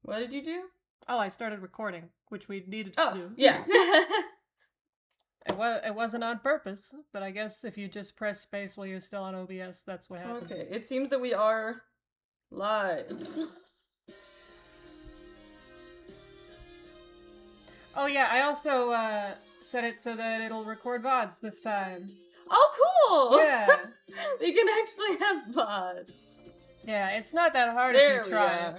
What did you do? Oh, I started recording, which we needed to do. Yeah. It wasn't on purpose, but I guess if you just press space while you're still on OBS, that's what happens. Okay, it seems that we are live. Oh yeah, I also set it so that it'll record VODs this time. Oh, cool! Yeah. We can actually have VODs. Yeah, it's not that hard There if you try.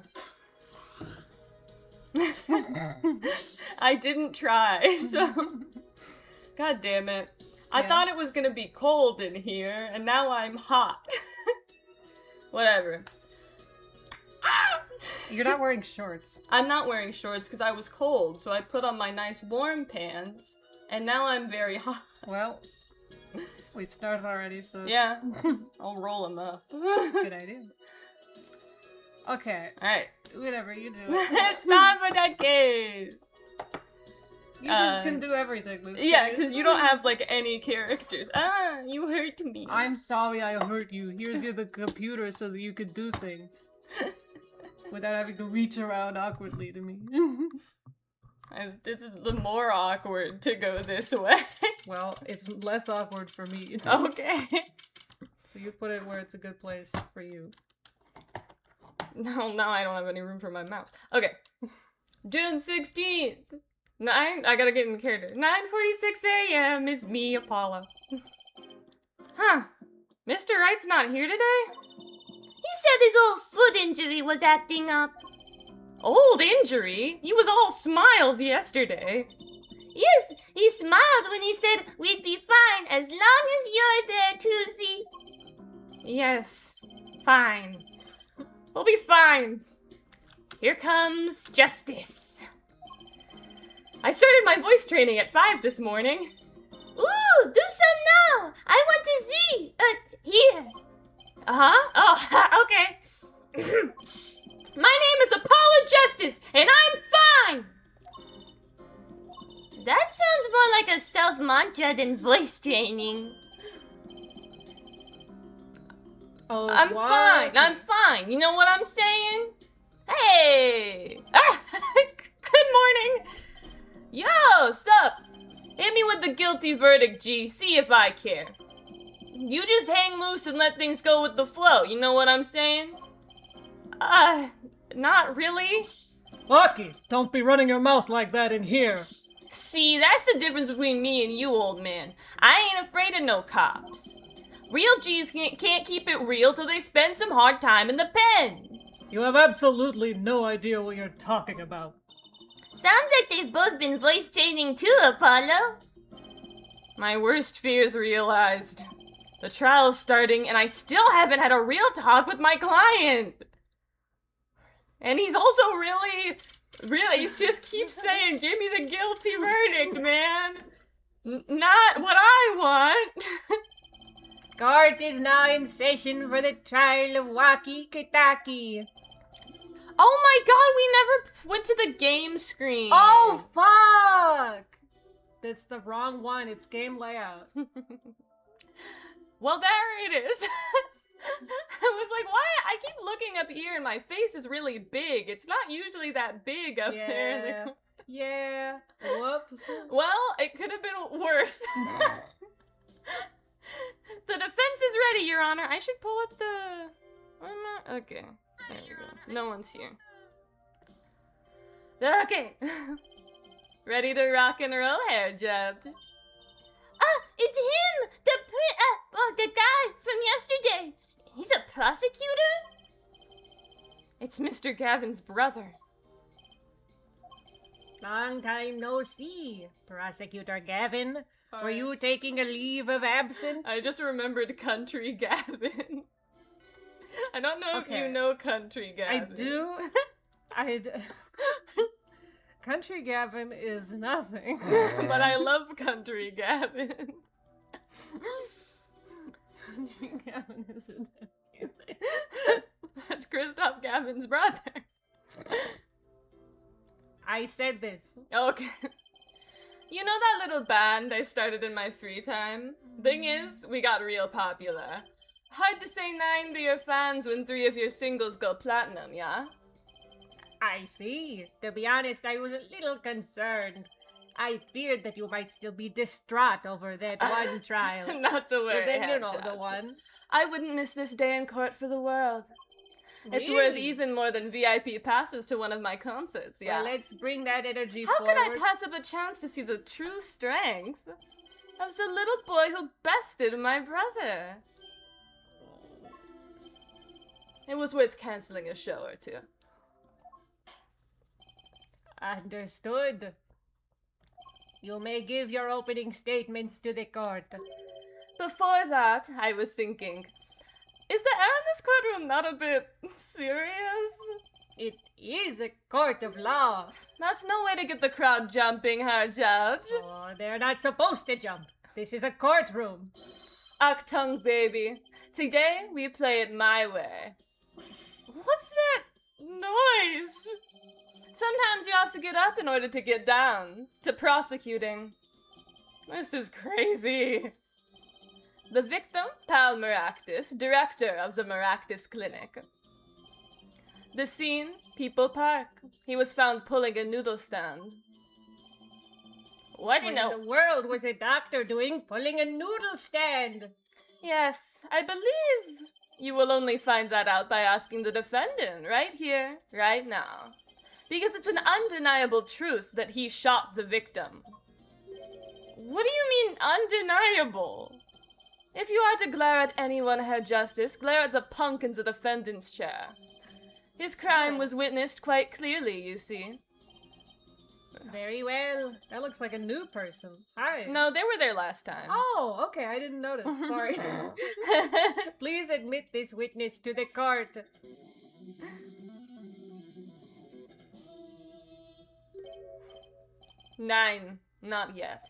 I didn't try, so... God damn it. I thought it was gonna be cold in here, and now I'm hot. Whatever. You're not wearing shorts. I'm not wearing shorts because I was cold, so I put on my nice warm pants, and now I'm very hot. Well, we started already, so... Yeah, I'll roll them up. Good idea. Okay. Alright. Whatever, you do it. It's time for that case! You just can do everything this Yeah, because you don't have, like, any characters. You hurt me. I'm sorry I hurt you. Here's the computer so that you can do things. Without having to reach around awkwardly to me. This is the more awkward to go this way. Well, it's less awkward for me. Okay. So you put it where it's a good place for you. No, now I don't have any room for my mouse. Okay. June 16th. I gotta get in character. 9:46 a.m. It's me, Apollo. Huh. Mr. Wright's not here today? He said his old foot injury was acting up. Old injury? He was all smiles yesterday. Yes, he smiled when he said we'd be fine as long as you're there, Toozy. Yes. Fine. We'll be fine. Here comes Justice. I started my voice training at 5 this morning. Ooh, do some now. I want to see. Here. Uh-huh. Oh, okay. My name is Apollo Justice, and I'm fine! That sounds more like a self-mantra than voice training. Oh, I'm fine. You know what I'm saying? Hey! Ah, good morning! Yo, sup? Hit me with the guilty verdict, G. See if I care. You just hang loose and let things go with the flow, you know what I'm saying? Not really. Lucky, don't be running your mouth like that in here. See, that's the difference between me and you, old man. I ain't afraid of no cops. Real G's can't keep it real till they spend some hard time in the pen. You have absolutely no idea what you're talking about. Sounds like they've both been voice training too, Apollo. My worst fears realized. The trial's starting, and I still haven't had a real talk with my client. And he's also really, he just keeps saying, give me the guilty verdict, man. Not what I want. Court is now in session for the trial of Waki Kitaki. Oh my god, we never went to the game screen. Oh, fuck! That's the wrong one. It's game layout. Well, there it is. I was like, why? I keep looking up here and my face is really big. It's not usually that big up there. Yeah. Whoops. Well, it could have been worse. The defense is ready, Your Honor. I should pull up the... Okay. There we go. No one's here. Okay. Ready to rock and roll, hair judge. It's him! The guy from yesterday. He's a prosecutor? It's Mr. Gavin's brother. Long time no see, Prosecutor Gavin. Sorry. Were you taking a leave of absence? I just remembered Country Gavin. I don't know if you know Country Gavin. I do. Country Gavin is nothing. But I love Country Gavin. Country Gavin isn't anything. That's Christoph Gavin's brother. I said this. Okay. You know that little band I started in my free time? Thing is, we got real popular. Hard to say 9 to your fans when 3 of your singles go platinum, yeah? I see. To be honest, I was a little concerned. I feared that you might still be distraught over that one trial. Not to worry, Then you know Hagrid. the one. I wouldn't miss this day in court for the world. It's worth Really? even more than VIP passes to one of my concerts, yeah. Well, let's bring that energy How forward. could I pass up a chance to see the true strengths of the little boy who bested my brother? It was worth canceling a show or two. Understood. You may give your opening statements to the court. Before that, I was thinking, is the air in this courtroom not a bit serious? It is the court of law. That's no way to get the crowd jumping, Herr Judge. Oh, they're not supposed to jump. This is a courtroom. Achtung, baby. Today, we play it my way. What's that noise? Sometimes you have to get up in order to get down. To prosecuting. This is crazy. The victim, Pal Maractus, director of the Maractus Clinic. The scene, People Park. He was found pulling a noodle stand. What What in in the world was a doctor doing pulling a noodle stand? Yes, I believe you will only find that out by asking the defendant right here, right now. Because it's an undeniable truth that he shot the victim. What do you mean, undeniable? If you are to glare at anyone, Herr Justice, glare at the punk in the defendant's chair. His crime was witnessed quite clearly, you see. Very well. That looks like a new person. Hi. No, they were there last time. Oh, okay. I didn't notice. Sorry. Please admit this witness to the court. Nine, not yet.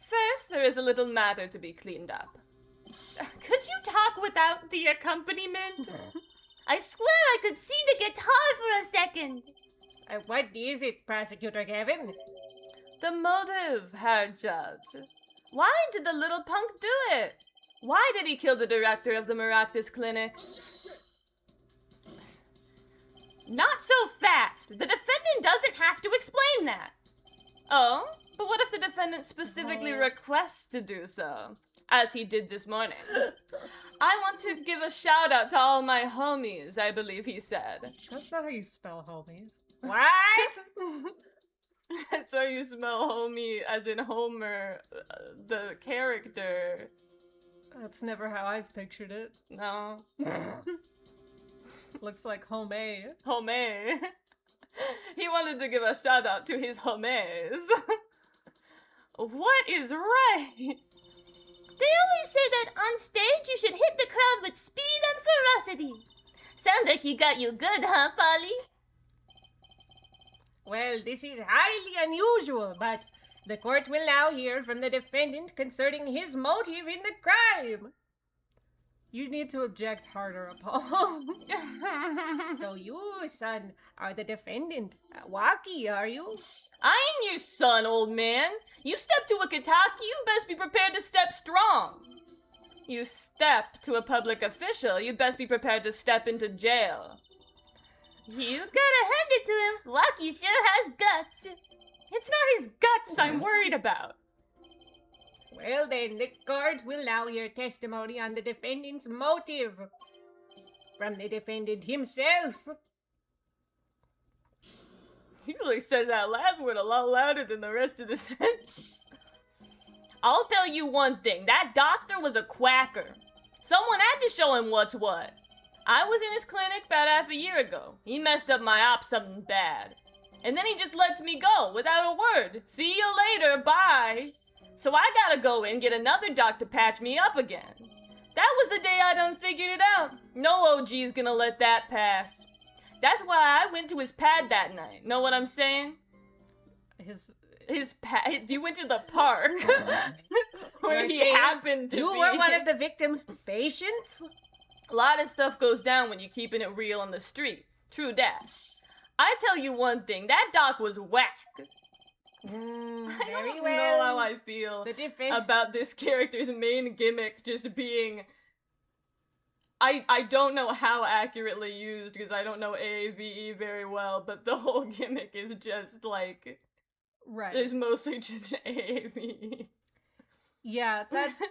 First, there is a little matter to be cleaned up. Could you talk without the accompaniment? I swear I could see the guitar for a second. What is it, Prosecutor Kevin? The motive, Herr Judge. Why did the little punk do it? Why did he kill the director of the Maractus Clinic? Not so fast! The defendant doesn't have to explain that! Oh? But what if the defendant specifically requests to do so? As he did this morning. I want to give a shout out to all my homies, I believe he said. That's not how you spell homies. What? That's how you spell homie, as in Homer, the character. That's never how I've pictured it. No. Looks like homie. Homie. He wanted to give a shout out to his homies. What is right? They always say that on stage you should hit the crowd with speed and ferocity. Sounds like you got you good, huh, Polly? Well, this is highly unusual, but the court will now hear from the defendant concerning his motive in the crime. You need to object harder, Apollo. So you, son, are the defendant. Wacky, are you? I ain't your son, old man. You step to a kataki, you best be prepared to step strong. You step to a public official, you best be prepared to step into jail. You gotta hand it to him. Wacky sure has guts. It's not his guts I'm worried about. Well then, the court will now hear testimony on the defendant's motive. From the defendant himself. You really said that last word a lot louder than the rest of the sentence. I'll tell you one thing, that doctor was a quacker. Someone had to show him what's what. I was in his clinic about half a year ago. He messed up my op something bad. And then he just lets me go without a word. See you later, bye. So I gotta go in, get another doc to patch me up again. That was the day I done figured it out. No OG's gonna let that pass. That's why I went to his pad that night. Know what I'm saying? His pad? You went to the park where You're he saying happened to be. You were one of the victim's patients? A lot of stuff goes down when you're keeping it real on the street. True that. I tell you one thing, that doc was whack. I Very don't well. know how I feel The defense. about this character's main gimmick just being I don't know how accurately used because I don't know AAVE very well, but the whole gimmick is just like Right. is mostly just AAVE. Yeah, that's.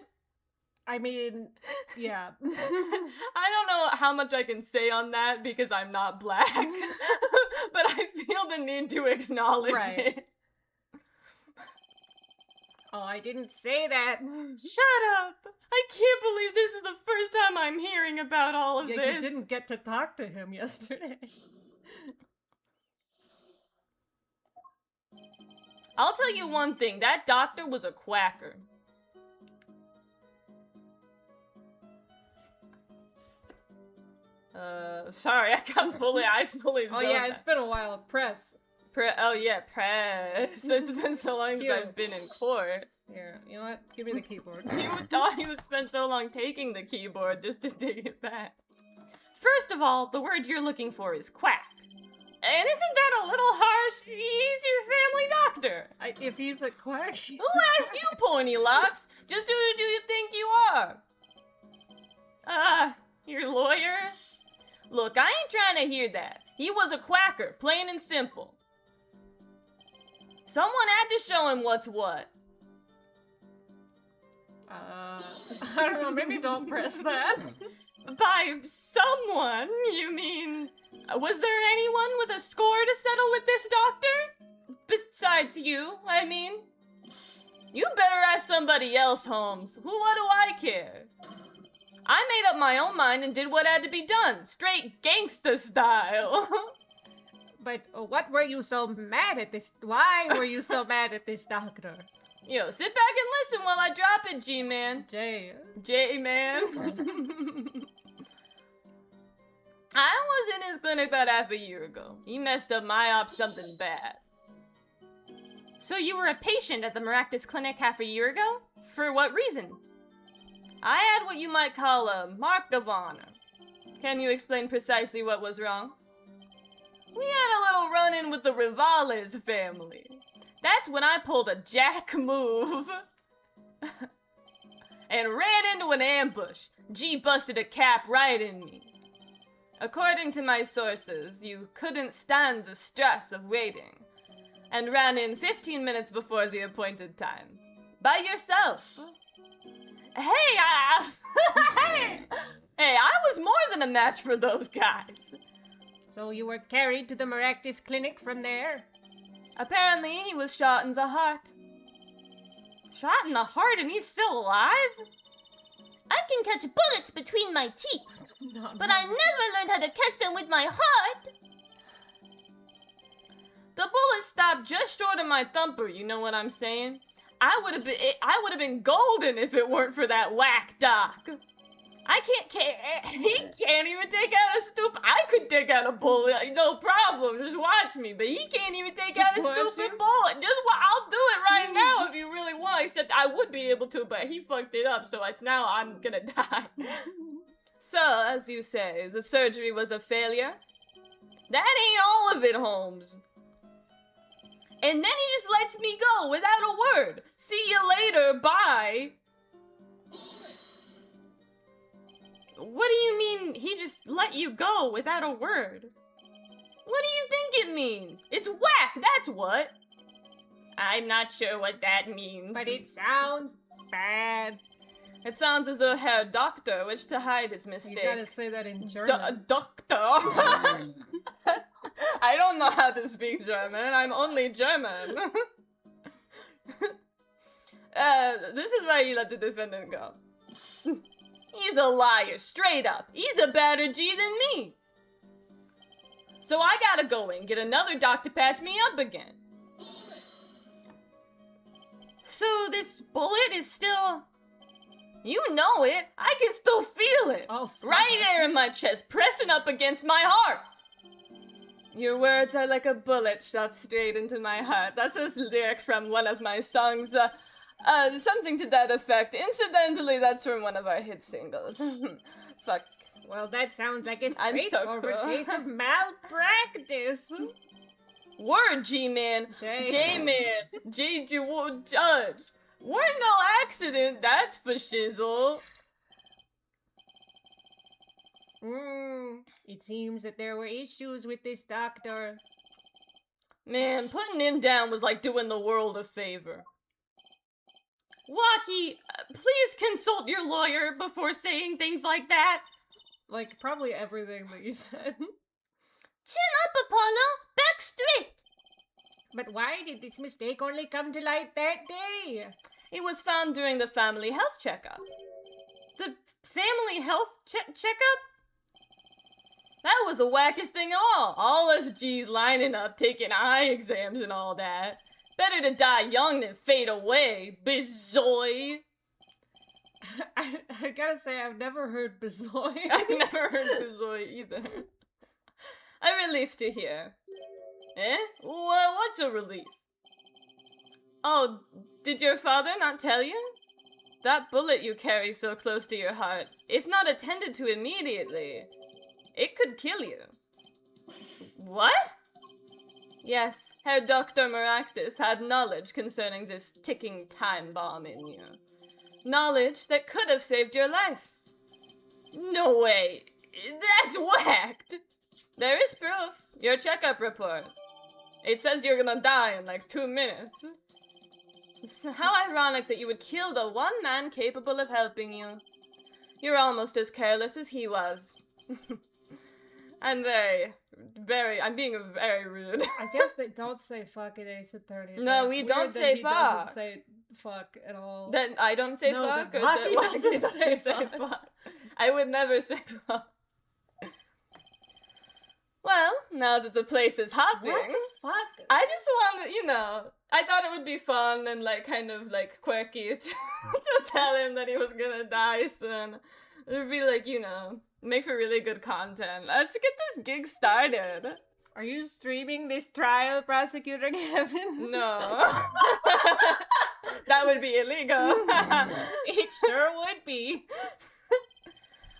I mean, yeah. I don't know how much I can say on that because I'm not black, but I feel the need to acknowledge Right. it. Oh, I didn't say that. Shut up! I can't believe this is the first time I'm hearing about all of Yeah, this. you didn't get to talk to him yesterday. I'll tell you one thing, that doctor was a quacker. Sorry, I fully Oh zoned yeah, it's out. been a while. Press. Oh yeah, press. It's been so long since Cute. I've been in court. Here, you know what? Give me the keyboard. You thought you would spend so long taking the keyboard just to take it back. First of all, the word you're looking for is quack. And isn't that a little harsh? He's your family doctor. If he's a quack, he's Who asked you, Pony Locks? Just who do you think you are? Your lawyer? Look, I ain't trying to hear that. He was a quacker, plain and simple. Someone had to show him what's what. I don't know. Maybe don't press that. By someone, you mean... Was there anyone with a score to settle with this doctor? Besides you, I mean. You better ask somebody else, Holmes. What do I care? I made up my own mind and did what had to be done. Straight gangsta style. But what were you so mad at this? Why were you so mad at this doctor? Yo, sit back and listen while I drop it, G-Man. J-Man. I was in his clinic about half a year ago. He messed up my op something bad. So you were a patient at the Maractus Clinic half a year ago? For what reason? I had what you might call a mark of honor. Can you explain precisely what was wrong? We had a little run-in with the Rivales family. That's when I pulled a jack move and ran into an ambush. G busted a cap right in me. According to my sources, you couldn't stand the stress of waiting and ran in 15 minutes before the appointed time. By yourself. Hey, hey, I was more than a match for those guys. So you were carried to the Maractus Clinic from there? Apparently, he was shot in the heart. Shot in the heart and he's still alive? I can catch bullets between my teeth, but I never learned how to catch them with my heart. The bullet stopped just short of my thumper, you know what I'm saying? I would have been golden if it weren't for that whack doc. He can't even take out a stupid... I could take out a bullet, no problem, just watch me. But he can't even take out a stupid bullet. I'll do it right now if you really want, except I would be able to, but he fucked it up, so it's now I'm gonna die. So, as you say, the surgery was a failure? That ain't all of it, Holmes. And then he just lets me go without a word. See you later, bye. What do you mean he just let you go without a word? What do you think it means? It's whack, that's what. I'm not sure what that means. But it sounds bad. It sounds as though Herr Doctor wished to hide his mistake. You gotta say that in German. Doctor. I don't know how to speak German. I'm only German. This is why you let the defendant go. He's a liar, straight up. He's a better G than me. So I gotta go and get another doc to patch me up again. So this bullet is still... You know it. I can still feel it. Oh, fuck. Right there in my chest, pressing up against my heart. Your words are like a bullet shot straight into my heart. That's a lyric from one of my songs. Something to that effect. Incidentally, that's from one of our hit singles. Fuck. Well, that sounds like a I'm so straightforward cool. case of malpractice. Word, G-Man. J-Man. Judge. We're no accident, that's for shizzle. It seems that there were issues with this doctor. Man, putting him down was like doing the world a favor. Waki, please consult your lawyer before saying things like that. Like, probably everything that you said. Chin up, Apollo! Back straight! But why did this mistake only come to light that day? It was found during the family health checkup. The family health checkup? That was the wackest thing of all us G's lining up, taking eye exams and all that. Better to die young than fade away, bizoy. I gotta say, I've never heard bizoy. I've never heard bizoy either. A relief to hear. Eh? What's a relief? Oh, did your father not tell you? That bullet you carry so close to your heart, if not attended to immediately, it could kill you. What? Yes, Herr Dr. Maractus had knowledge concerning this ticking time bomb in you. Knowledge that could have saved your life. No way. That's whacked. There is proof. Your checkup report. It says you're gonna die in like 2 minutes. How ironic that you would kill the one man capable of helping you. You're almost as careless as he was. I'm being very rude. I guess they don't say fuck at Ace Attorney. No, we don't say fuck. Doesn't say fuck at all. That I don't say No, fuck, that or that Waki Waki doesn't say fuck. I would never say fuck. Well, now that the place is hopping, What the fuck? I just want to, I thought it would be fun and like kind of like quirky to tell him that he was gonna die soon. It would be like, make for really good content. Let's get this gig started. Are you streaming this trial, Prosecutor Kevin? No. That would be illegal. It sure would be.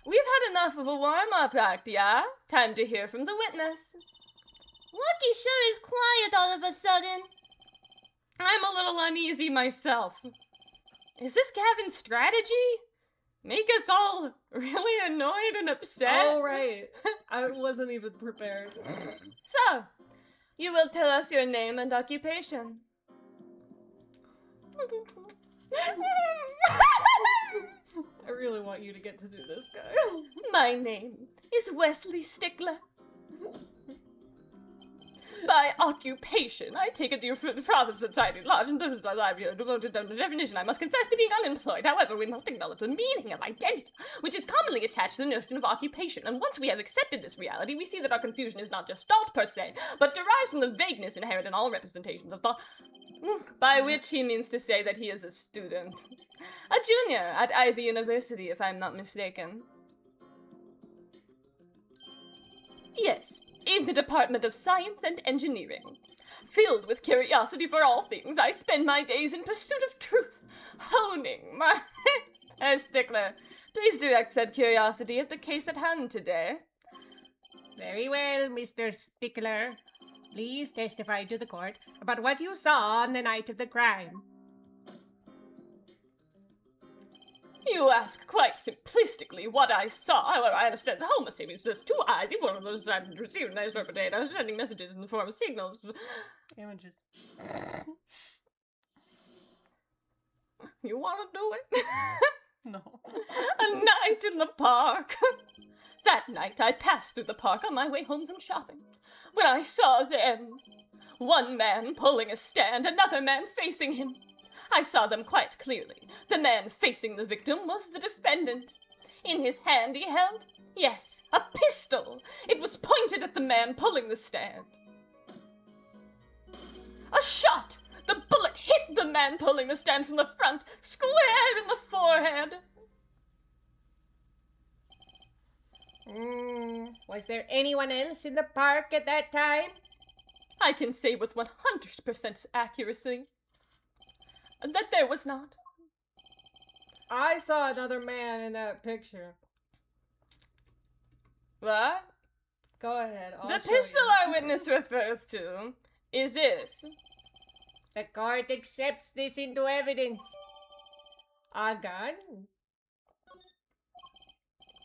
We've had enough of a warm-up act, yeah? Time to hear from the witness. Waki sure is quiet all of a sudden. I'm a little uneasy myself. Is this Gavin's strategy? Make us all really annoyed and upset? Oh, right. I wasn't even prepared. So, you will tell us your name and occupation. I really want you to get to do this, guy. My name is Wesley Stickler. By occupation, I take it your province society large and definition. I must confess to being unemployed. However, we must acknowledge the meaning of identity, which is commonly attached to the notion of occupation. And once we have accepted this reality, we see that our confusion is not just thought per se, but derives from the vagueness inherent in all representations of thought. By which he means to say that he is a student. A junior at Ivy University, if I'm not mistaken. Yes, in the Department of Science and Engineering. Filled with curiosity for all things, I spend my days in pursuit of truth, honing my... Herr Stickler, please direct said curiosity at the case at hand today. Very well, Mr. Stickler. Please testify to the court about what you saw on the night of the crime. You ask quite simplistically what I saw. However, I understand that Homo sapiens possess 2 eyes, each one of those designed to receive and interpret data, sending messages in the form of signals. Images. You want to do it? No. A night in the park. That night I passed through the park on my way home from shopping. When I saw them, one man pulling a stand, another man facing him. I saw them quite clearly. The man facing the victim was the defendant. In his hand he held, yes, a pistol. It was pointed at the man pulling the stand. A shot! The bullet hit the man pulling the stand from the front, square in the forehead. Was there anyone else in the park at that time? I can say with 100% accuracy that there was not. I saw another man in that picture. What? Go ahead. I'll The show pistol you. our witness refers to is this. The court accepts this into evidence. A gun?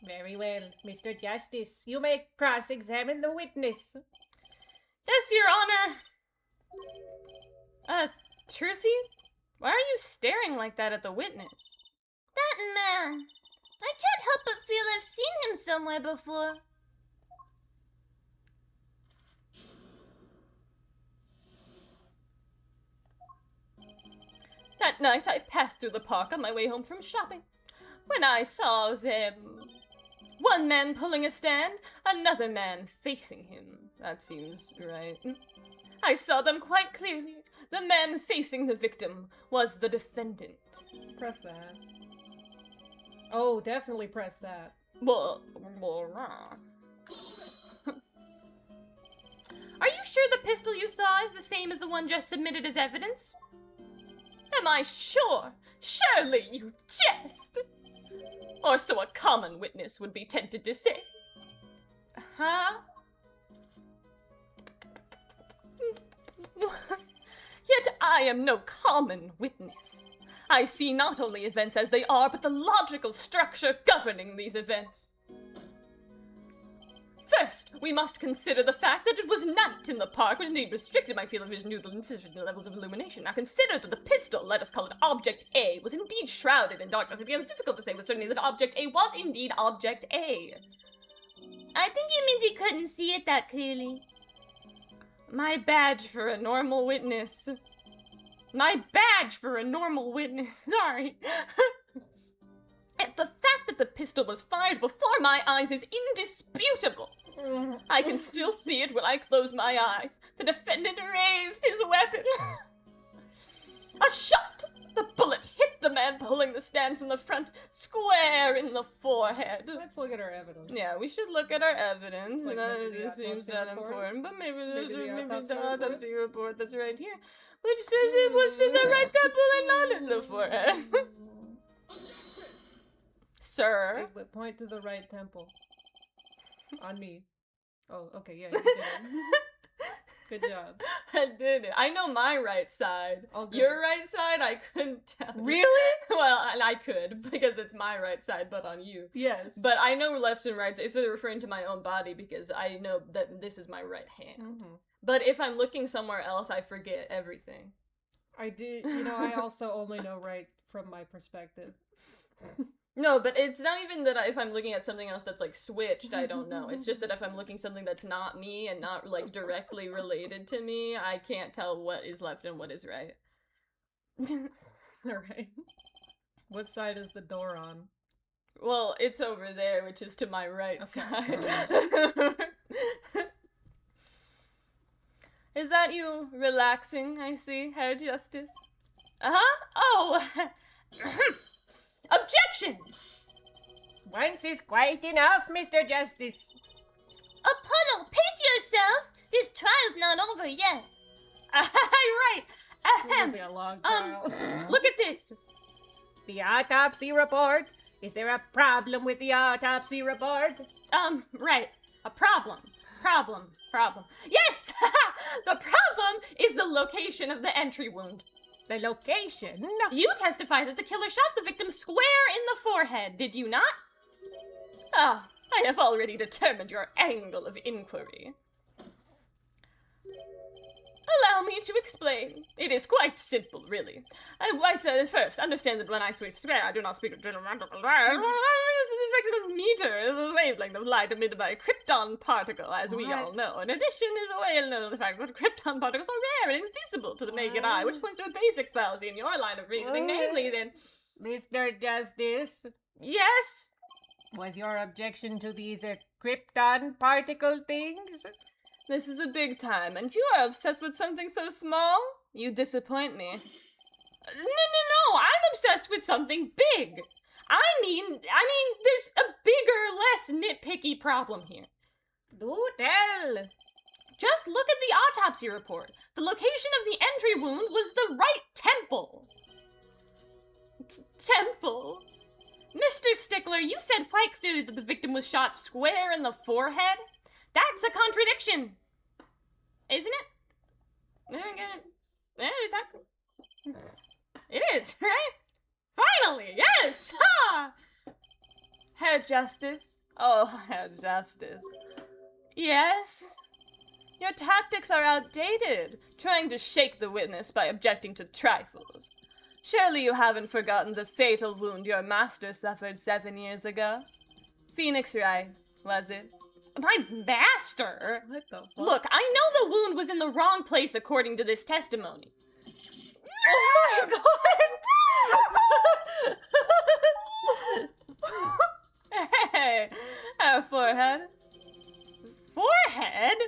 Very well, Mr. Justice. You may cross-examine the witness. Yes, Your Honor. Trucy? Why are you staring like that at the witness? That man. I can't help but feel I've seen him somewhere before. That night I passed through the park on my way home from shopping. When I saw them. One man pulling a stand, another man facing him. That seems right. I saw them quite clearly. The man facing the victim was the defendant. Press that. Oh, definitely press that. Are you sure the pistol you saw is the same as the one just submitted as evidence? Am I sure? Surely you jest! Or so a common witness would be tempted to say. Huh? Yet I am no common witness. I see not only events as they are, but the logical structure governing these events. First, we must consider the fact that it was night in the park, which indeed restricted my field of vision due to the levels of illumination. Now consider that the pistol, let us call it Object A, was indeed shrouded in darkness. It becomes difficult to say with certainty that Object A was indeed Object A. I think he means he couldn't see it that clearly. My badge for a normal witness. My badge for a normal witness. Sorry. And the fact that the pistol was fired before my eyes is indisputable. I can still see it when I close my eyes. The defendant raised his weapon. A shot! The bullet hit the man pulling the stand from the front, square in the forehead. Let's look at our evidence. Yeah, we should look at our evidence. Like None of maybe the this seems autopsy that report? important, but maybe Maybe the the autopsy report that's right here, which says it was to the right temple and not in the forehead. Sir. Wait, point to the right temple. On me. Oh, okay, yeah, you did it. Good job. I did it. I know my right side. Oh, good. Your right side, I couldn't tell. Really? Well, and I could, because it's my right side, but on you. Yes. But I know left and right, if they're referring to my own body, because I know that this is my right hand. Mhm. But if I'm looking somewhere else, I forget everything. I did, I also only know right from my perspective. No, but it's not even that if I'm looking at something else that's, like, switched, I don't know. It's just that if I'm looking something that's not me and not, like, directly related to me, I can't tell what is left and what is right. Alright. What side is the door on? Well, it's over there, which is to my right side. Is that you relaxing, I see, Herr Justice? Uh-huh. Oh! Objection! Once is quite enough, Mr. Justice. Apollo, pace yourself! This trial's not over yet. Right! It'll be a long trial. Look at this! The autopsy report. Is there a problem with the autopsy report? Right. A problem. Yes! The problem is the location of the entry wound. The location? You testify that the killer shot the victim square in the forehead, did you not? Ah, I have already determined your angle of inquiry. Allow me to explain. It is quite simple, really. I said first, understand that when I speak square, I do not speak of geometrical lines. This is affected of meter, is a wavelength of light emitted by a krypton particle, as we all What? know. In addition, is well known the fact that krypton particles are rare and invisible to the naked eye, which points to a basic fallacy in your line of reasoning, What? namely then... Mr. Justice, Yes? was your objection to these krypton particle things? This is a big time, and you are obsessed with something so small? You disappoint me. No, I'm obsessed with something big. I mean, there's a bigger, less nitpicky problem here. Do tell. Just look at the autopsy report. The location of the entry wound was the right temple. Temple? Mr. Stickler, you said quite clearly that the victim was shot square in the forehead. That's a contradiction, isn't it? It is, right? Finally, yes! Ha! Herr Justice? Oh, Herr Justice. Yes? Your tactics are outdated, trying to shake the witness by objecting to trifles. Surely you haven't forgotten the fatal wound your master suffered 7 years ago? Phoenix Wright, was it? My master? What the fuck? Look, I know the wound was in the wrong place according to this testimony. Oh my god! Hey, our forehead. Forehead?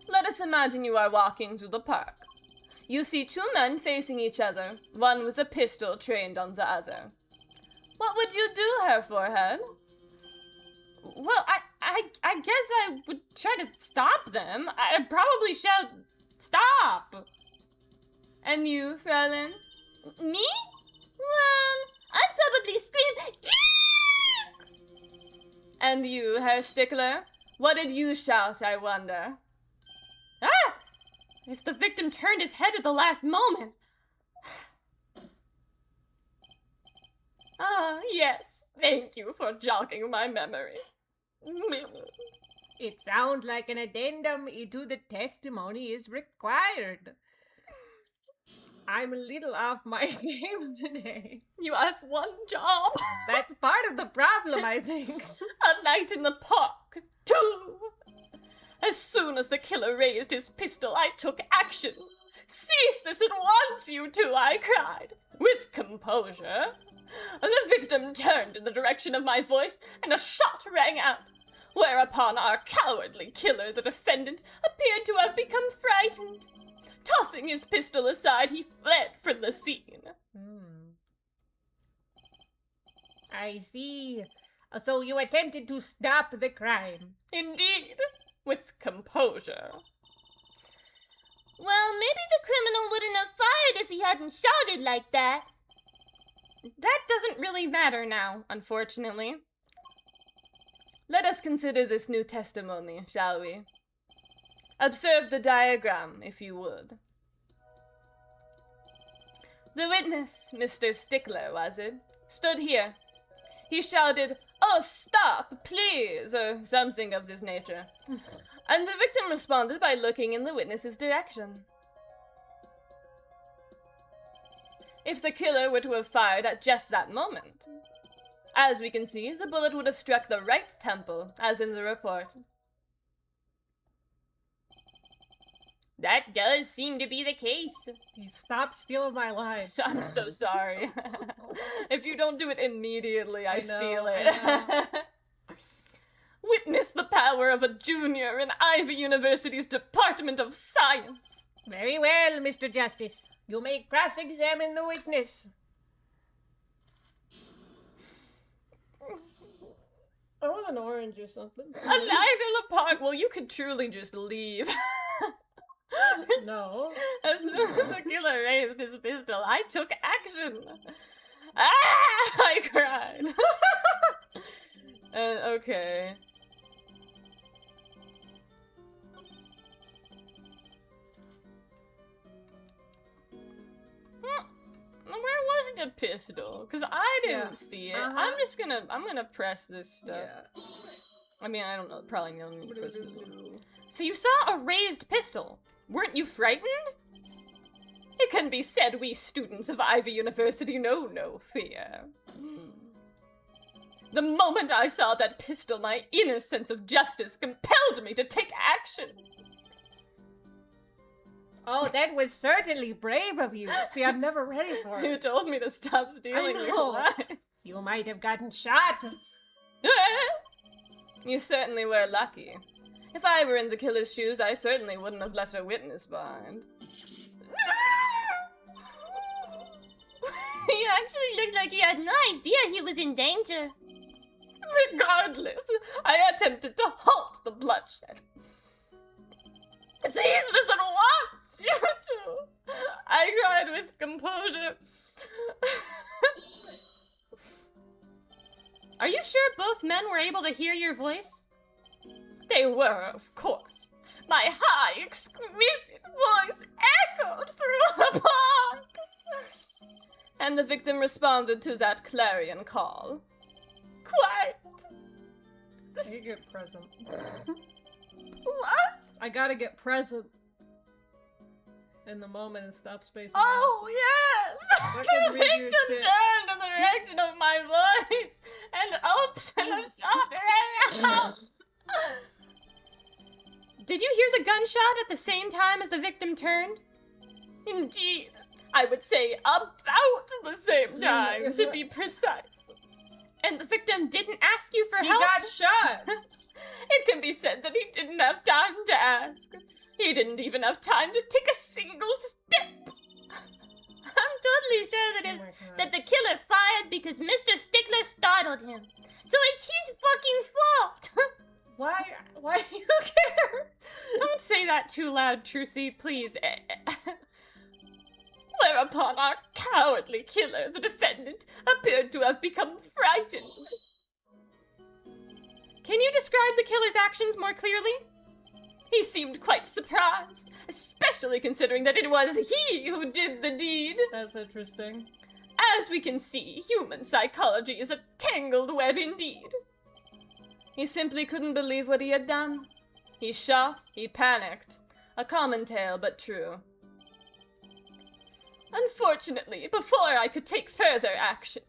Let us imagine you are walking through the park. You see two men facing each other, one with a pistol trained on the other. What would you do, Herr Forehead? Well, I guess I would try to stop them. I'd probably shout, "Stop!" And you, Fraulein? Me? Well, I'd probably scream, "Eek!" And you, Herr Stickler? What did you shout, I wonder? Ah! If the victim turned his head at the last moment. Ah, yes. Thank you for jogging my memory. It sounds like an addendum to the testimony is required. I'm a little off my game today. You have one job. That's part of the problem, I think. A night in the park. 2. As soon as the killer raised his pistol, I took action. Cease this at once, you two, I cried, with composure. The victim turned in the direction of my voice, and a shot rang out, whereupon our cowardly killer, the defendant, appeared to have become frightened. Tossing his pistol aside, he fled from the scene. I see. So you attempted to stop the crime. Indeed, with composure. Well, maybe the criminal wouldn't have fired if he hadn't shouted like that. That doesn't really matter now, unfortunately. Let us consider this new testimony, shall we? Observe the diagram, if you would. The witness, Mr. Stickler, was it, stood here. He shouted, "Oh, stop, please," or something of this nature. And the victim responded by looking in the witness's direction. If the killer were to have fired at just that moment, as we can see, the bullet would have struck the right temple, as in the report. That does seem to be the case. You stopped stealing my life. I'm so sorry. If you don't do it immediately, I know, steal I it. Witness the power of a junior in Ivy University's Department of Science. Very well, Mr. Justice. You may cross-examine the witness. I want an orange or something. A night in the park. Well, you could truly just leave. No. As soon as the killer raised his pistol, I took action. Ah! I cried. Okay. Where was the pistol? Because I didn't see it. Uh-huh. I'm gonna press this stuff. Yeah. I mean, I don't know. Probably no need to press it. So you saw a raised pistol. Weren't you frightened? It can be said we students of Ivy University know no fear. The moment I saw that pistol, my inner sense of justice compelled me to take action. Oh, that was certainly brave of you. See, I'm never ready for You it. told me to stop stealing I your know. lies. You might have gotten shot. You certainly were lucky. If I were in the killer's shoes, I certainly wouldn't have left a witness behind. He actually looked like he had no idea he was in danger. Regardless, I attempted to halt the bloodshed. Cease this at once, you two! I cried with composure. Are you sure both men were able to hear your voice? They were, of course. My high, exquisite voice echoed through the park. And the victim responded to that clarion call. Quite You get present. What? I gotta get present. In the moment and stop spacing. Oh, yes! I The can read your victim shit. turned in the direction of my voice and oops and a shot rang out. Did you hear the gunshot at the same time as the victim turned? Indeed. I would say about the same time, to be precise. And the victim didn't ask you for He help? got shot! It can be said that he didn't have time to ask. He didn't even have time to take a single step. I'm totally sure that Oh if my God. that the killer fired because Mr. Stickler startled him. So it's his fucking fault. Why do you care? Don't say that too loud, Trucy, please. Whereupon our cowardly killer, the defendant, appeared to have become frightened. Can you describe the killer's actions more clearly? He seemed quite surprised, especially considering that it was he who did the deed. That's interesting. As we can see, human psychology is a tangled web indeed. He simply couldn't believe what he had done. He shot, he panicked. A common tale, but true. Unfortunately, before I could take further action,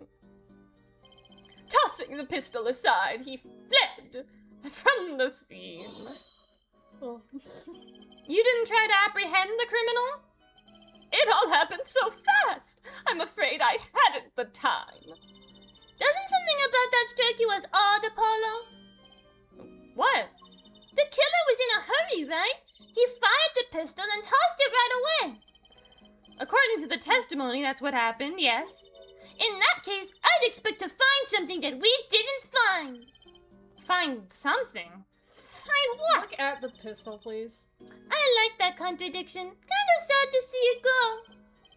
tossing the pistol aside, he fled from the scene. Oh. You didn't try to apprehend the criminal? It all happened so fast. I'm afraid I hadn't the time. Doesn't something about that strike you as odd, Apollo? What? The killer was in a hurry, right? He fired the pistol and tossed it right away. According to the testimony, that's what happened, yes. In that case, I'd expect to find something that we didn't find. Find something? Find what? Look at the pistol, please. I like that contradiction. Kinda sad to see it go.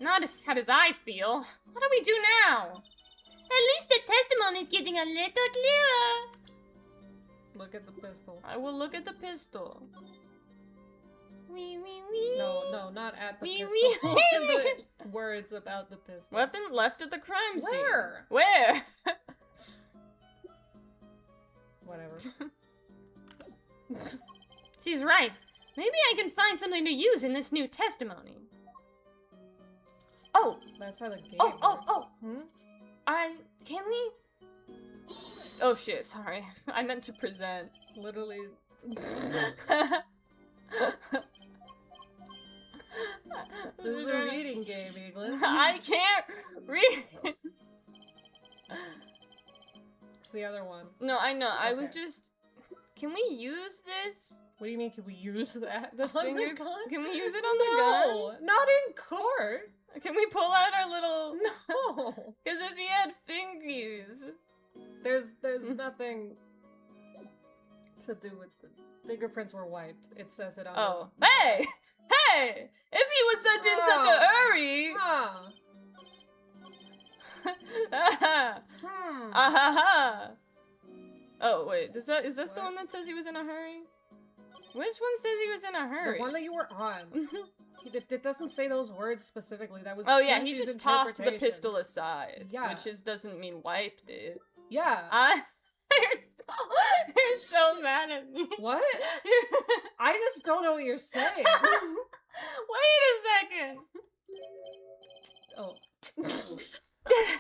Not as sad as I feel. What do we do now? At least the testimony's getting a little clearer. Look at the pistol. I will look at the pistol. Wee, wee, wee. No, not at the Wee, pistol. wee, Look wee. at the words about the pistol. Weapon left at the crime scene. Where? Where? Whatever. She's right. Maybe I can find something to use in this new testimony. Oh, That's how the game oh, works. oh. Hmm? Can we? Oh shit, sorry. I meant to present. Literally. This is a reading game, English. I can't read. It's the other one. No, I know. I was Okay. just. Can we use this? What do you mean, can we use that? On Finger- the gun? Can we use it on the No, not in court. gun? Can we pull out our little? No. Because if he had fingies. There's nothing to do with the fingerprints were wiped. It says it on Oh, hey, hey! If he was in such a hurry. Huh. Ah ha ha. Oh wait, is this the What? one that says he was in a hurry? Which one says he was in a hurry? The one that you were on. It doesn't say those words specifically. That was Oh yeah, he Trucy's just tossed the interpretation. pistol aside. Yeah. Which doesn't mean wiped it. Yeah. You're so mad at me. What? I just don't know what you're saying. Wait a second. Oh.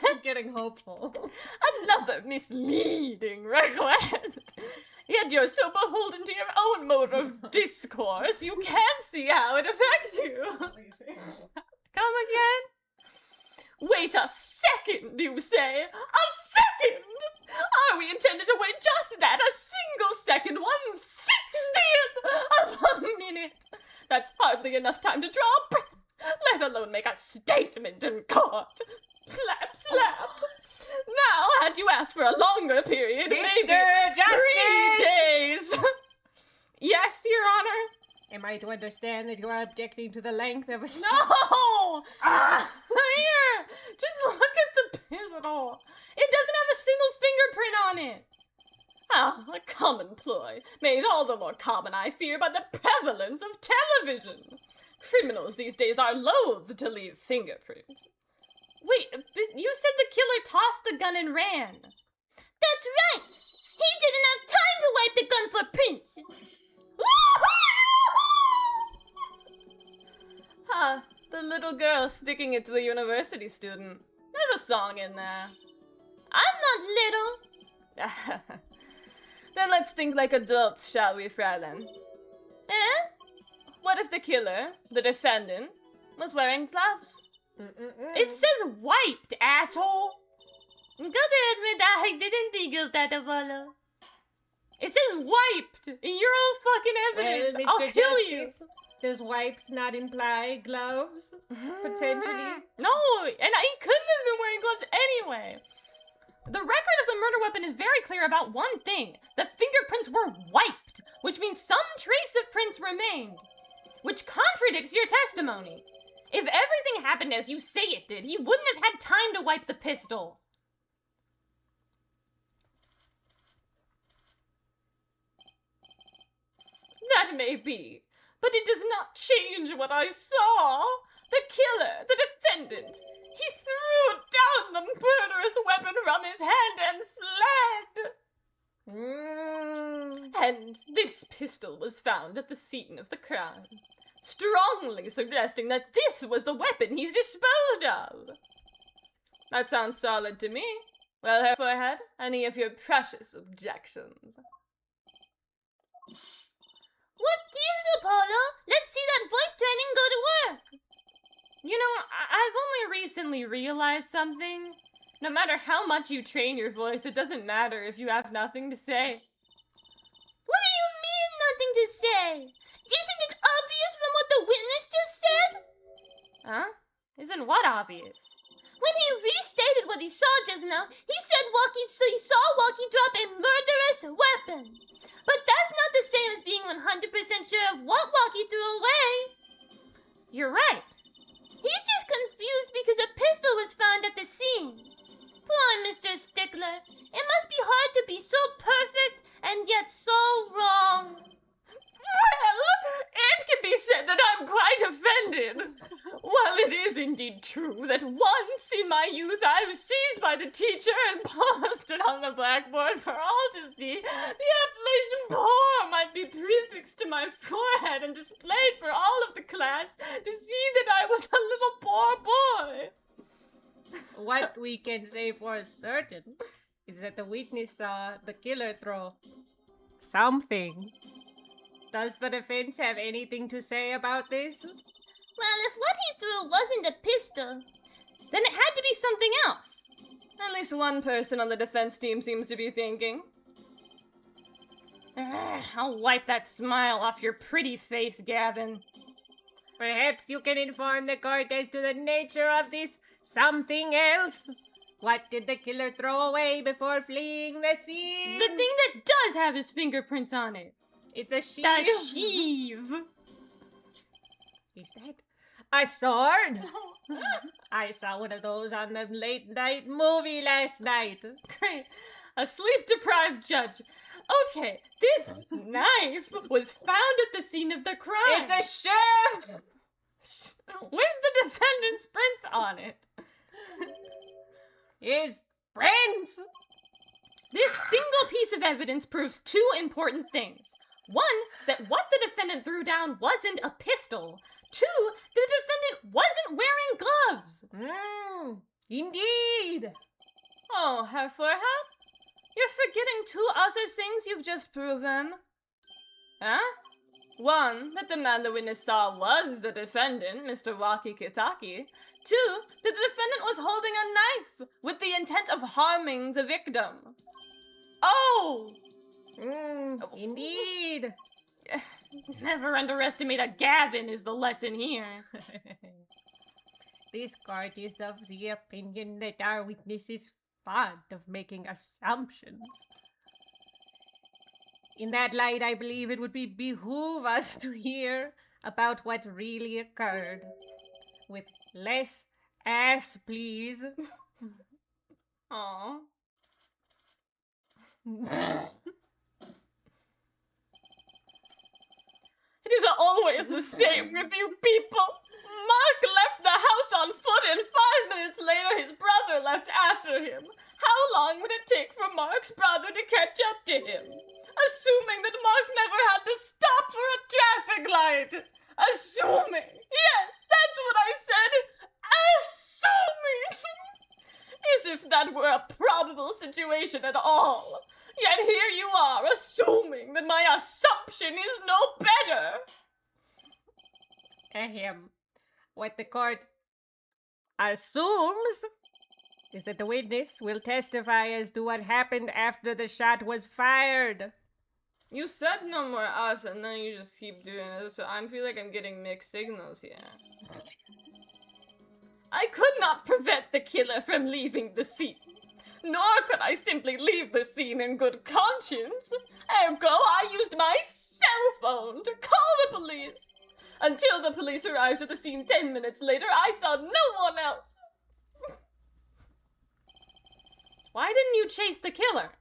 I'm getting hopeful. Another misleading request. Yet you're so beholden to your own mode of discourse, you can't see how it affects you. Come again? Wait a second, you say? A second? Are we intended to wait just that? A single second? 1/60th of a minute? That's hardly enough time to draw a breath, let alone make a statement in court. Slap, slap. Now, had you asked for a longer period, maybe Mr. 3 days. Yes, Your Honor. Am I to understand that you are objecting to the length of a No! Ah! Here! Just look at the pistol. It doesn't have a single fingerprint on it. Ah, a common ploy, made all the more common, I fear, by the prevalence of television. Criminals these days are loath to leave fingerprints. Wait, but you said the killer tossed the gun and ran. That's right. He didn't have time to wipe the gun for Prince. Huh, the little girl sticking it to the university student. There's a song in there. I'm not little. Then let's think like adults, shall we, Fraulein? Eh? What if the killer, the defendant, was wearing gloves? It says wiped, asshole! Gotta admit I didn't think of that, Apollo. It says wiped in your own fucking evidence. Well, I'll Mr. kill Justice, does wipes not imply gloves? you. Potentially. No, and he couldn't have been wearing gloves anyway. The record of the murder weapon is very clear about one thing. The fingerprints were wiped, which means some trace of prints remained, which contradicts your testimony. If everything happened as you say it did, he wouldn't have had time to wipe the pistol. That may be, but it does not change what I saw. The killer, the defendant, he threw down the murderous weapon from his hand and fled. And this pistol was found at the scene of the crime, strongly suggesting that this was the weapon he's disposed of. That sounds solid to me. Well, Herr Forehead, any of your precious objections? What gives, Apollo? Let's see that voice training go to work. You know, I've only recently realized something. No matter how much you train your voice, it doesn't matter if you have nothing to say. What do you mean, nothing to say? Isn't it obvious from what the witness just said? Huh? Isn't what obvious? When he restated what he saw just now, he said he saw Walkie drop a murderous weapon. But that's not the same as being 100% sure of what Walkie threw away. You're right. He's just confused because a pistol was found at the scene. Poor Mr. Stickler. It must be hard to be so perfect and yet so wrong. Well, it can be said that I'm quite offended. While it is indeed true that once in my youth I was seized by the teacher and posted on the blackboard for all to see, the appellation poor might be prefixed to my forehead and displayed for all of the class to see that I was a little poor boy. What we can say for certain is that the witness saw the killer throw something. Does the defense have anything to say about this? Well, if what he threw wasn't a pistol, Then it had to be something else. At least one person on the defense team seems to be thinking. I'll wipe that smile off your pretty face, Gavin. Perhaps you can inform the court as to the nature of this something else. What did the killer throw away before fleeing the scene? The thing that does have his fingerprints on it. It's a sheath. The sheave. Is that a sword? I saw one of those on the late night movie last night. Great. A sleep-deprived judge. Okay, this knife was found at the scene of the crime. It's a shaft! With the defendant's prints on it. His prints! This single piece of evidence proves two important things. One, that what the defendant threw down wasn't a pistol. Two, the defendant wasn't wearing gloves. Indeed. Oh, Herr Forehead? You're forgetting two other things you've just proven. Huh? One, that the man the witness saw was the defendant, Mr. Waki Kitaki. Two, that the defendant was holding a knife with the intent of harming the victim. Oh! Indeed. Never underestimate a Gavin is the lesson here. This court is of the opinion that our witness is fond of making assumptions. In that light, I believe it would behoove us to hear about what really occurred. With less ass, please. Aw. It is always the same with you people. Mark left the house on foot and 5 minutes later his brother left after him. How long would it take for Mark's brother to catch up to him. Assuming that Mark never had to stop for a traffic light. Assuming. Yes, that's what I said. Assuming. As if that were a probable situation at all. Yet here you are, assuming that my assumption is no better. Ahem. What the court assumes is that the witness will testify as to what happened after the shot was fired. You said no more us, and then you just keep doing it, so I feel like I'm getting mixed signals here. I could not prevent the killer from leaving the scene. Nor could I simply leave the scene in good conscience. Ergo, I used my cell phone to call the police. Until the police arrived at the scene 10 minutes later, I saw no one else. Why didn't you chase the killer?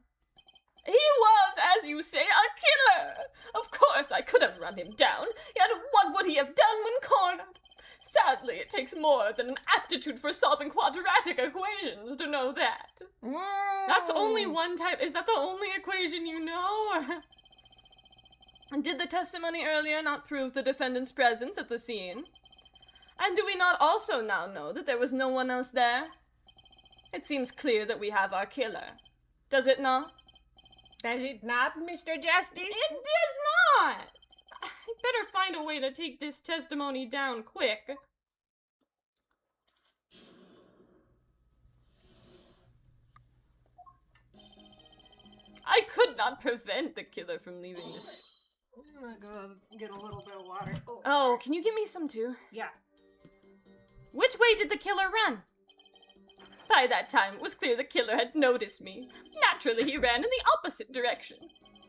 He was, as you say, a killer. Of course, I could have run him down, yet what would he have done when cornered? Sadly, it takes more than an aptitude for solving quadratic equations to know that. That's only one type. Is that the only equation you know? Did the testimony earlier not prove the defendant's presence at the scene? And do we not also now know that there was no one else there? It seems clear that we have our killer. Does it not? Does it not, Mr. Justice? It does not! I'd better find a way to take this testimony down quick. I could not prevent the killer from leaving this. I'm gonna go get a little bit of water. Oh, can you give me some too? Yeah. Which way did the killer run? By that time, it was clear the killer had noticed me. Naturally, he ran in the opposite direction.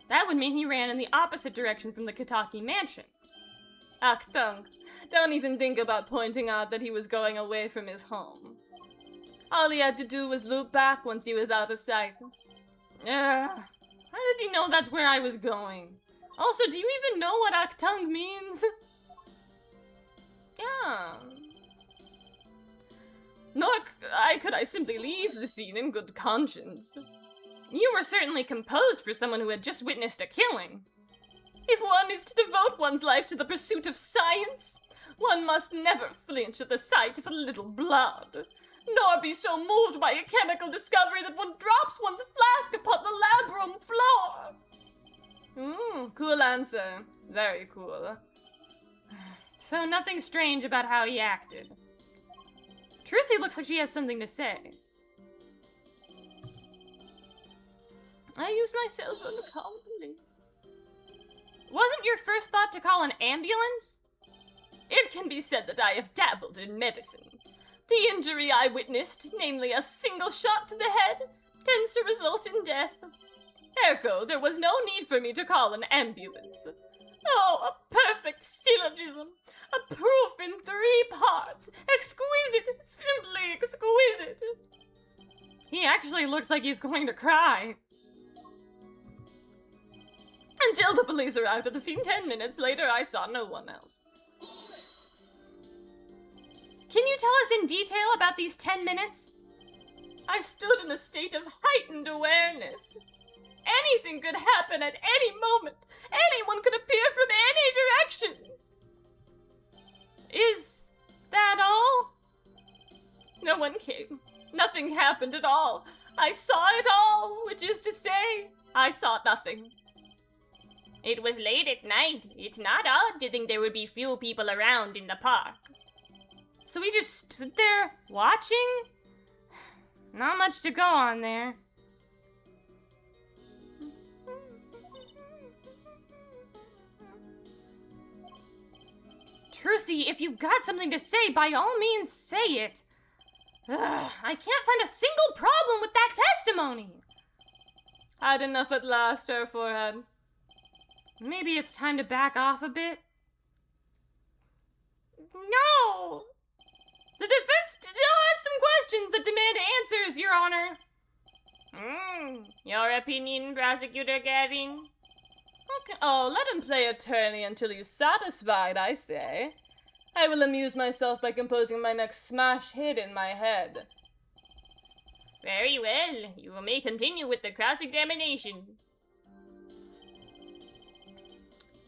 That would mean he ran in the opposite direction from the Kitaki mansion. Achtung, don't even think about pointing out that he was going away from his home. All he had to do was loop back once he was out of sight. How did he know that's where I was going? Also, do you even know what Achtung means? Yeah. Nor could I simply leave the scene in good conscience. You were certainly composed for someone who had just witnessed a killing. If one is to devote one's life to the pursuit of science, one must never flinch at the sight of a little blood, nor be so moved by a chemical discovery that one drops one's flask upon the lab room floor. Cool answer. Very cool. So nothing strange about how he acted. Trissy looks like she has something to say. I used my cell phone to call the police. Wasn't your first thought to call an ambulance? It can be said that I have dabbled in medicine. The injury I witnessed, namely a single shot to the head, tends to result in death. Ergo, there was no need for me to call an ambulance. Oh, a perfect syllogism. A proof in 3 parts. Exquisite. Simply exquisite. He actually looks like he's going to cry. Until the police arrived at the scene 10 minutes later, I saw no one else. Can you tell us in detail about these 10 minutes? I stood in a state of heightened awareness. Anything could happen at any moment. Anyone could appear from any direction. Is that all? No one came. Nothing happened at all. I saw it all, which is to say, I saw nothing. It was late at night. It's not odd to think there would be few people around in the park. So we just stood there watching? Not much to go on there. Trucy, if you've got something to say, by all means say it. I can't find a single problem with that testimony. Had enough at last, fair forehead. Maybe it's time to back off a bit? No! The defense still has some questions that demand answers, Your Honor. Your opinion, Prosecutor Gavin? Okay. Oh, let him play attorney until he's satisfied, I say. I will amuse myself by composing my next smash hit in my head. Very well. You may continue with the cross-examination.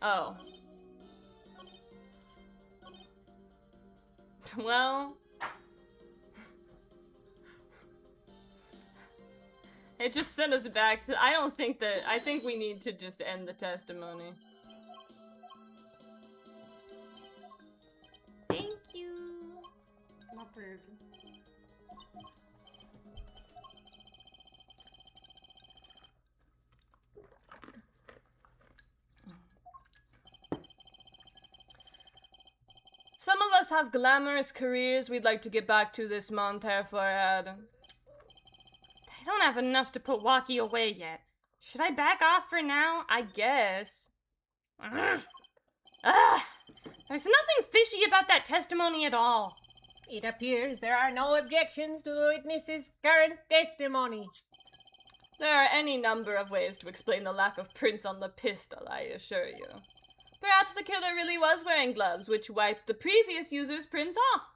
Oh. Well... It just sent us back, so I think we need to just end the testimony. Thank you. Not rude. Some of us have glamorous careers we'd like to get back to this month, hair forehead. I don't have enough to put Walkie away yet. Should I back off for now? I guess. Ugh. There's nothing fishy about that testimony at all. It appears there are no objections to the witness's current testimony. There are any number of ways to explain the lack of prints on the pistol, I assure you. Perhaps the killer really was wearing gloves, which wiped the previous user's prints off.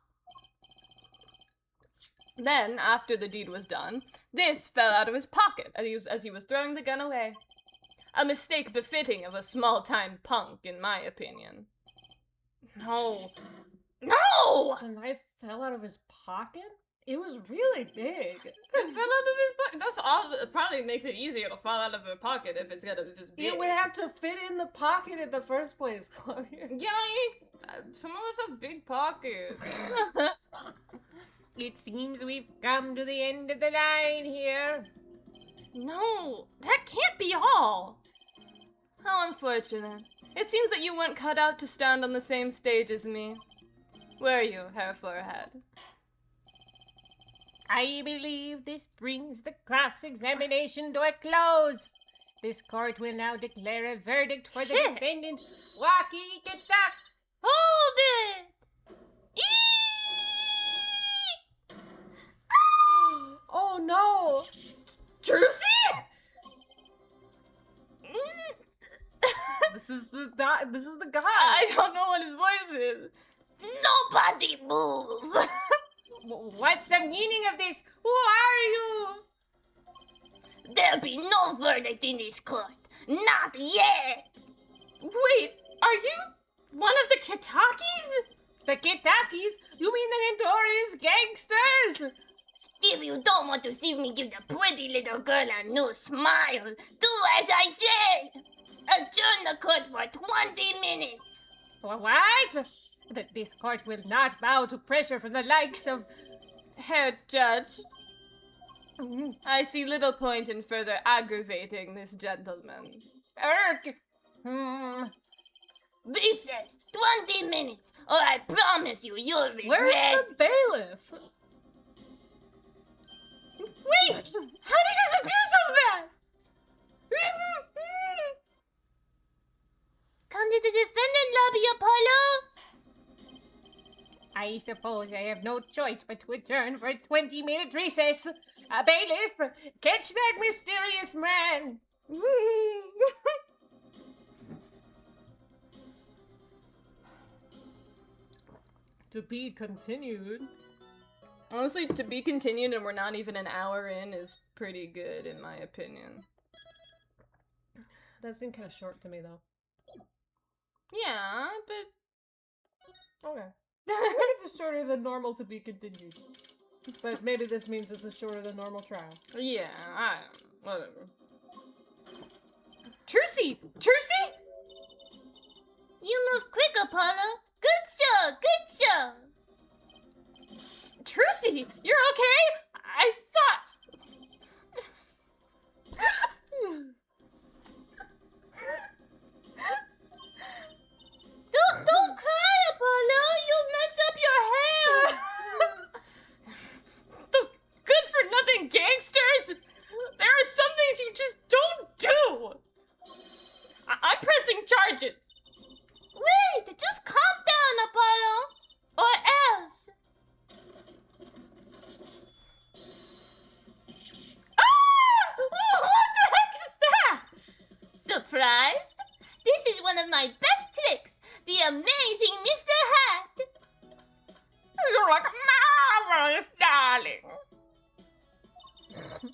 Then, after the deed was done, this fell out of his pocket as he was throwing the gun away. A mistake befitting of a small-time punk, in my opinion. No. No! The knife fell out of his pocket? It was really big. It fell out of his pocket. That's all. It probably makes it easier to fall out of a pocket if it's big. It would have to fit in the pocket in the first place, Claudia. Yeah, some of us have big pockets. It seems we've come to the end of the line here. No, that can't be all. How unfortunate. It seems that you weren't cut out to stand on the same stage as me. Were you, hair forehead? I believe this brings the cross-examination to a close. This court will now declare a verdict for the defendant, Walkie Katak. Hold it! Oh no! Trucy? This is the guy. I don't know what his voice is. Nobody move! What's the meaning of this? Who are you? There'll be no verdict in this court. Not yet! Wait, are you one of the Kitakis? The Kitakis? You mean the notorious gangsters? If you don't want to see me give the pretty little girl a new smile, do as I say! Adjourn the court for 20 minutes! What? This court will not bow to pressure from the likes of... Herr Judge, I see little point in further aggravating this gentleman. Irk! Recess! 20 minutes, or I promise you'll regret... Where's the bailiff? Wait! How did he disappear so fast? Come to the defendant lobby, Apollo! I suppose I have no choice but to adjourn for a 20-minute recess. Bailiff, catch that mysterious man! To be continued. Honestly, to be continued and we're not even an hour in is pretty good, in my opinion. That seemed kind of short to me, though. Yeah, but... Okay. I think it's shorter than normal to be continued. But maybe this means it's a shorter than normal trial. Yeah, whatever. Trucy! Trucy? You move quick, Apollo. Good show, good show. Trucy, you're okay? I thought... Don't cry, Apollo. You'll mess up your hair. The good-for-nothing gangsters! There are some things you just don't do! I'm pressing charges! Wait, just calm down, Apollo. Or else.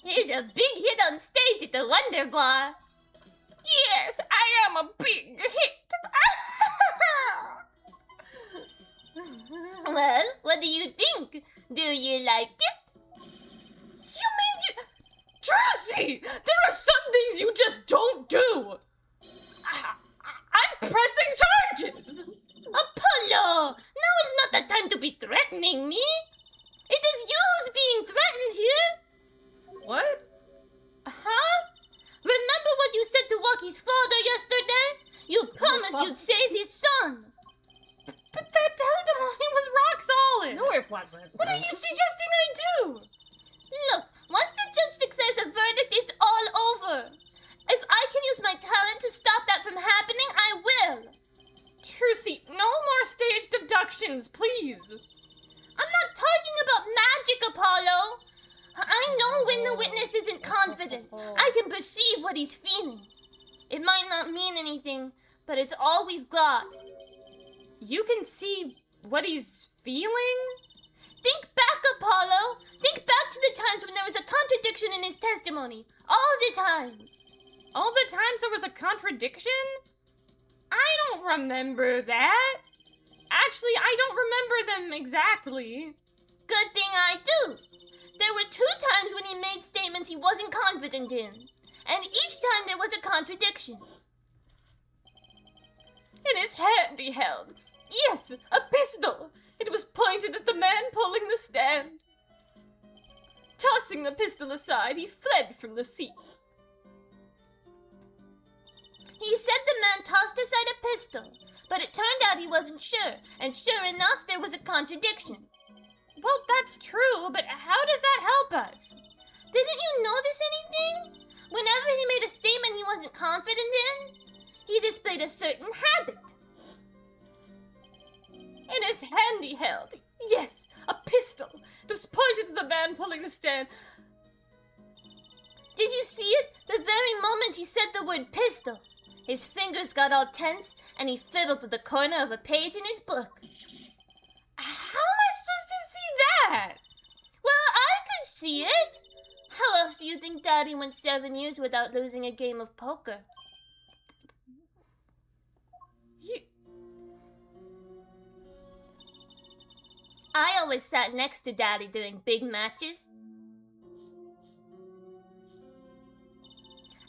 He's a big hit on stage at the Wonder Bar. Yes, I am a big hit. Well, what do you think? Do you like it? You mean you... Tracy! There are some things you just don't do! I'm pressing charges! Apollo! Now is not the time to be threatening me. It is you who's being threatened here. What? Huh? Remember what you said to Walky's father yesterday? You promised you'd save his son. But that testimony was rock solid! No, it wasn't. What are you suggesting I do? Look, once the judge declares a verdict, it's all over. If I can use my talent to stop that from happening, I will. Trucy, no more staged abductions, please. I'm not talking about magic, Apollo. I know when the witness isn't confident. I can perceive what he's feeling. It might not mean anything, but it's all we've got. You can see what he's feeling? Think back, Apollo. Think back to the times when there was a contradiction in his testimony. All the times. All the times there was a contradiction? I don't remember that. Actually, I don't remember them exactly. Good thing I do. There were 2 times when he made statements he wasn't confident in. And each time there was a contradiction. In his hand he held. Yes, a pistol. It was pointed at the man pulling the stand. Tossing the pistol aside, he fled from the scene. He said the man tossed aside a pistol, but it turned out he wasn't sure, and sure enough, there was a contradiction. Well, that's true, but how does that help us? Didn't you notice anything? Whenever he made a statement he wasn't confident in, he displayed a certain habit. In his hand he held, yes, a pistol. It was pointed at the man pulling the stand. Did you see it? The very moment he said the word pistol, his fingers got all tense and he fiddled with the corner of a page in his book. How am I supposed to see that? Well, I could see it. How else do you think Daddy went 7 years without losing a game of poker? I always sat next to Daddy during big matches.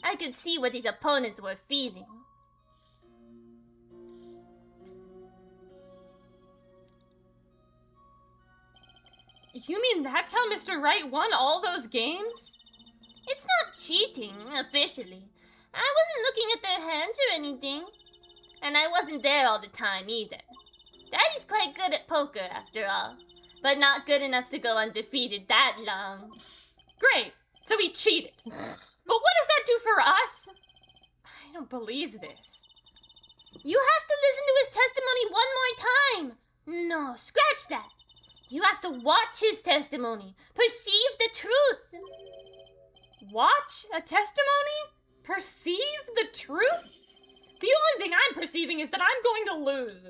I could see what his opponents were feeling. You mean that's how Mr. Wright won all those games? It's not cheating, officially. I wasn't looking at their hands or anything. And I wasn't there all the time either. Daddy's quite good at poker, after all. But not good enough to go undefeated that long. Great, so he cheated. But what does that do for us? I don't believe this. You have to listen to his testimony one more time. No, scratch that. You have to watch his testimony. Perceive the truth. Watch a testimony? Perceive the truth? The only thing I'm perceiving is that I'm going to lose.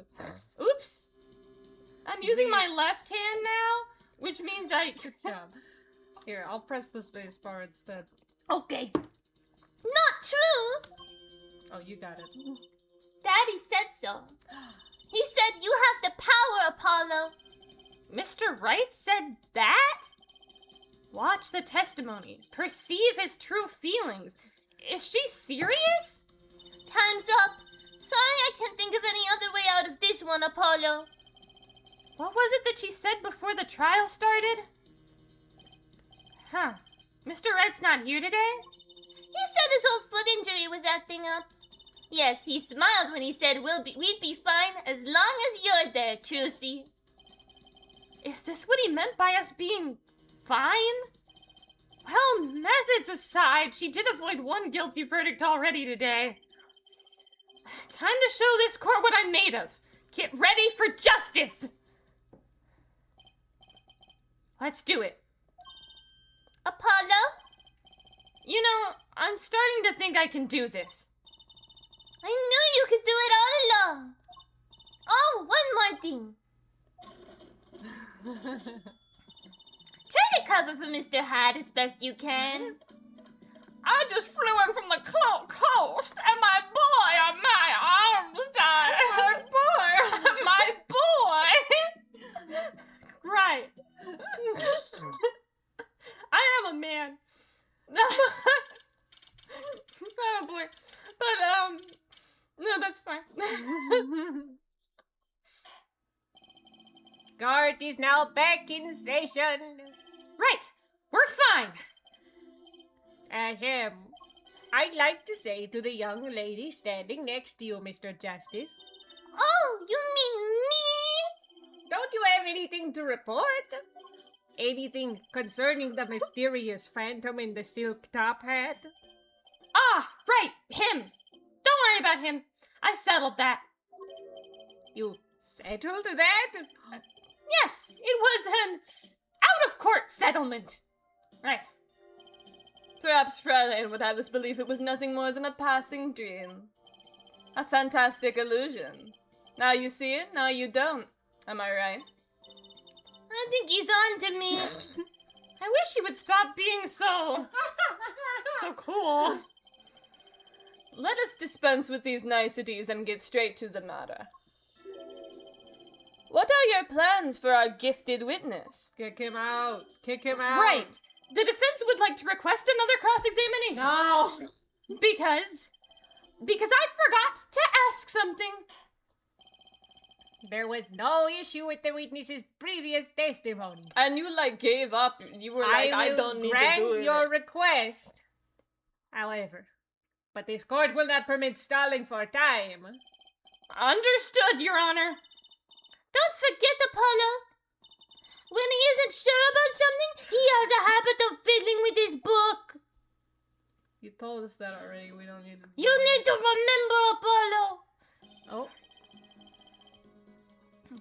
Oops. I'm using my left hand now, which means Yeah. Here, I'll press the space bar instead. Okay. Not true. Oh, you got it. Daddy said so. He said you have the power, Apollo. Mr. Wright said that? Watch the testimony. Perceive his true feelings. Is she serious? Time's up. Sorry I can't think of any other way out of this one, Apollo. What was it that she said before the trial started? Huh. Mr. Wright's not here today? He said his whole foot injury was acting up. Yes, he smiled when he said we'd be fine as long as you're there, Trucy. Is this what he meant by us being fine? Well, methods aside, she did avoid one guilty verdict already today. Time to show this court what I'm made of. Get ready for justice! Let's do it. Apollo? You know, I'm starting to think I can do this. I knew you could do it all along. Oh, one more thing. Try to cover for Mr. Hyde as best you can. I just flew in from the coast, and my boy on my arms died. My boy! Right. I am a man. Oh boy. But, no, that's fine. Guard is now back in session. Right. We're fine. Ahem. I'd like to say to the young lady standing next to you, Mr. Justice, Oh, you mean me? don't you have anything to report? Anything concerning the mysterious phantom in the silk top hat? Ah, right. Him. Don't worry about him. I settled that. You settled that? Yes, it was an out-of-court settlement. Right. Perhaps Fräulein would have us believe it was nothing more than a passing dream. A fantastic illusion. Now you see it, now you don't. Am I right? I think he's on to me. I wish you would stop being so cool. Let us dispense with these niceties and get straight to the matter. What are your plans for our gifted witness? Kick him out. Kick him out. Right. The defense would like to request another cross-examination. No. Because I forgot to ask something. There was no issue with the witness's previous testimony. And you gave up. You were like, I don't need to do grant it. your request. However, but this court will not permit stalling for time. Understood, Your Honor. Don't forget, Apollo. When he isn't sure about something, he has a habit of fiddling with his book. You told us that already. We don't need to. You need to remember, Apollo. Oh,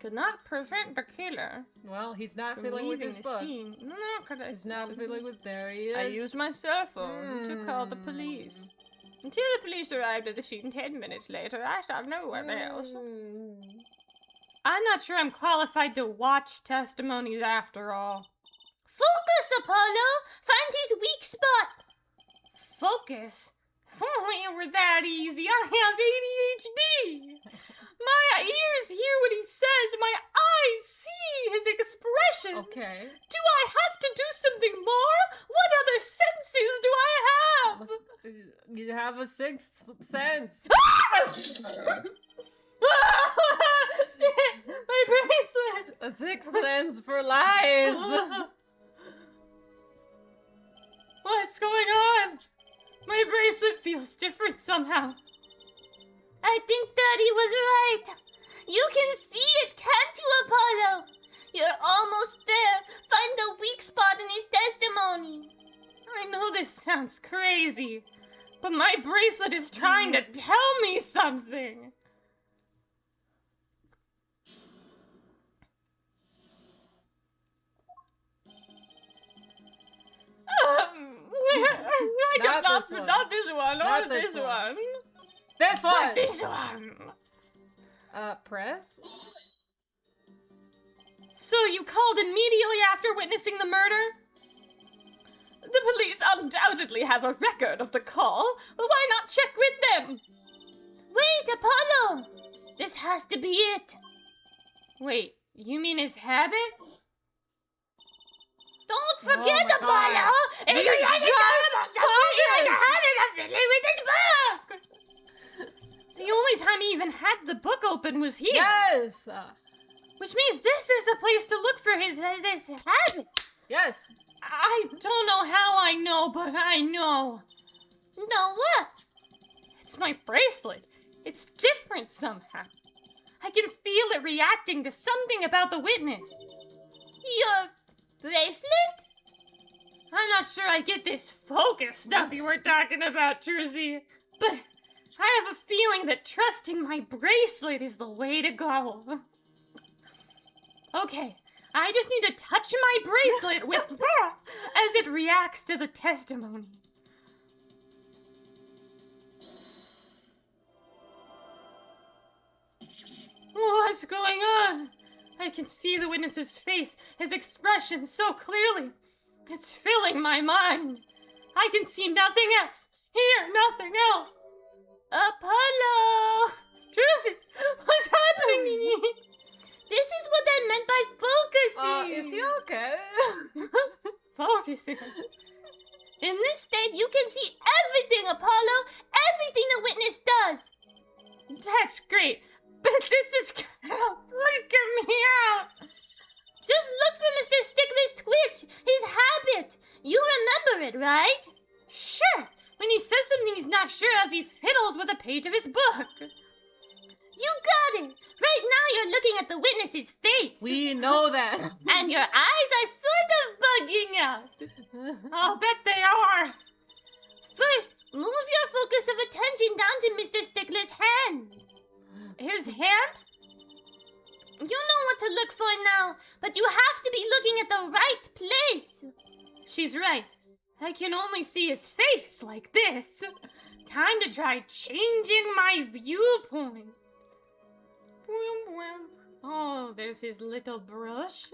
Could not prevent the killer well, he's not from fiddling with leaving his the book. scene. No, could I? He's not fiddling with. There he is. I used my cell phone to call the police. Until the police arrived at the scene 10 minutes later, I saw no one else. I'm not sure I'm qualified to watch testimonies after all. Focus, Apollo. Find his weak spot. Focus? If only it were that easy. I have ADHD. My ears hear what he says. My eyes see his expression. Okay. Do I have to do something more? What other senses do I have? You have a sixth sense. My bracelet! A sixth sense for lies. What's going on? My bracelet feels different somehow. I think Daddy was right. You can see it, can't you, Apollo? You're almost there. Find the weak spot in his testimony. I know this sounds crazy, but my bracelet is trying to tell me something. I Not cannot, this one. not this one, Not not this this one. one. This one. Not this one. Press? So you called immediately after witnessing the murder? The police undoubtedly have a record of the call. Why not check with them? Wait, Apollo! This has to be it. Wait, you mean his habit? Don't Oh forget, my Apollo! God. It's We a just saw he has a this. habit of fiddling with his book! The only time he even had the book open was here. Yes. Which means this is the place to look for this habit. Yes. I don't know how I know, but I know. No, what? It's my bracelet. It's different somehow. I can feel it reacting to something about the witness. Your bracelet? I'm not sure I get this focus stuff you were talking about, Jersey, but I have a feeling that trusting my bracelet is the way to go. Okay, I just need to touch my bracelet with as it reacts to the testimony. What's going on? I can see the witness's face, his expression so clearly. It's filling my mind. I can see nothing else. Hear nothing else. Apollo! Trucy, what's happening to me? This is what I meant by focusing. Is he okay? Focusing. In this state, you can see everything, Apollo. Everything the witness does. That's great, but this is kind of freaking me out. Just look for Mr. Stickler's twitch, his habit. You remember it, right? Sure, when he says something he's not sure of, he fiddles with a page of his book. You got it. Right now you're looking at the witness's face. We know that. And your eyes are sort of bugging out. I'll bet they are. First, move your focus of attention down to Mr. Stickler's hand. His hand? You know what to look for now, but you have to be looking at the right place. She's right. I can only see his face like this. Time to try changing my viewpoint. Oh, there's his little brush.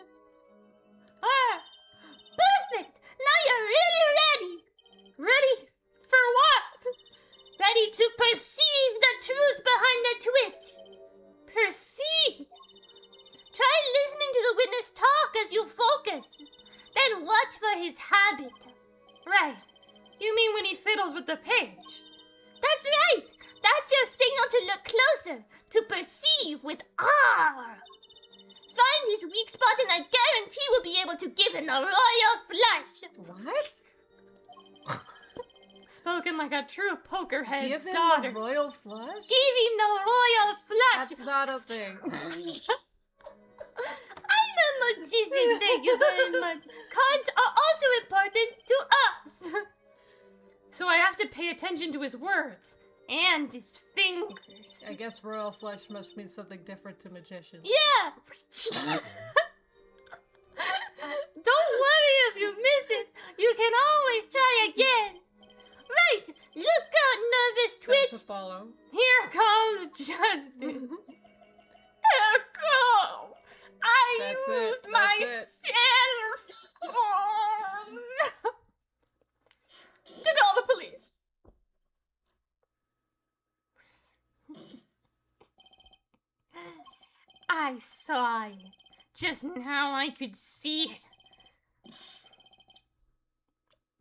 Ah! Perfect! Now you're really ready. Ready for what? Ready to perceive the truth behind the twitch. Perceive. Try listening to the witness talk as you focus. Then watch for his habit. Right. You mean when he fiddles with the page? That's right. That's your signal to look closer, to perceive with R. Find his weak spot and I guarantee we'll be able to give him the royal flush. What? Spoken like a true poker head's Give him daughter. the royal flush? Give him the royal flush. That's not a thing. I'm a magician, thank you very much. Cards are also important to us. So I have to pay attention to his words and his fingers. I guess royal flush must mean something different to magicians. Yeah. Don't worry if you miss it. You can always try again. Right. Look out, nervous twitch. That's Apollo. Here comes justice. Let go. I That's it. used That's my it. cell phone. To call the police. I saw it. Just now I could see it.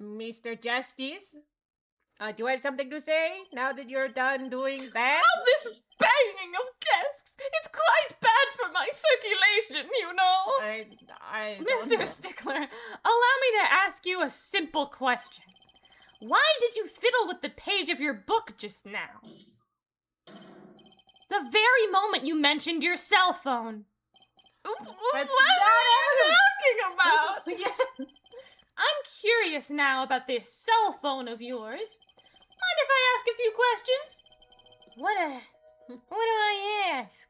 Mr. Justice? Do you have something to say now that you're done doing that? All this banging of desks, it's quite bad for my circulation, you know. I Mr. Stickler, allow me to ask you a simple question. Why did you fiddle with the page of your book just now? The very moment you mentioned your cell phone. That's What not are you talking about? Yes. I'm curious now about this cell phone of yours. Mind if I ask a few questions? What do I ask?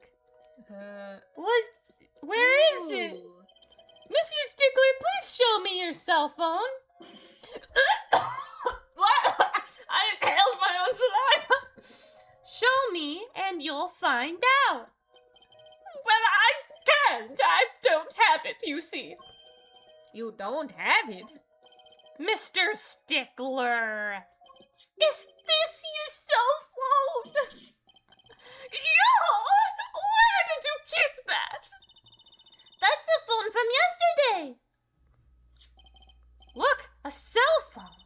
Where is it? Mr. Stickler, please show me your cell phone. What? I inhaled my own saliva. Show me and you'll find out. Well, I can't. I don't have it, you see. You don't have it? Mr. Stickler. Is this your cell phone? Where did you get that? That's the phone from yesterday. Look, a cell phone.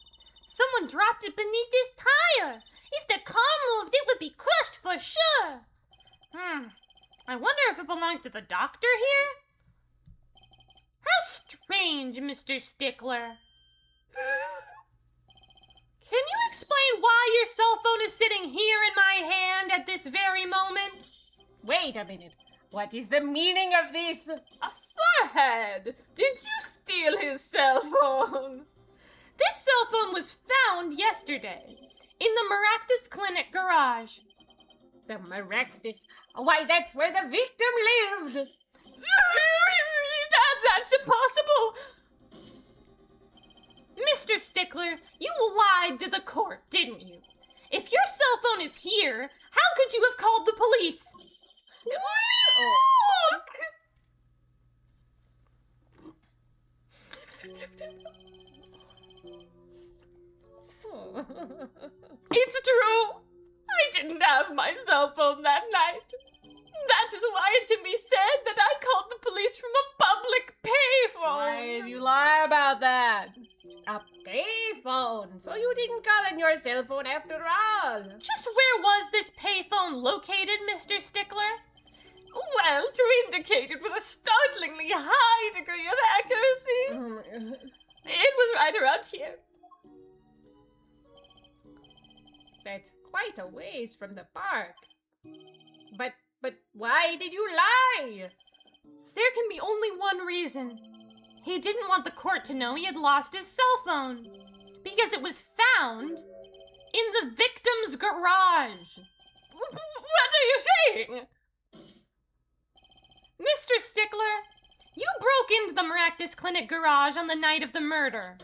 Someone dropped it beneath this tire. If the car moved, it would be crushed for sure. I wonder if it belongs to the doctor here? How strange, Mr. Stickler. Can you explain why your cell phone is sitting here in my hand at this very moment? Wait a minute. What is the meaning of this? A forehead! Did you steal his cell phone? This cell phone was found yesterday in the Maractus Clinic garage. The Maractus. Why, that's where the victim lived. That's impossible! Mr. Stickler, you lied to the court, didn't you? If your cell phone is here, how could you have called the police? Look! It's true. I didn't have my cell phone that night. That is why it can be said that I called the police from a public payphone. Why did you lie about that? A payphone. So you didn't call on your cell phone after all. Just where was this payphone located, Mr. Stickler? Well, to indicate it with a startlingly high degree of accuracy, it was right around here. That's quite a ways from the park. But why did you lie? There can be only one reason. He didn't want the court to know he had lost his cell phone. Because it was found in the victim's garage. What are you saying? Mr. Stickler, you broke into the Maractus Clinic garage on the night of the murder.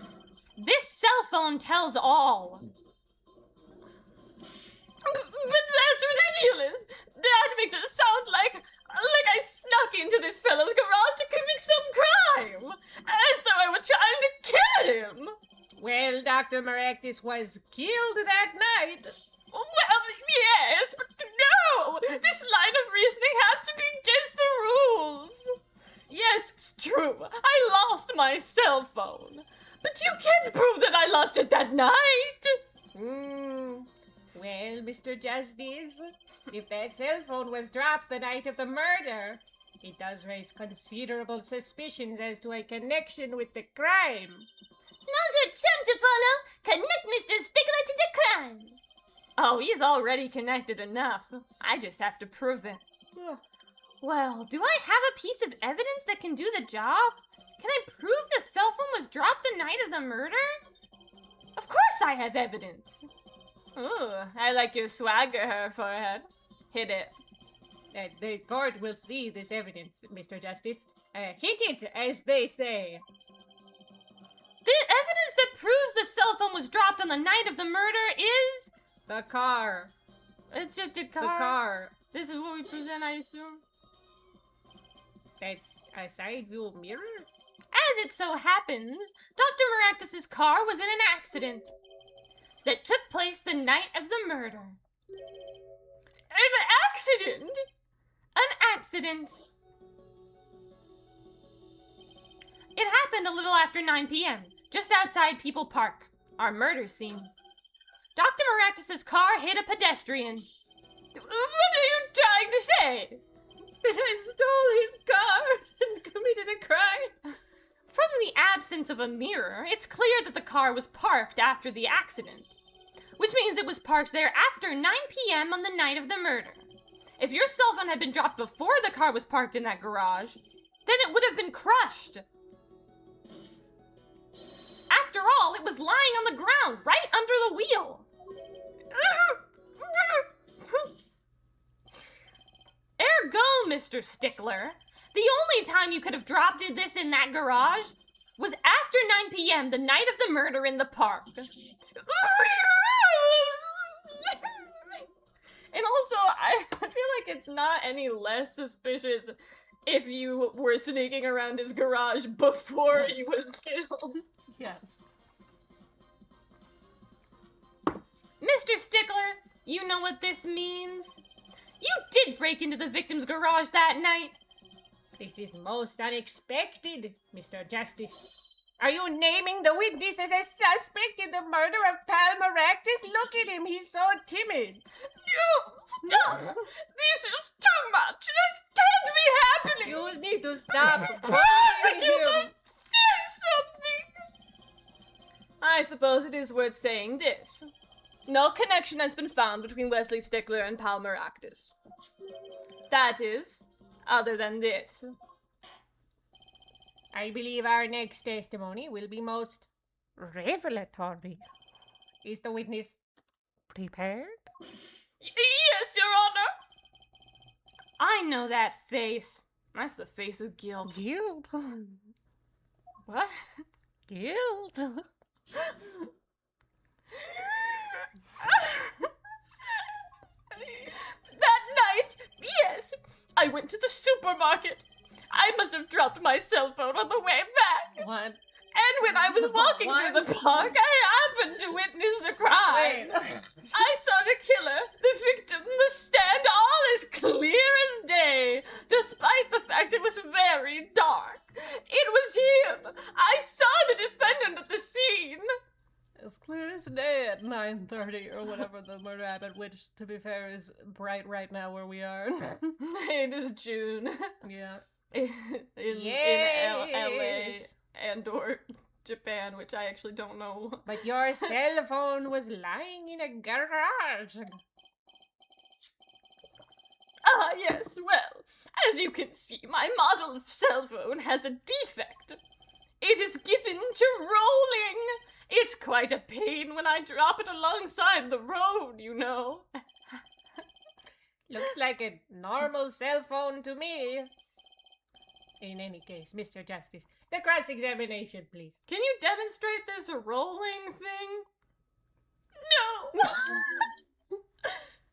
This cell phone tells all. But that's ridiculous. That makes it sound like I snuck into this fellow's garage to commit some crime. As though I were trying to kill him. Well, Dr. Maractus was killed that night. Well, yes, but no! This line of reasoning has to be against the rules. Yes, it's true. I lost my cell phone. But you can't prove that I lost it that night. Well, Mr. Justice, if that cell phone was dropped the night of the murder, it does raise considerable suspicions as to a connection with the crime. Now's your chance, Apollo. Connect Mr. Stickler to the crime. Oh, he's already connected enough. I just have to prove it. Well, do I have a piece of evidence that can do the job? Can I prove the cell phone was dropped the night of the murder? Of course I have evidence. Ooh, I like your swagger, forehead. Hit it. The court will see this evidence, Mr. Justice. Hit it, as they say. The evidence that proves the cell phone was dropped on the night of the murder is... The car. It's just a car. The car. This is what we present, I assume. That's a side view mirror? As it so happens, Dr. Maractus's car was in an accident that took place the night of the murder. An accident? An accident. It happened a little after 9 p.m., just outside People Park, our murder scene. Dr. Maractus's car hit a pedestrian. What are you trying to say? That I stole his car and committed a crime? From the absence of a mirror, it's clear that the car was parked after the accident, which means it was parked there after 9 p.m. on the night of the murder. If your cell phone had been dropped before the car was parked in that garage, then it would have been crushed. After all, it was lying on the ground, right under the wheel. Ergo, Mr. Stickler, the only time you could have dropped this in that garage was after 9 p.m. the night of the murder in the park. And also, I feel like it's not any less suspicious if you were sneaking around his garage before he was killed. Yes. Mr. Stickler, you know what this means? You did break into the victim's garage that night. This is most unexpected, Mr. Justice. Are you naming the witness as a suspect in the murder of Pal Maractus? Look at him, he's so timid. No, stop! This is too much! This can't be happening! You need to stop Prosecutor, him. say something! I suppose it is worth saying this. No connection has been found between Wesley Stickler and Pal Maractus. That is, other than this. I believe our next testimony will be most revelatory. Is the witness prepared? Yes, Your Honor! I know that face. That's the face of guilt. Guilt. What? Guilt. That night, yes, I went to the supermarket. I must have dropped my cell phone on the way back. What? And when I was walking through the park, I happened to witness the crime. I saw the killer, the victim, the stand, all as clear as day, despite the fact it was very dark. It was him. I saw the defendant at the scene. As clear as day at 9:30 or whatever the murder happened, which, to be fair, is bright right now where we are. It is June. Yeah. in Yes. LA and or Japan, which I actually don't know. But your cell phone was lying in a garage. Ah, yes, well, as you can see, my model cell phone has a defect. It is given to rolling. It's quite a pain when I drop it alongside the road, you know. Looks like a normal cell phone to me. In any case, Mr. Justice, the cross-examination, please. Can you demonstrate this rolling thing? No!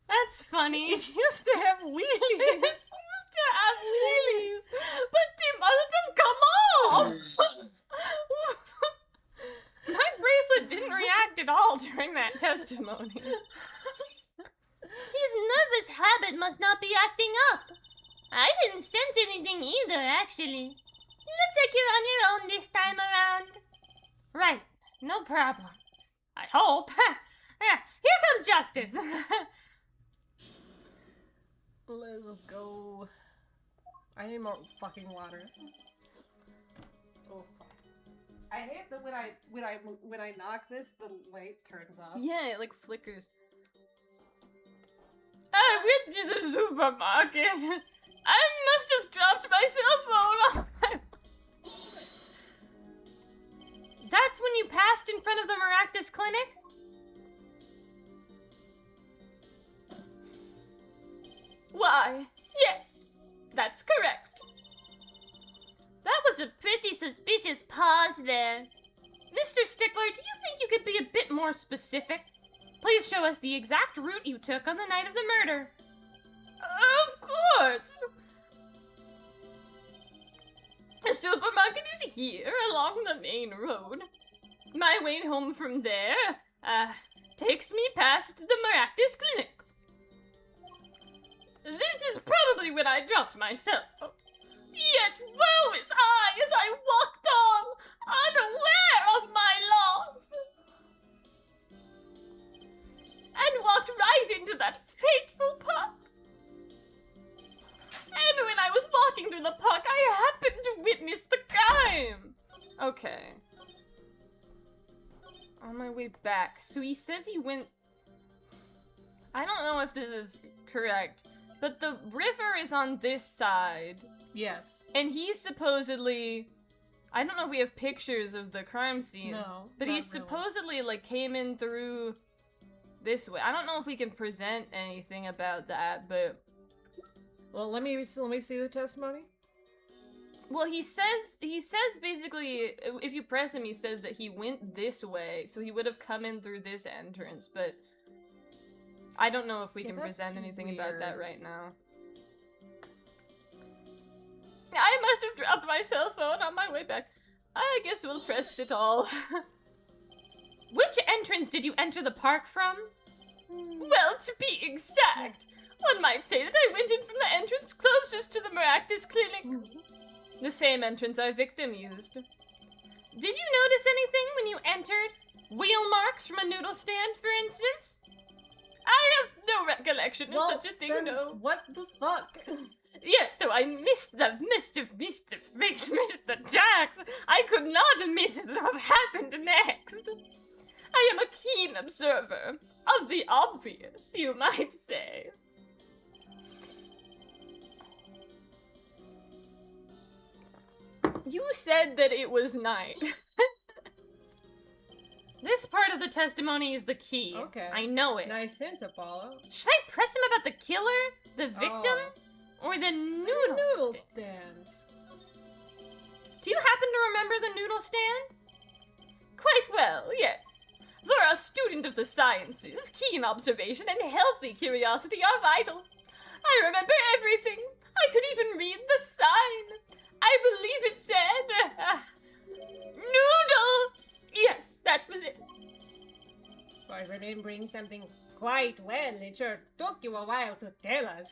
That's funny. It used to have wheelies. It used to have wheelies, but they must have come off! My bracelet didn't react at all during that testimony. His nervous habit must not be acting up. I didn't sense anything either, actually. Looks like you're on your own this time around. Right, no problem. I hope. Yeah, here comes justice. Let's go. I need more fucking water. Oh fuck! I hate that when I knock this, the light turns off. Yeah, it like flickers. I went to the supermarket. I must have dropped my cell phone. That's when you passed in front of the Maractus Clinic? Why, yes, that's correct. That was a pretty suspicious pause there. Mr. Stickler, do you think you could be a bit more specific? Please show us the exact route you took on the night of the murder. Of course. The supermarket is here, along the main road. My way home from there, takes me past the Maractus Clinic. This is probably when I dropped my cell phone. Yet woe is I as I walked on, unaware of my loss. And walked right into that fateful park. And when I was walking through the park, I happened to witness the crime. Okay. On my way back. So he says he went... I don't know if this is correct, but the river is on this side. Yes. And he supposedly... I don't know if we have pictures of the crime scene. No, but not he really. supposedly, like, came in through this way. I don't know if we can present anything about that, but... Well, let me see the testimony. Well, he says basically, if you press him, he says that he went this way, so he would have come in through this entrance, but I don't know if we can that's present anything about that weird. right now. I must have dropped my cell phone on my way back. I guess we'll press it all. Which entrance did you enter the park from? Well, to be exact, one might say that I went in from the entrance closest to the Maractus Clinic. The same entrance our victim used. Did you notice anything when you entered? Wheel marks from a noodle stand, for instance? I have no recollection of such a thing, then no. What the fuck? Yet, though I missed the Mr. Jax, I could not miss what happened next. I am a keen observer of the obvious, you might say. You said that it was night. This part of the testimony is the key. Okay. I know it. Nice hint, Apollo. Should I press him about the killer, the victim, or the noodle Noodle stand? stand. Do you happen to remember the noodle stand? Quite well, yes. For a student of the sciences, keen observation and healthy curiosity are vital. I remember everything. I could even read the sign. I believe it said, noodle are remembering something quite well. It sure took you a while to tell us.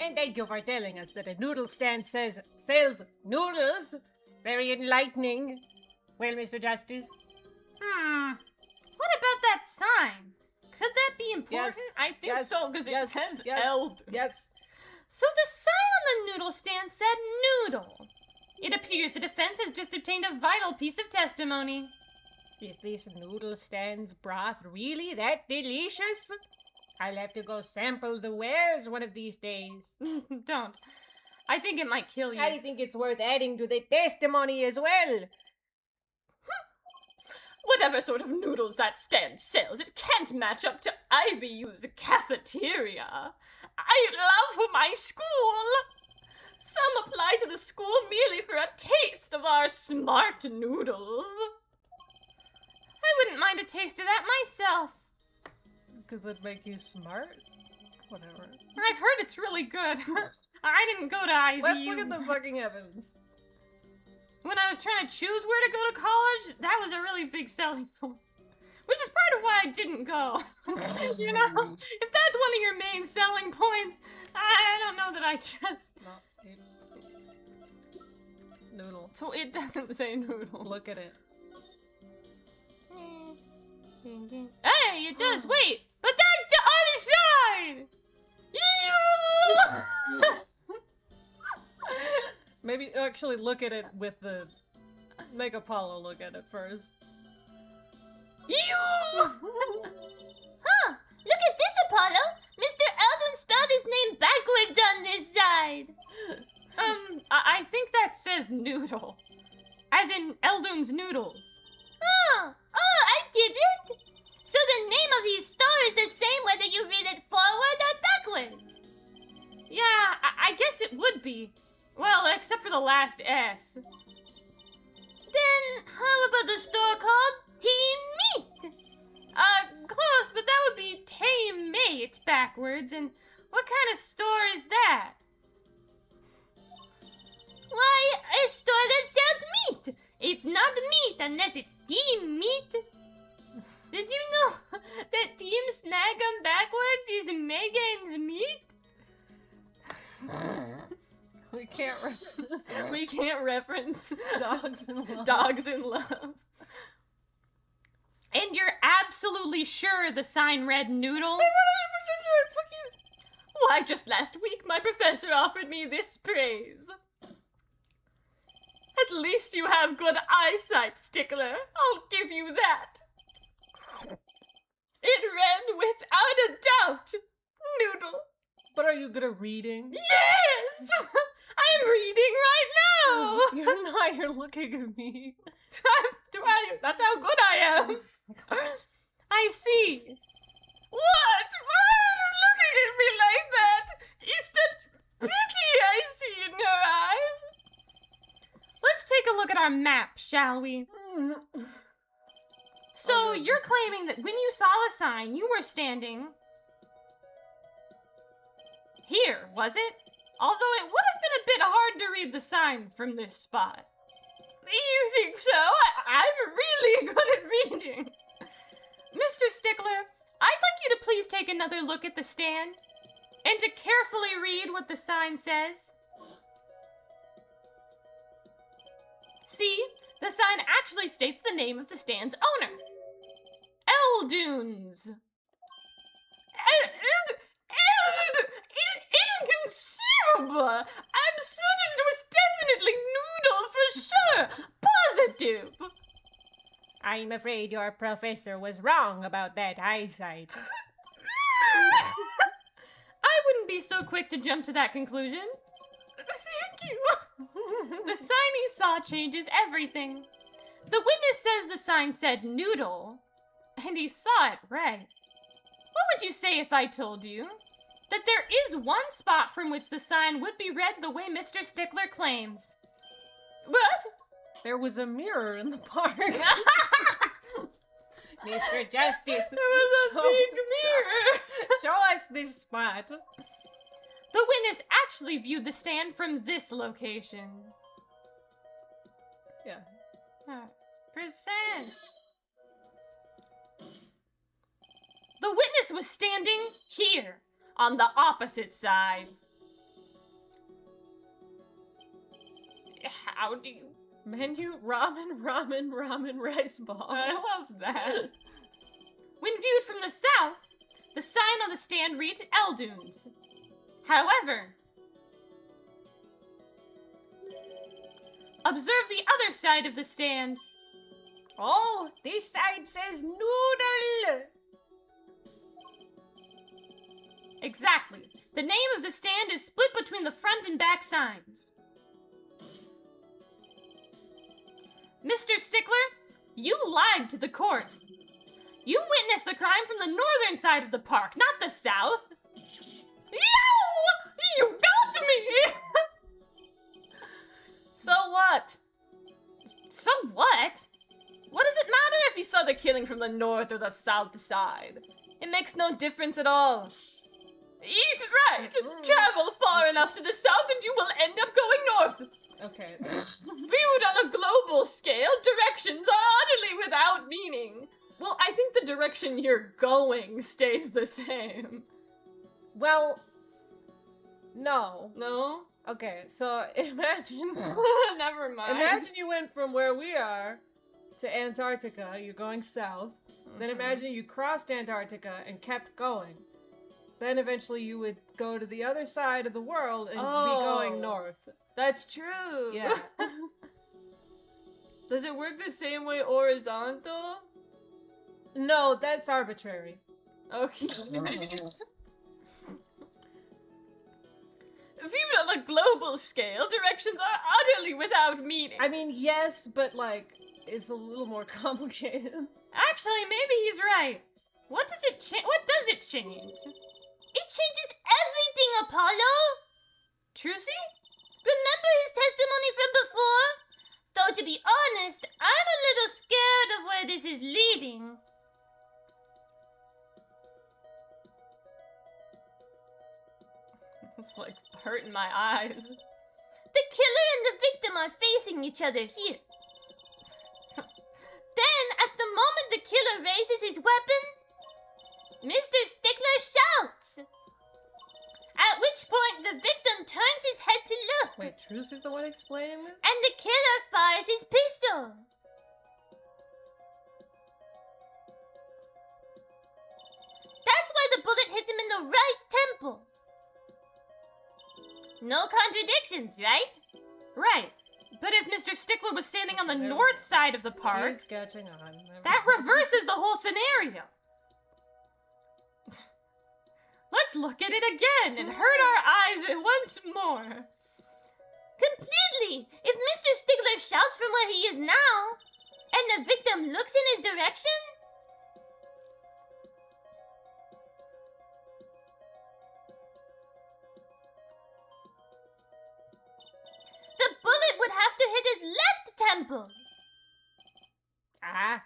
And thank you for telling us that a noodle stand sells noodles. Very enlightening. Well, Mr. Justice? What about that sign? Could that be important? Yes. I think Yes. so, because it says yes, Eld. Yes. So the sign on the noodle stand said noodle. It appears the defense has just obtained a vital piece of testimony. Is this noodle stand's broth really that delicious? I'll have to go sample the wares one of these days. Don't. I think it might kill you. I think it's worth adding to the testimony as well. Whatever sort of noodles that stand sells, it can't match up to Ivyu's cafeteria. I love my school. Some apply to the school merely for a taste of our smart noodles. I wouldn't mind a taste of that myself. Does it make you smart? Whatever. I've heard it's really good. I didn't go to IVU. Let's look at the fucking evidence. When I was trying to choose where to go to college, that was a really big selling point. Which is part of why I didn't go. You know? If that's one of your main selling points, I don't know that I trust. Noodle. So it doesn't say noodle. Look at it. Hey, it does. Wait, but that's the other side. You. Maybe actually look at it with the... Make Apollo look at it first. You. Huh, look at this, Apollo. Mr. Eldon spelled his name backwards on this side. I think that says noodle. As in Eldun's noodles. Oh, I get it. So the name of his store is the same whether you read it forward or backwards. Yeah, I guess it would be. Well, except for the last S. Then how about a store called Team Meat? Close, but that would be Tame Mate backwards, and what kind of store is that? Why, a store that sells meat. It's not meat unless it's Team Meat. Did you know that Team Snag'em backwards is Megan's meat? We can't reference Dogs in Love. Dogs in Love. And you're absolutely sure the sign read noodle? I'm 100% sure. Fuck you. Why, just last week my professor offered me this praise. At least you have good eyesight, Stickler. I'll give you that. It read without a doubt, noodle. But are you good at reading? Yes! I'm reading right now! You're not, you're looking at me. That's how good I am. I see. What? Why are you looking at me like that? Is that pity I see in your eyes? Let's take a look at our map, shall we? So, you're claiming that when you saw the sign, you were standing here, was it? Although it would have been a bit hard to read the sign from this spot. You think so? I'm really good at reading. Mr. Stickler, I'd like you to please take another look at the stand and to carefully read what the sign says. See, the sign actually states the name of the stand's owner. Eldunes. Inconceivable! I'm certain it was definitely noodle for sure! Positive! I'm afraid your professor was wrong about that eyesight. I wouldn't be so quick to jump to that conclusion. Thank you. The sign he saw changes everything. The witness says the sign said noodle, and he saw it right. What would you say if I told you that there is one spot from which the sign would be read the way Mr. Stickler claims? What? There was a mirror in the park. Mr. Justice. There was a big mirror. Show us this spot. The witness actually viewed the stand from this location. Yeah. Percent. The witness was standing here, on the opposite side. How do you... Menu, ramen, rice ball. I love that. When viewed from the south, the sign on the stand reads Eldunes. However, observe the other side of the stand. Oh, this side says noodle. Exactly. The name of the stand is split between the front and back signs. Mr. Stickler, you lied to the court. You witnessed the crime from the northern side of the park, not the south. Yow! You got me! So what? So what? What does it matter if you saw the killing from the north or the south side? It makes no difference at all. He's right. Travel far enough to the south and you will end up going north. Okay. Viewed on a global scale, directions are utterly without meaning. Well, I think the direction you're going stays the same. Well, no. No? Okay, so imagine. Never mind. Imagine you went from where we are to Antarctica, you're going south. Then imagine you crossed Antarctica and kept going. Then eventually you would go to the other side of the world and be going north. That's true. Yeah. Does it work the same way horizontal? No, that's arbitrary. Okay. Viewed on a global scale, directions are utterly without meaning. I mean, yes, but like, it's a little more complicated. Actually, maybe he's right. What does it change? What does it change? It changes everything, Apollo! Trucy? Remember his testimony from before? Though, to be honest, I'm a little scared of where this is leading. It's like hurting my eyes. The killer and the victim are facing each other here. Then, at the moment the killer raises his weapon, Mr. Stickler shouts. At which point the victim turns his head to look. Wait, Truce is the one explaining this? And the killer fires his pistol. That's why the bullet hit him in the right temple. No contradictions, right? Right. But if Mr. Stickler was standing on the north side of the park, He's catching on. that reverses the whole scenario. Let's look at it again and hurt our eyes once more. Completely. If Mr. Stickler shouts from where he is now, and the victim looks in his direction, the bullet would have to hit his left temple. Ah!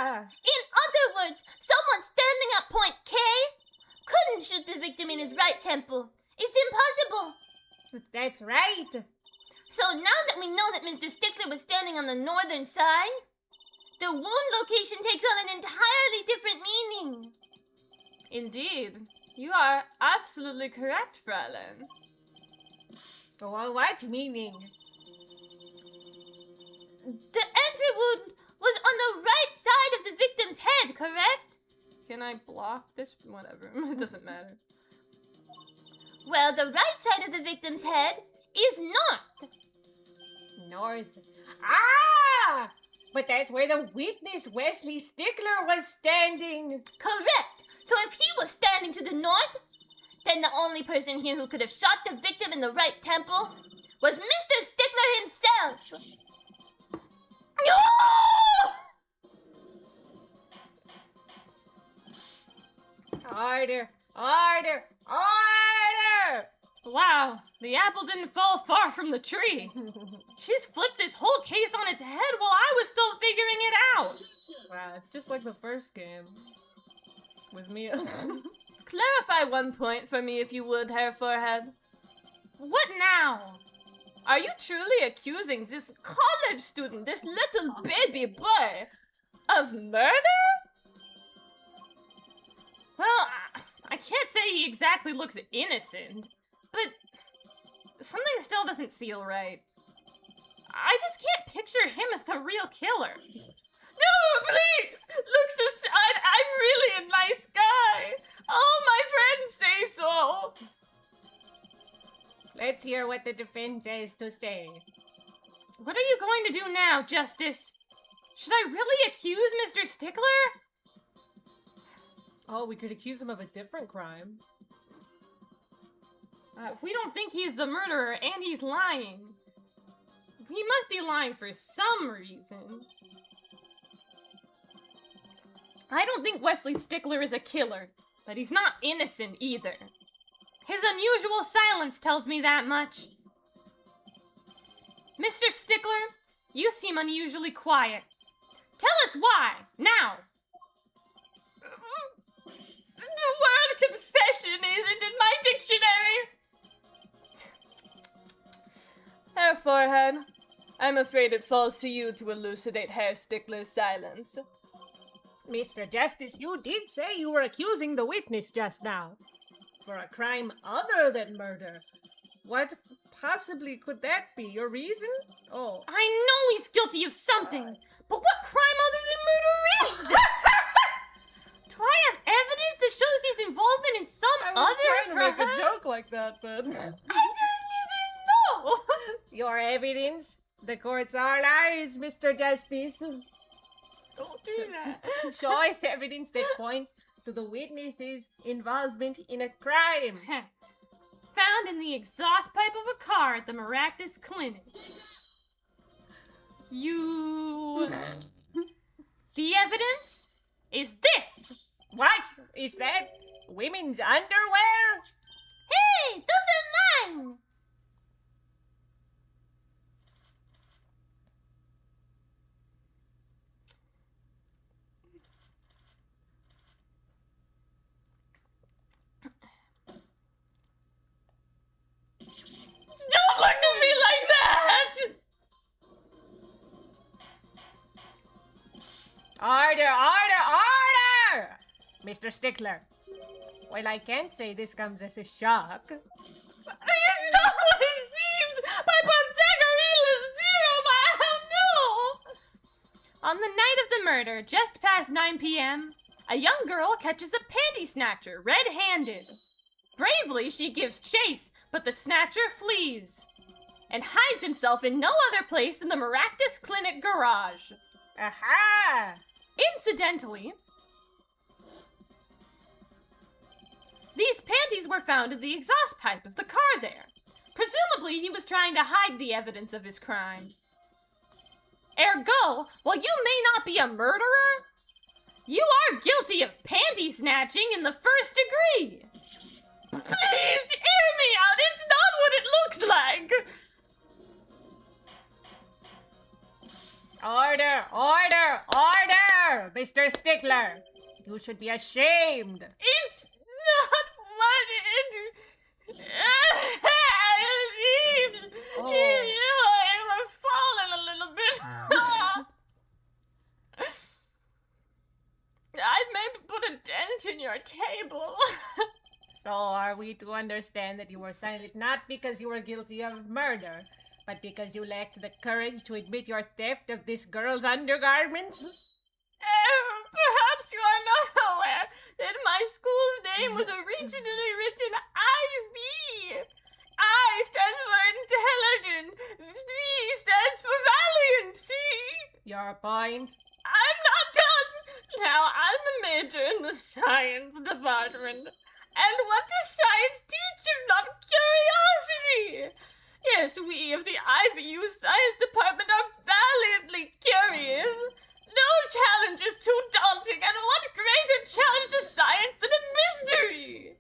In other words, someone standing at point K couldn't shoot the victim in his right temple. It's impossible. That's right. So now that we know that Mr. Stickler was standing on the northern side, the wound location takes on an entirely different meaning. Indeed. You are absolutely correct, Fräulein. Well, what meaning? The entry wound was on the right side of the victim's head, correct? Can I block this? Whatever. It doesn't matter. Well, the right side of the victim's head is north. North. Ah! But that's where the witness, Wesley Stickler, was standing. Correct. So if he was standing to the north, then the only person here who could have shot the victim in the right temple was Mr. Stickler himself. No! Order! Order! Order! Wow, the apple didn't fall far from the tree. She's flipped this whole case on its head while I was still figuring it out. Wow, it's just like the first game. With me. Clarify one point for me, if you would, Herr Forehead. What now? Are you truly accusing this college student, this little baby boy, of murder? Well, I can't say he exactly looks innocent, but something still doesn't feel right. I just can't picture him as the real killer. No, please! Looks aside, I'm really a nice guy. All my friends say so. Let's hear what the defense has to say. What are you going to do now, Justice? Should I really accuse Mr. Stickler? Oh, we could accuse him of a different crime. We don't think he's the murderer, and he's lying. He must be lying for some reason. I don't think Wesley Stickler is a killer, but he's not innocent either. His unusual silence tells me that much. Mr. Stickler, you seem unusually quiet. Tell us why, now! The word confession isn't in my dictionary! Herr Forehead, I'm afraid it falls to you to elucidate Herr Stickler's silence. Mr. Justice, you did say you were accusing the witness just now. For a crime other than murder. What possibly could that be? Your reason? Oh. I know he's guilty of something, but what crime other than murder is this? Do I have evidence that shows his involvement in some other trying crime? to make a joke like that, but... I didn't even know! Your evidence? The court's all eyes, Mr. Justice. Don't do that. Show us evidence that points to the witness's involvement in a crime. Found in the exhaust pipe of a car at the Maractus Clinic. The evidence is this. What? Is that women's underwear? Hey, those are mine! Don't look at me like that! Order, order, order! Mr. Stickler. Well, I can't say this comes as a shock. It's not what it seems! My Pythagorean theorem, I know! On the night of the murder, just past 9 p.m., a young girl catches a panty snatcher red-handed. Bravely, she gives chase, but the snatcher flees and hides himself in no other place than the Maractus Clinic garage. Aha! Incidentally, these panties were found in the exhaust pipe of the car there. Presumably, he was trying to hide the evidence of his crime. Ergo, while you may not be a murderer, you are guilty of panty snatching in the first degree. Please, hear me out. It's not what it looks like. Order, order, order! Mr. Stickler, you should be ashamed. It's not what it seems. Oh. I'm falling a little bit. I'd maybe put a dent in your table. So are we to understand that you were silent not because you were guilty of murder, but because you lacked the courage to admit your theft of this girl's undergarments? Perhaps you are not aware that my school's name was originally written IV. I stands for intelligent. V stands for valiant. See? Your point? I'm not done. Now, I'm a major in the science department. And what does science teach if not curiosity? Yes, we of the IVU Science Department are valiantly curious. No challenge is too daunting, and what greater challenge to science than a mystery?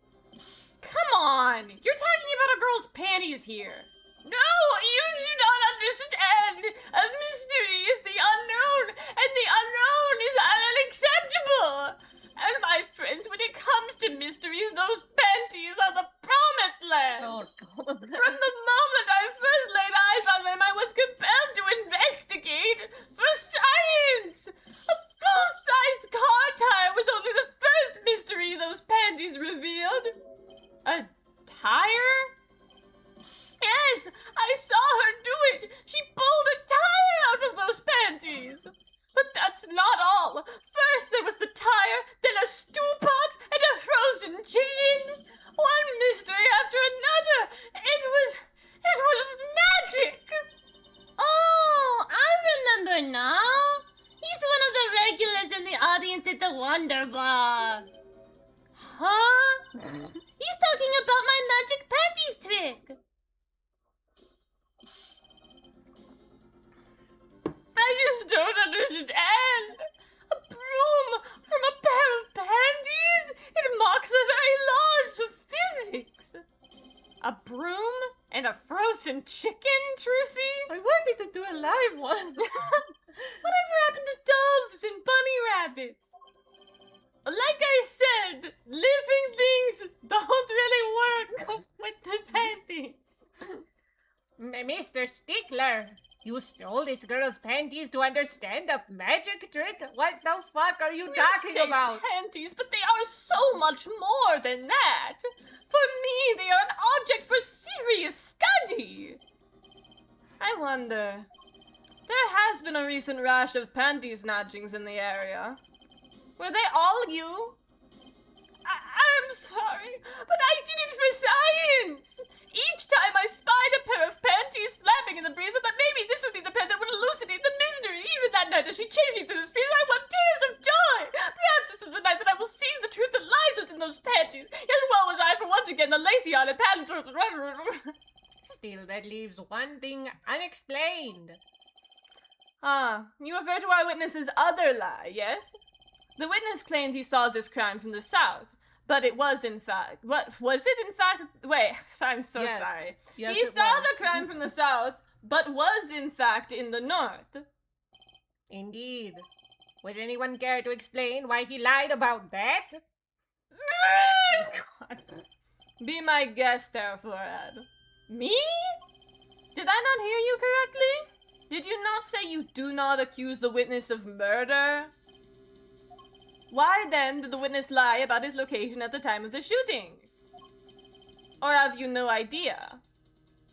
Come on, you're talking about a girl's panties here. No, you do not understand. A mystery is the unknown, and the unknown is unacceptable. And my friends, when it comes to mysteries, those panties are the promised land. Oh, God. From the moment I first laid eyes on them, I was compelled to investigate for science. A full-sized car tire was only the first mystery those panties But that's not all. First there was the tire, then a stew pot, and a frozen chicken. One mystery after another. It was magic. Oh, I remember now. He's one of the regulars in the audience at the Wonder Bar. Huh? He's talking about my magic panties trick. I just don't understand. A broom from a pair of panties? It mocks the very laws of physics. A broom and a frozen chicken, Trucy? I wanted to do a live one. Whatever happened to doves and bunny rabbits? Like I said, living things don't really work with the panties. Mr. Stickler, you stole this girl's panties to understand a magic trick? What the fuck are you We talking say about? panties, but they are so much more than that. For me, they are an object for serious study. I wonder. There has been a recent rash of panty snatchings in the area. Were they all you? I'm sorry, but I did it for science. Each time I spied a pair of panties flapping in the breeze, I thought maybe this would be the pen that would elucidate the mystery. Even that night as she chased me through the streets, I wept tears of joy. Perhaps this is the night that I will seize the truth that lies within those panties. Yet well was I for once again the lacy-hearted patent. Still, that leaves one thing unexplained. You refer to our witness's other lie, yes? The witness claimed he saw this crime from the south, but it was in fact... What, was it in fact... Wait, I'm so Yes. sorry. Yes, He it saw was. the crime from the south, but was in fact in the north. Indeed. Would anyone care to explain why he lied about that? Be my guest, Forehead. Me? Did I not hear you correctly? Did you not say you do not accuse the witness of murder? Why then did the witness lie about his location at the time of the shooting? Or have you no idea?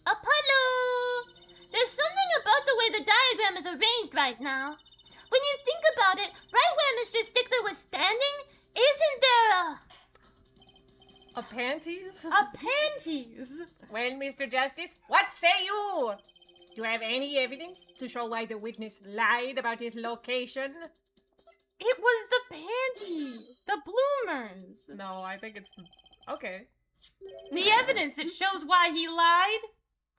Apollo! There's something about the way the diagram is arranged right now. When you think about it, right where Mr. Stickler was standing, isn't there A panties? A panties! Well, Mr. Justice, what say you? Do you have any evidence to show why the witness lied about his location? It was the panty! The bloomers! No, I think it's the... Okay. The evidence that shows why he lied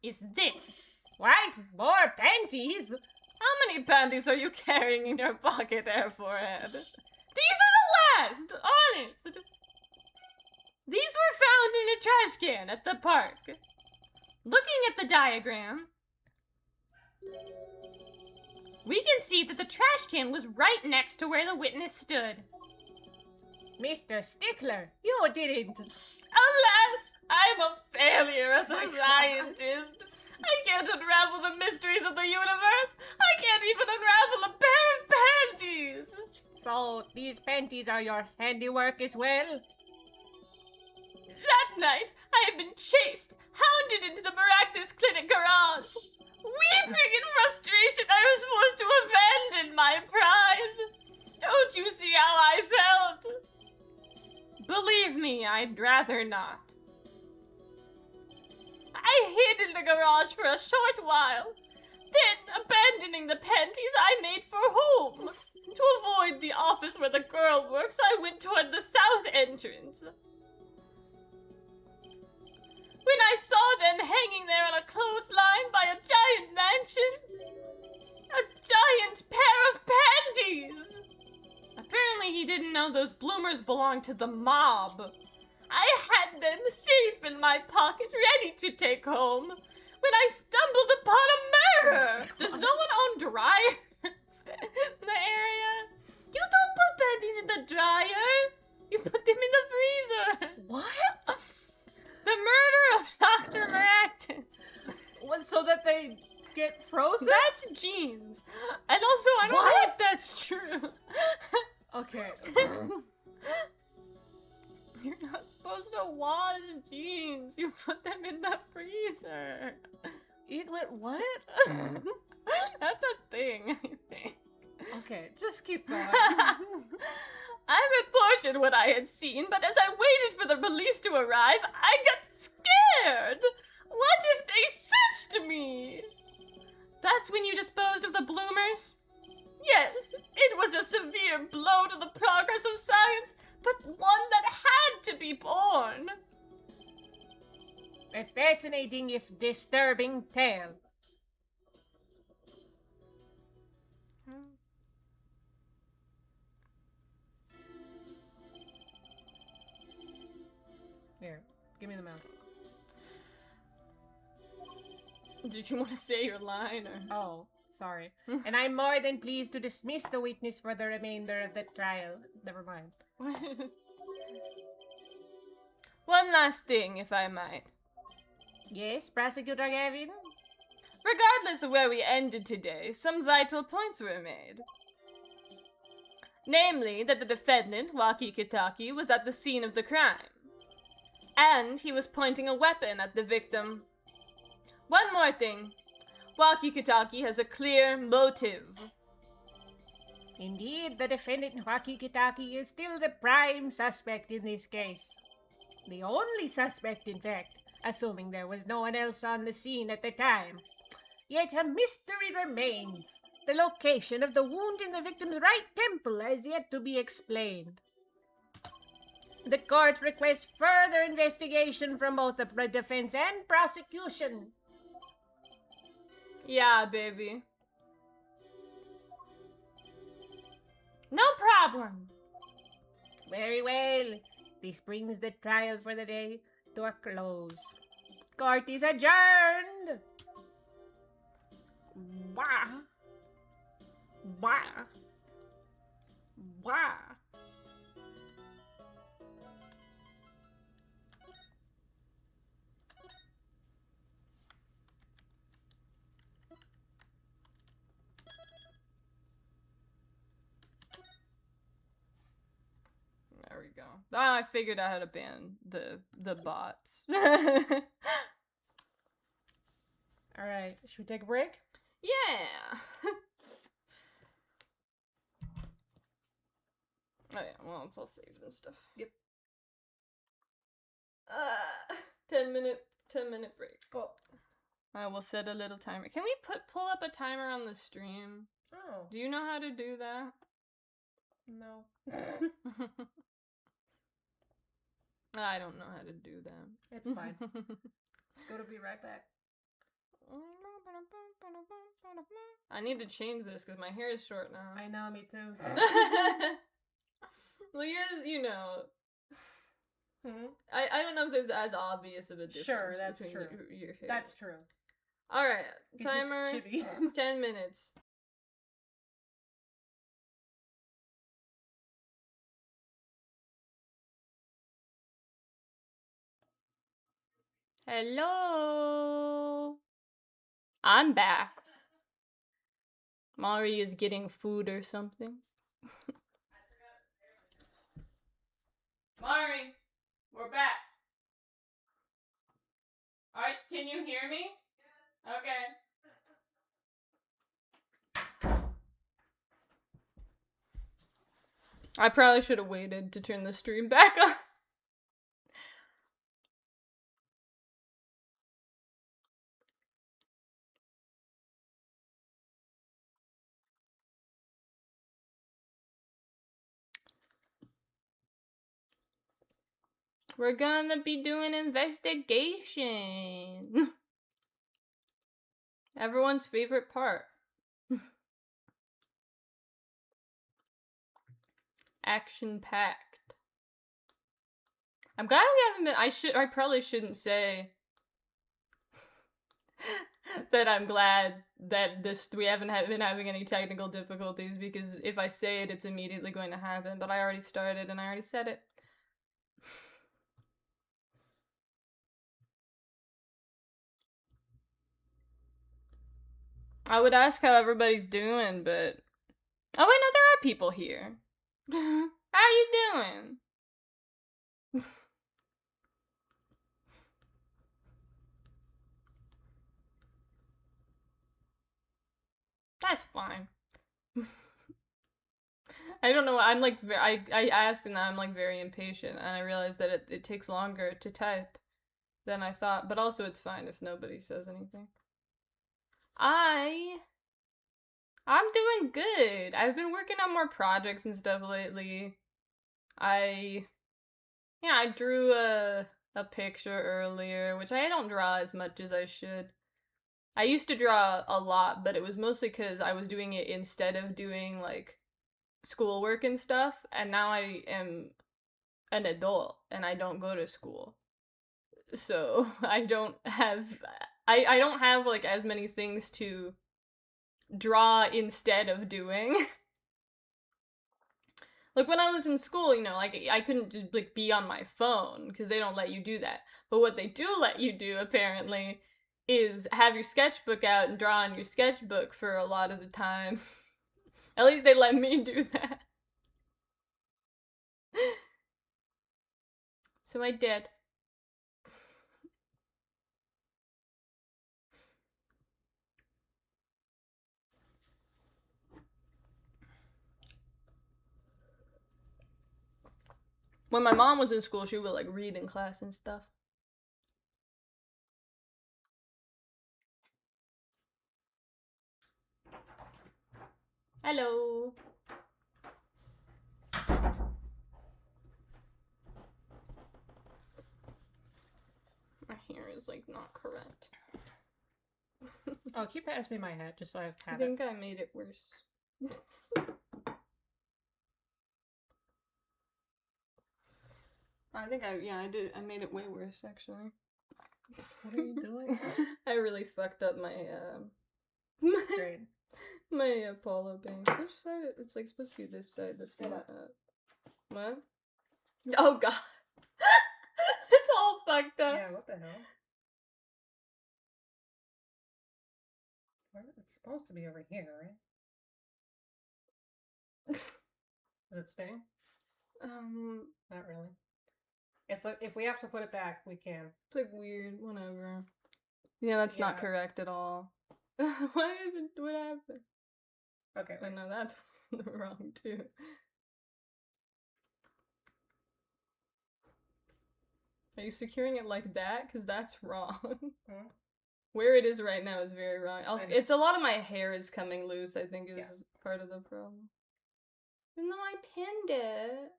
is this. What? More panties? How many panties are you carrying in your pocket there, Forehead? These are the last! Honest! These were found in a trash can at the park. Looking at the diagram, we can see that the trash can was right next to where the witness stood. Mr. Stickler, you didn't. Alas, I'm a failure as a scientist. I can't unravel the mysteries of the universe. I can't even unravel a pair of panties. So, these panties are your handiwork as well? That night, I had been chased, hounded into the Maractus Clinic garage. Weeping in frustration, I was forced to abandon my prize. Don't you see how I felt? Believe me, I'd rather not. I hid in the garage for a short while. Then, abandoning the panties, I made for home. To avoid the office where the girl works, I went toward the south entrance. When I saw them hanging there on a clothesline by a giant mansion, a giant pair of panties! Apparently he didn't know those bloomers belonged to the mob. I had them safe in my pocket, ready to take home, when I stumbled upon a murder! Does no one own dryers in the area? You don't put panties in the dryer! You put them in the freezer! What? The murder of Dr. Maractus. Well, so that they get frozen? That's jeans. And also, I don't know What? if that's true. Okay. You're not supposed to wash jeans. You put them in the freezer. It went what? That's a thing, I think. Okay, just keep going. I reported what I had seen, but as I waited for the police to arrive, I got scared. What if they searched me? That's when you disposed of the bloomers? Yes, it was a severe blow to the progress of science, but one that had to be borne. A fascinating if disturbing tale. Here, give me the mouse. Did you want to say your line, or? Oh, sorry. And I'm more than pleased to dismiss the witness for the remainder of the trial. Never mind. One last thing, if I might. Yes, Prosecutor Gavin? Regardless of where we ended today, some vital points were made. Namely, that the defendant, Waki Kitaki, was at the scene of the crime. And he was pointing a weapon at the victim. One more thing. Waki Kitaki has a clear motive. Indeed, the defendant Waki Kitaki is still the prime suspect in this case. The only suspect, in fact, assuming there was no one else on the scene at the time. Yet a mystery remains. The location of the wound in the victim's right temple has yet to be explained. The court requests further investigation from both the defense and prosecution. Yeah, baby. No problem. Very well. This brings the trial for the day to a close. Court is adjourned. Wah. Wah. Wah. There we go. Ah, I figured out how to ban the bots. Alright, should we take a break? Yeah. Oh yeah, well, it's all saved and stuff. Yep. 10-minute break. Cool. I will set a little timer. Can we pull up a timer on the stream? Oh, Do you know how to do that? no. I don't know how to do that. It's fine. Go to be right back. I need to change this because my hair is short now. I know, me too. Well, yours, you know. Hmm? I don't know if there's as obvious of a difference. Sure, that's between true. Your hair. That's true. Alright, It's just timer, chibi. 10 minutes. Hello. I'm back. Mari is getting food or something. Mari, we're back. Alright, can you hear me? Okay. I probably should have waited to turn the stream back on. We're gonna be doing investigation. Everyone's favorite part. Action packed. I'm glad we haven't been. I probably shouldn't say that I'm glad that we haven't been having any technical difficulties, because if I say it, it's immediately going to happen. But I already started and I already said it. I would ask how everybody's doing, but oh wait, no, there are people here. How are you doing? That's fine. I don't know. I'm like, I asked and I'm like very impatient, and I realized that it takes longer to type than I thought. But also, it's fine if nobody says anything. I'm doing good. I've been working on more projects and stuff lately. I drew a picture earlier, which I don't draw as much as I should. I used to draw a lot, but it was mostly because I was doing it instead of doing like schoolwork and stuff, and now I am an adult and I don't go to school. So I don't have like as many things to draw instead of doing. Like when I was in school, you know, like I couldn't just like be on my phone because they don't let you do that. But what they do let you do apparently is have your sketchbook out and draw on your sketchbook for a lot of the time. At least they let me do that. So I did. When my mom was in school, she would like read in class and stuff. Hello. My hair is like not correct. Oh, can you pass me my hat just so I have I it? think I made it worse. I did. I made it way worse, actually. What are you doing? I really fucked up my, Great. my polo band. Which side? It's like supposed to be this side that's going up. What? Oh god. It's all fucked up. Yeah, what the hell? Well, it's supposed to be over here, right? Is it staying? Not really. It's like, if we have to put it back, we can. It's like weird, whatever. Yeah, that's not Yeah. correct at all. Why is it? What happened? Okay, But wait. no, that's wrong too. Are you securing it like that? Because that's wrong. Hmm? Where it is right now is very wrong. I know. It's a lot of my hair is coming loose, I think, is Yeah. part of the problem. Even though I pinned it.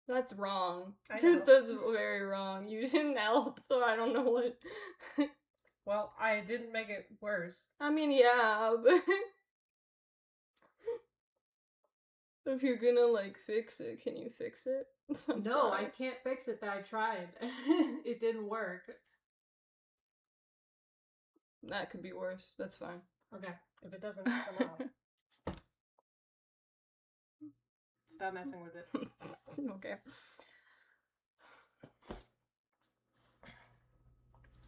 That's wrong. I know. That's very wrong. You didn't help, so I don't know what. Well, I didn't make it worse. I mean, yeah, but if you're gonna like fix it, can you fix it? I'm No, sorry. I can't fix it. I tried. It didn't work. That could be worse. That's fine. Okay, if it doesn't come out, stop messing with it. Okay.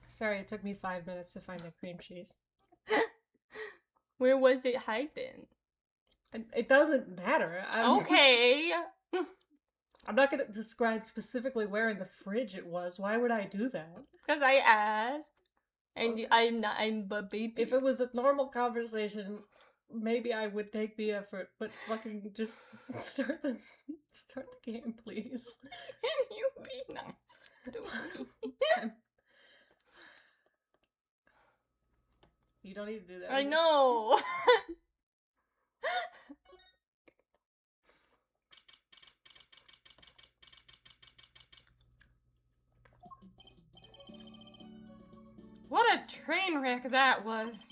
Sorry, it took me 5 minutes to find the cream cheese. Where was it hiding? It doesn't matter. Okay. I'm not gonna describe specifically where in the fridge it was. Why would I do that? Because I asked. And Okay. I'm a baby. If it was a normal conversation, maybe I would take the effort, but fucking just start the game, please. Can you be nice to me? You don't need to do that. I know. What a train wreck that was.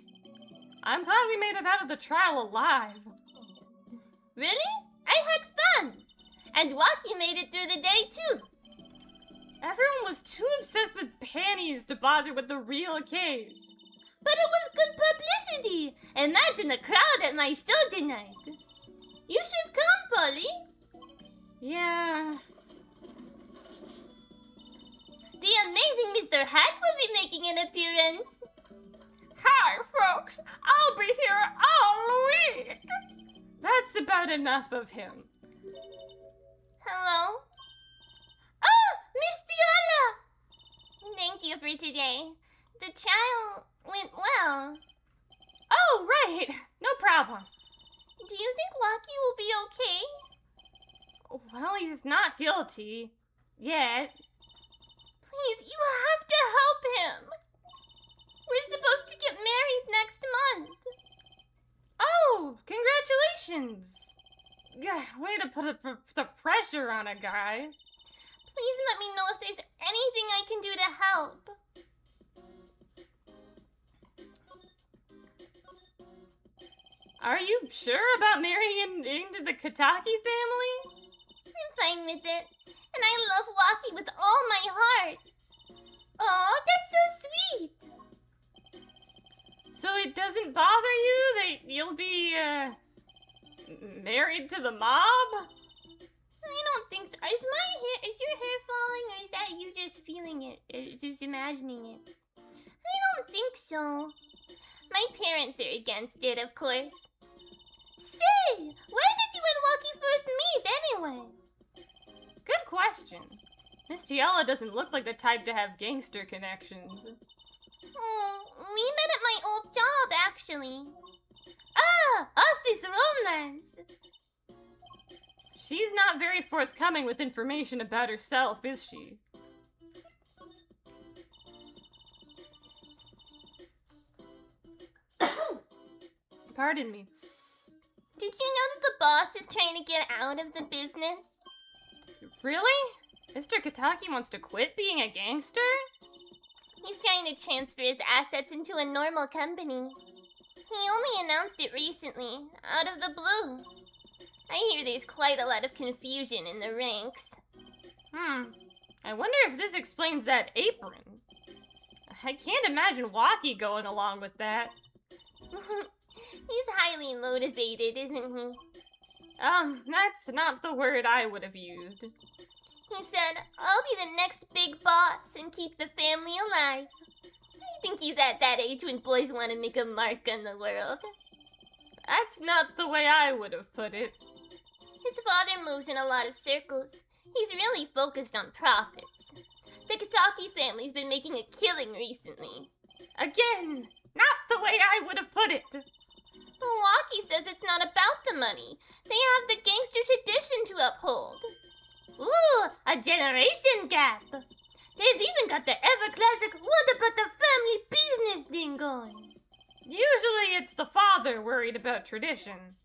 I'm glad we made it out of the trial alive. Really? I had fun! And Walkie made it through the day too. Everyone was too obsessed with panties to bother with the real case. But it was good publicity. Imagine the crowd at my show tonight. You should come, Polly. Yeah. The amazing Mr. Hat will be making an appearance. Hi, folks. I'll be here all week. That's about enough of him. Hello? Oh, Miss Viola! Thank you for today. The trial went well. Oh, right. No problem. Do you think Walkie will be okay? Well, he's not guilty. Yet. Please, you have to help him. We're supposed to get married next month. Oh, congratulations! Yeah, way to put the pressure on a guy. Please let me know if there's anything I can do to help. Are you sure about marrying into the Kataki family? I'm fine with it. And I love Waki with all my heart. Oh, that's so sweet. So it doesn't bother you that you'll be, married to the mob? I don't think so. Is your hair falling, or is that you just feeling it? Just imagining it? I don't think so. My parents are against it, of course. Say, where did you and Waki first meet, anyway? Good question. Miss Tiala doesn't look like the type to have gangster connections. Oh, we met at my old job, actually. Ah, office romance. She's not very forthcoming with information about herself, is she? Pardon me. Did you know that the boss is trying to get out of the business? Really? Mr. Kataki wants to quit being a gangster? He's trying to transfer his assets into a normal company. He only announced it recently, out of the blue. I hear there's quite a lot of confusion in the ranks. I wonder if this explains that apron. I can't imagine Waki going along with that. He's highly motivated, isn't he? That's not the word I would have used. He said, I'll be the next big boss and keep the family alive. I think he's at that age when boys want to make a mark on the world. That's not the way I would have put it. His father moves in a lot of circles. He's really focused on profits. The Kataki family's been making a killing recently. Again, not the way I would have put it. Milwaukee says it's not about the money. They have the gangster tradition to uphold. Ooh, a generation gap. They've even got the ever-classic what about the family business thing going. Usually it's the father worried about tradition.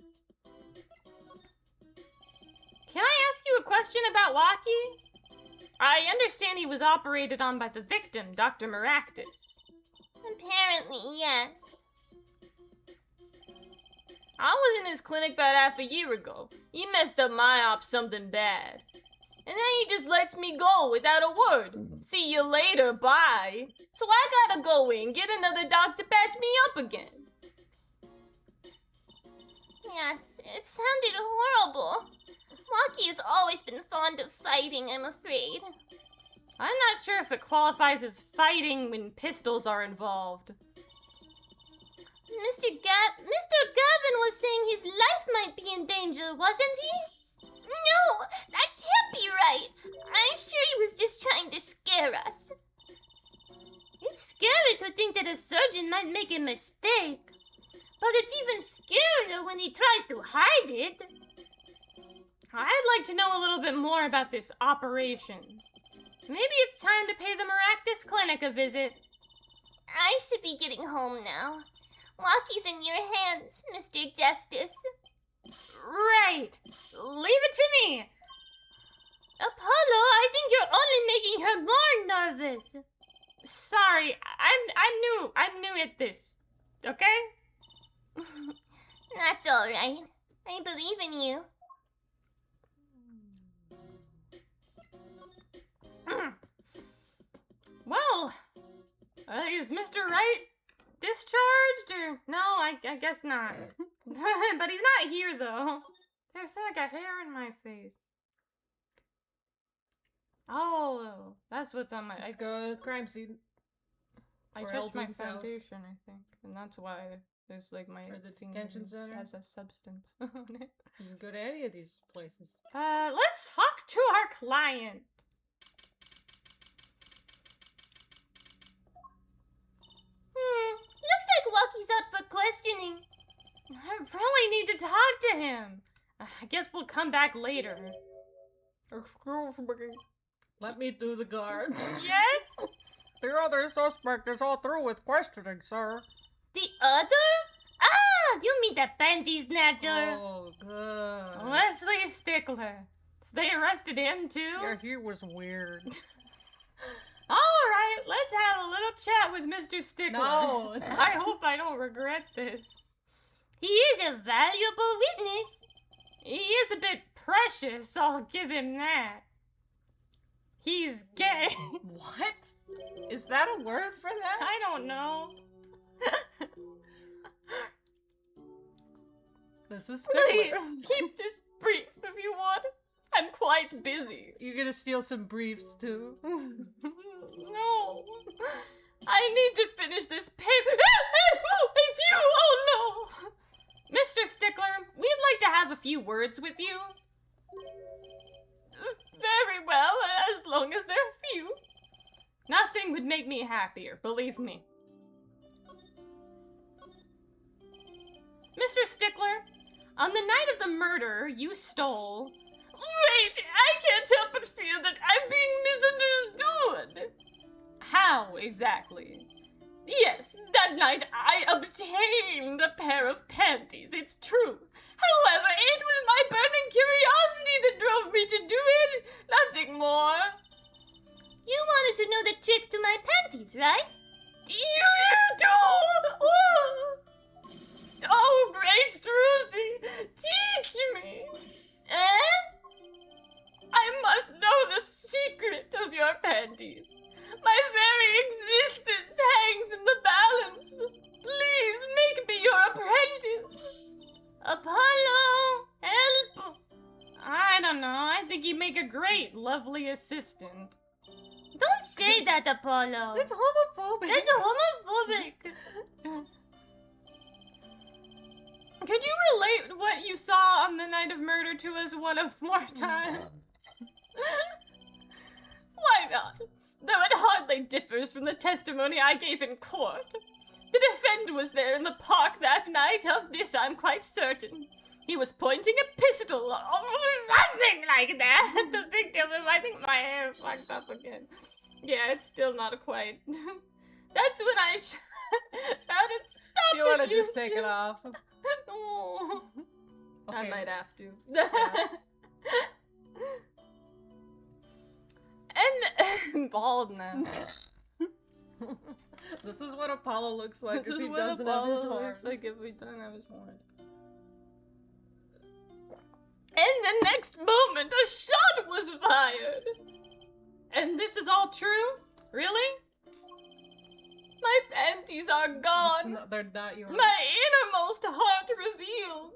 Can I ask you a question about Waki? I understand he was operated on by the victim, Dr. Maractus. Apparently, yes. I was in his clinic about half a year ago. He messed up my op something bad. And then he just lets me go without a word. See you later, bye. So I gotta go in, get another doc to patch me up again. Yes, it sounded horrible. Waki has always been fond of fighting, I'm afraid. I'm not sure if it qualifies as fighting when pistols are involved. Mr. Gavin was saying his life might be in danger, wasn't he? No, that can't be right. I'm sure he was just trying to scare us. It's scary to think that a surgeon might make a mistake. But it's even scarier when he tries to hide it. I'd like to know a little bit more about this operation. Maybe it's time to pay the Maractus Clinic a visit. I should be getting home now. Waki's in your hands, Mr. Justice. Right. Leave it to me. Apollo, I think you're only making her more nervous. Sorry, I'm new at this. Okay? That's all right. I believe in you. Well, is Mr. Wright discharged or no? I guess not. But he's not here though. There's like a hair in my face. Oh, that's what's on my. Let's go to the crime scene. I Or touched my Eldon's house. foundation, I think, and that's why there's like my Or the finger detention center? has a substance on it. You can go to any of these places. Let's talk to our client. Looks like Waki's out for questioning. I really need to talk to him. I guess we'll come back later. Excuse me. Let me do the guard. Yes? The other suspect is all through with questioning, sir. The other? Ah, you mean the panty snatcher. Oh, good. Wesley Stickler. So they arrested him too? Yeah, he was weird. Alright, let's have a little chat with Mr. Stickler. No. I hope I don't regret this. He is a valuable witness. He is a bit precious, I'll give him that. He's gay. What? Is that a word for that? I don't know. This is Please, Stickler. keep this brief if you would. I'm quite busy. You're gonna steal some briefs, too? No. I need to finish this paper. It's you! Oh no! Mr. Stickler, we'd like to have a few words with you. Very well, as long as they're few. Nothing would make me happier, believe me. Mr. Stickler, on the night of the murder, you stole... Wait, I can't help but feel that I'm being misunderstood. How exactly? Yes, that night I obtained a pair of panties, it's true. However, it was my burning curiosity that drove me to do it, nothing more. You wanted to know the trick to my panties, right? You do! Oh, oh great Druzy, teach me. Eh? I must know the secret of your panties. My very existence hangs in the balance. Please make me your apprentice. Apollo, help! I don't know. I think you make a great, lovely assistant. Don't say that, Apollo. It's homophobic. That's homophobic. Could you relate what you saw on the night of murder to us one of more time? Why not? Though it hardly differs from the testimony I gave in court. The defendant was there in the park that night, of this I'm quite certain. He was pointing a pistol, or something like that, at the victim, and I think my hair fucked up again. Yeah, it's still not quite. That's when I shouted, "Stop You want it, to just you take two." it off? No. I Okay. might have to. Yeah. And baldness. This is what Apollo looks like This if is he what doesn't have his Apollo horns. looks like if we don't have his horns. And the next moment, a shot was fired. And this is all true? Really? My panties are gone. No, they're not yours. My innermost heart revealed.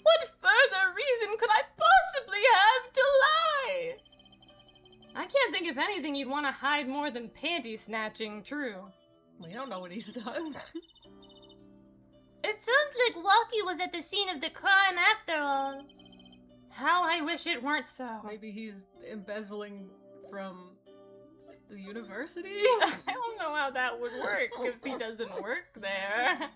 What further reason could I possibly have to lie? I can't think of anything you'd want to hide more than panty snatching, true. We don't know what he's done. It sounds like Walkie was at the scene of the crime after all. How I wish it weren't so. Maybe he's embezzling from the university? I don't know how that would work if he doesn't work there.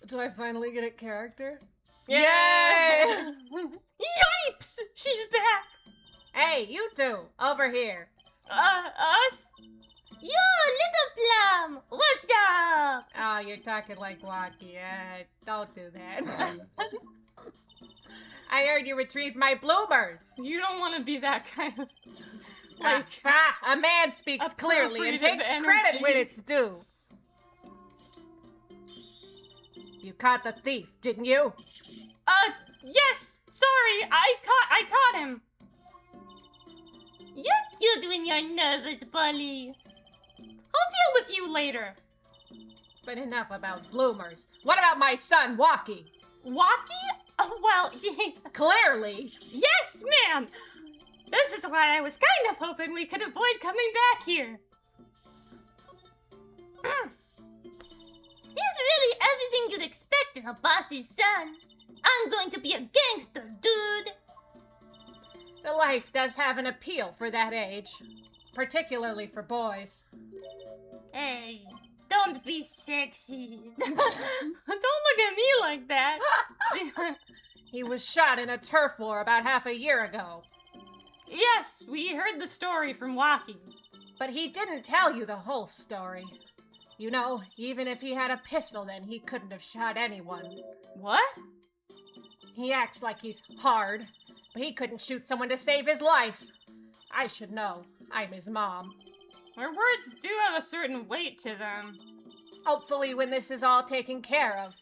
Do I finally get a character? Yay! Yipes! She's back! Hey, you two, over here. Us? Yo, little plum! What's up? Oh, you're talking like Walkie. Don't do that. I heard you retrieved my bloomers. You don't want to be that kind of... Like... A man speaks clearly and appropriative takes energy. credit when it's due. You caught the thief, didn't you? Yes! Sorry, I caught him. You're cute when you're nervous, Polly. I'll deal with you later. But enough about bloomers. What about my son, Walkie? Walkie? Oh, well, he's... Clearly. Yes, ma'am! This is why I was kind of hoping we could avoid coming back here. He's really everything you'd expect in a boss's son. I'm going to be a gangster, dude. The life does have an appeal for that age. Particularly for boys. Hey, don't be sexy. Don't look at me like that. He was shot in a turf war about half a year ago. Yes, we heard the story from Waki. But he didn't tell you the whole story. You know, even if he had a pistol then, he couldn't have shot anyone. What? He acts like he's hard, but he couldn't shoot someone to save his life. I should know. I'm his mom. Our words do have a certain weight to them. Hopefully, when this is all taken care of,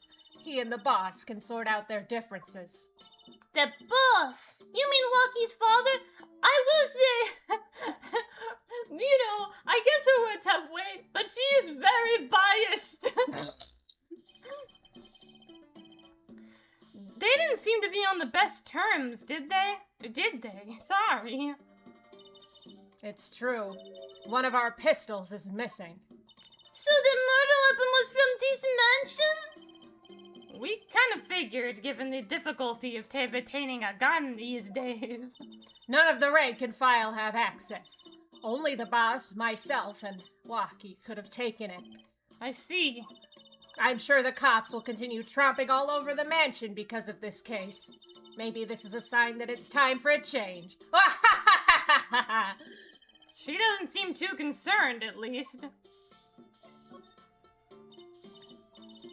he and the boss can sort out their differences. The boss? You mean Waki's father? I will say... You know, I guess her words have weight, but she is very biased. They didn't seem to be on the best terms, did they? Did they? Sorry. It's true. One of our pistols is missing. So the murder weapon was from this mansion? We kind of figured, given the difficulty of obtaining a gun these days. None of the rank and file have access. Only the boss, myself, and Waki could have taken it. I see. I'm sure the cops will continue tromping all over the mansion because of this case. Maybe this is a sign that it's time for a change. She doesn't seem too concerned, at least.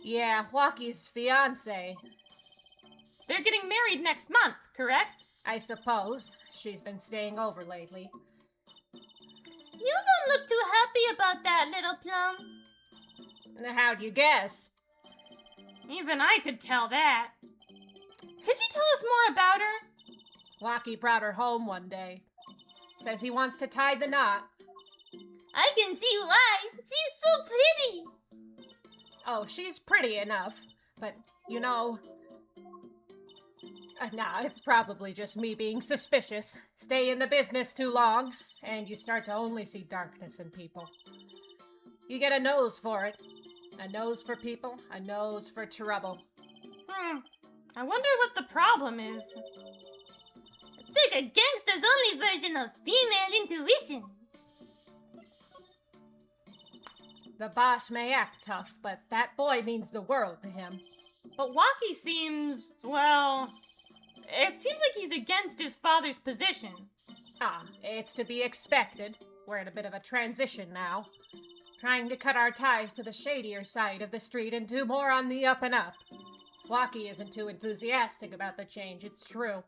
Yeah, Waki's fiancé. They're getting married next month, correct? I suppose. She's been staying over lately. You don't look too happy about that, little Plum. How'd you guess? Even I could tell that. Could you tell us more about her? Waki brought her home one day. Says he wants to tie the knot. I can see why. She's so pretty. Oh, she's pretty enough. But, you know... nah, it's probably just me being suspicious. Stay in the business too long, and you start to only see darkness in people. You get a nose for it. A nose for people, a nose for trouble. I wonder what the problem is. It's like a gangster's only version of female intuition. The boss may act tough, but that boy means the world to him. But Waki seems, well... It seems like he's against his father's position. Ah, it's to be expected. We're in a bit of a transition now. Trying to cut our ties to the shadier side of the street and do more on the up and up. Waki isn't too enthusiastic about the change, it's true.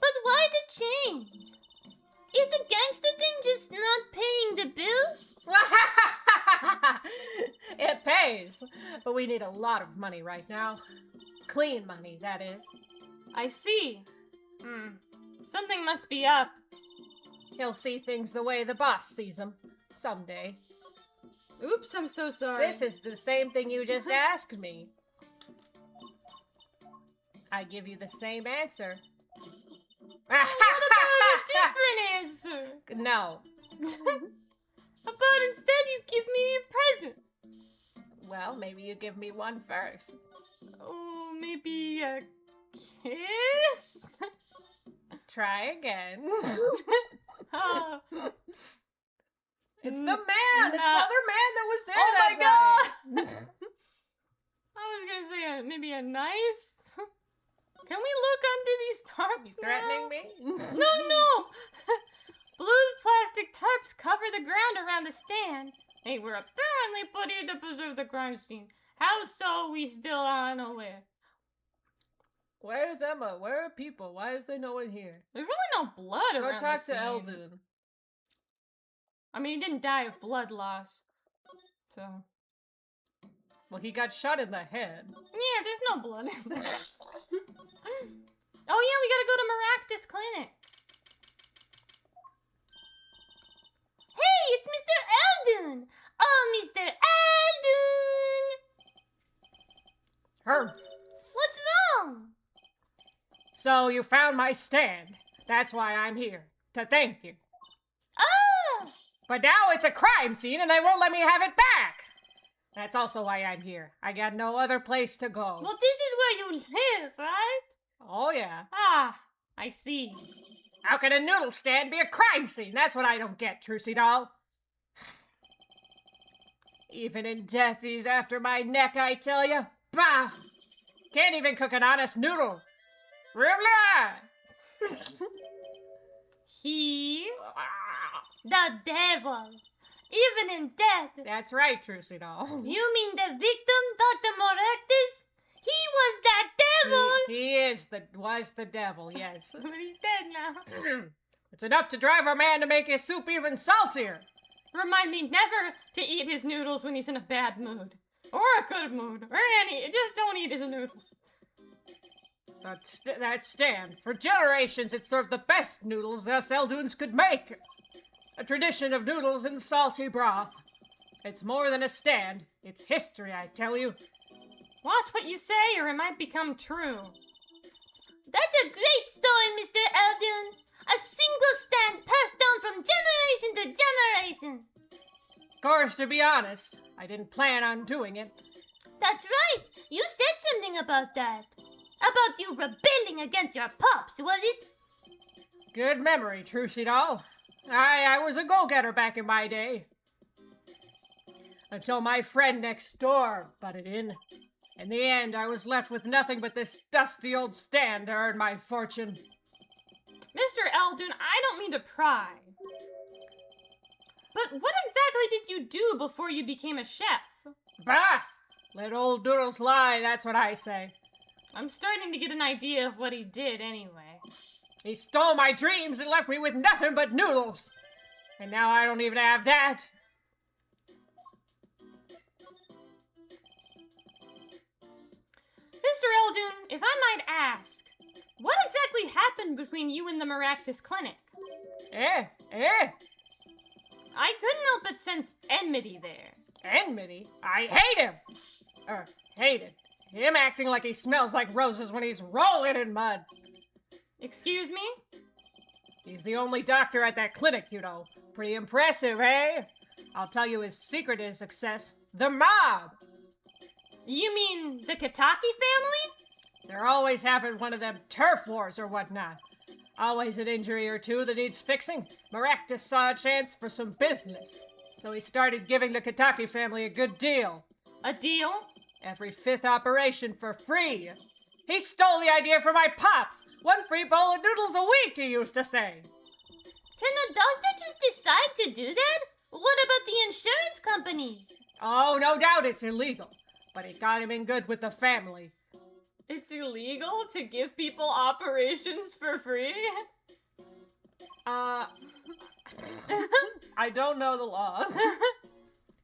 But why the change? Is the gangster thing just not paying the bills? It pays, but we need a lot of money right now. Clean money, that is. I see. Something must be up. He'll see things the way the boss sees them. Someday. Oops, I'm so sorry. This is the same thing you just asked me. I give you the same answer. What about a different answer? No. How about instead you give me a present? Well, maybe you give me one first. Oh, maybe a kiss? Try again. Oh. It's the man! It's the other man that was there Oh that my day. god! I was gonna say maybe a knife? Can we look under these tarps You threatening now? me? No! Blue plastic tarps cover the ground around the stand. They were apparently put here to preserve the crime scene. How so, we still are unaware. Where's Emma? Where are people? Why is there no one here? There's really no blood Go around talk the to scene. Eldon. I mean, he didn't die of blood loss. So... Well, he got shot in the head. Yeah, there's no blood in there. Oh yeah, we gotta go to Maractus Clinic. Hey, it's Mr. Eldon! Oh, Mr. Eldon! Herb. What's wrong? So you found my stand. That's why I'm here. To thank you. Ah! But now it's a crime scene and they won't let me have it back. That's also why I'm here. I got no other place to go. Well, this is where you live, right? Oh, yeah. Ah, I see. How can a noodle stand be a crime scene? That's what I don't get, Trucy doll. Even in death, he's after my neck, I tell you. Bah! Can't even cook an honest noodle. Ribla! He, the devil, even in death. That's right, Trucy doll. You mean the victim, Dr. Morectus? He was that devil! He was the devil, yes. But he's dead now. It's enough to drive a man to make his soup even saltier. Remind me never to eat his noodles when he's in a bad mood. Or a good mood. Or any. Just don't eat his noodles. That stand. For generations, it served the best noodles us Eldunes could make. A tradition of noodles in salty broth. It's more than a stand. It's history, I tell you. Watch what you say or it might become true. That's a great story, Mr. Eldun. A single stand passed down from generation to generation. Of course, to be honest, I didn't plan on doing it. That's right. You said something about that. About you rebelling against your pops, was it? Good memory, Trucy doll. I was a go-getter back in my day. Until my friend next door butted in. In the end, I was left with nothing but this dusty old stand to earn my fortune. Mr. Eldun, I don't mean to pry. But what exactly did you do before you became a chef? Bah! Let old doodles lie, that's what I say. I'm starting to get an idea of what he did anyway. He stole my dreams and left me with nothing but noodles. And now I don't even have that. Mr. Eldun, if I might ask, what exactly happened between you and the Maractus Clinic? Eh? I couldn't help but sense enmity there. Enmity? I hate him! Hated. Him acting like he smells like roses when he's rolling in mud. Excuse me? He's the only doctor at that clinic, you know. Pretty impressive, eh? I'll tell you his secret to his success. The mob! You mean the Kataki family? They're always having one of them turf wars or whatnot. Always an injury or two that needs fixing. Maractus saw a chance for some business. So he started giving the Kataki family a good deal. A deal? Every 5th operation for free. He stole the idea from my pops. 1 free bowl of noodles a week, he used to say. Can a doctor just decide to do that? What about the insurance companies? Oh, no doubt it's illegal. But it got him in good with the family. It's illegal to give people operations for free? I don't know the law.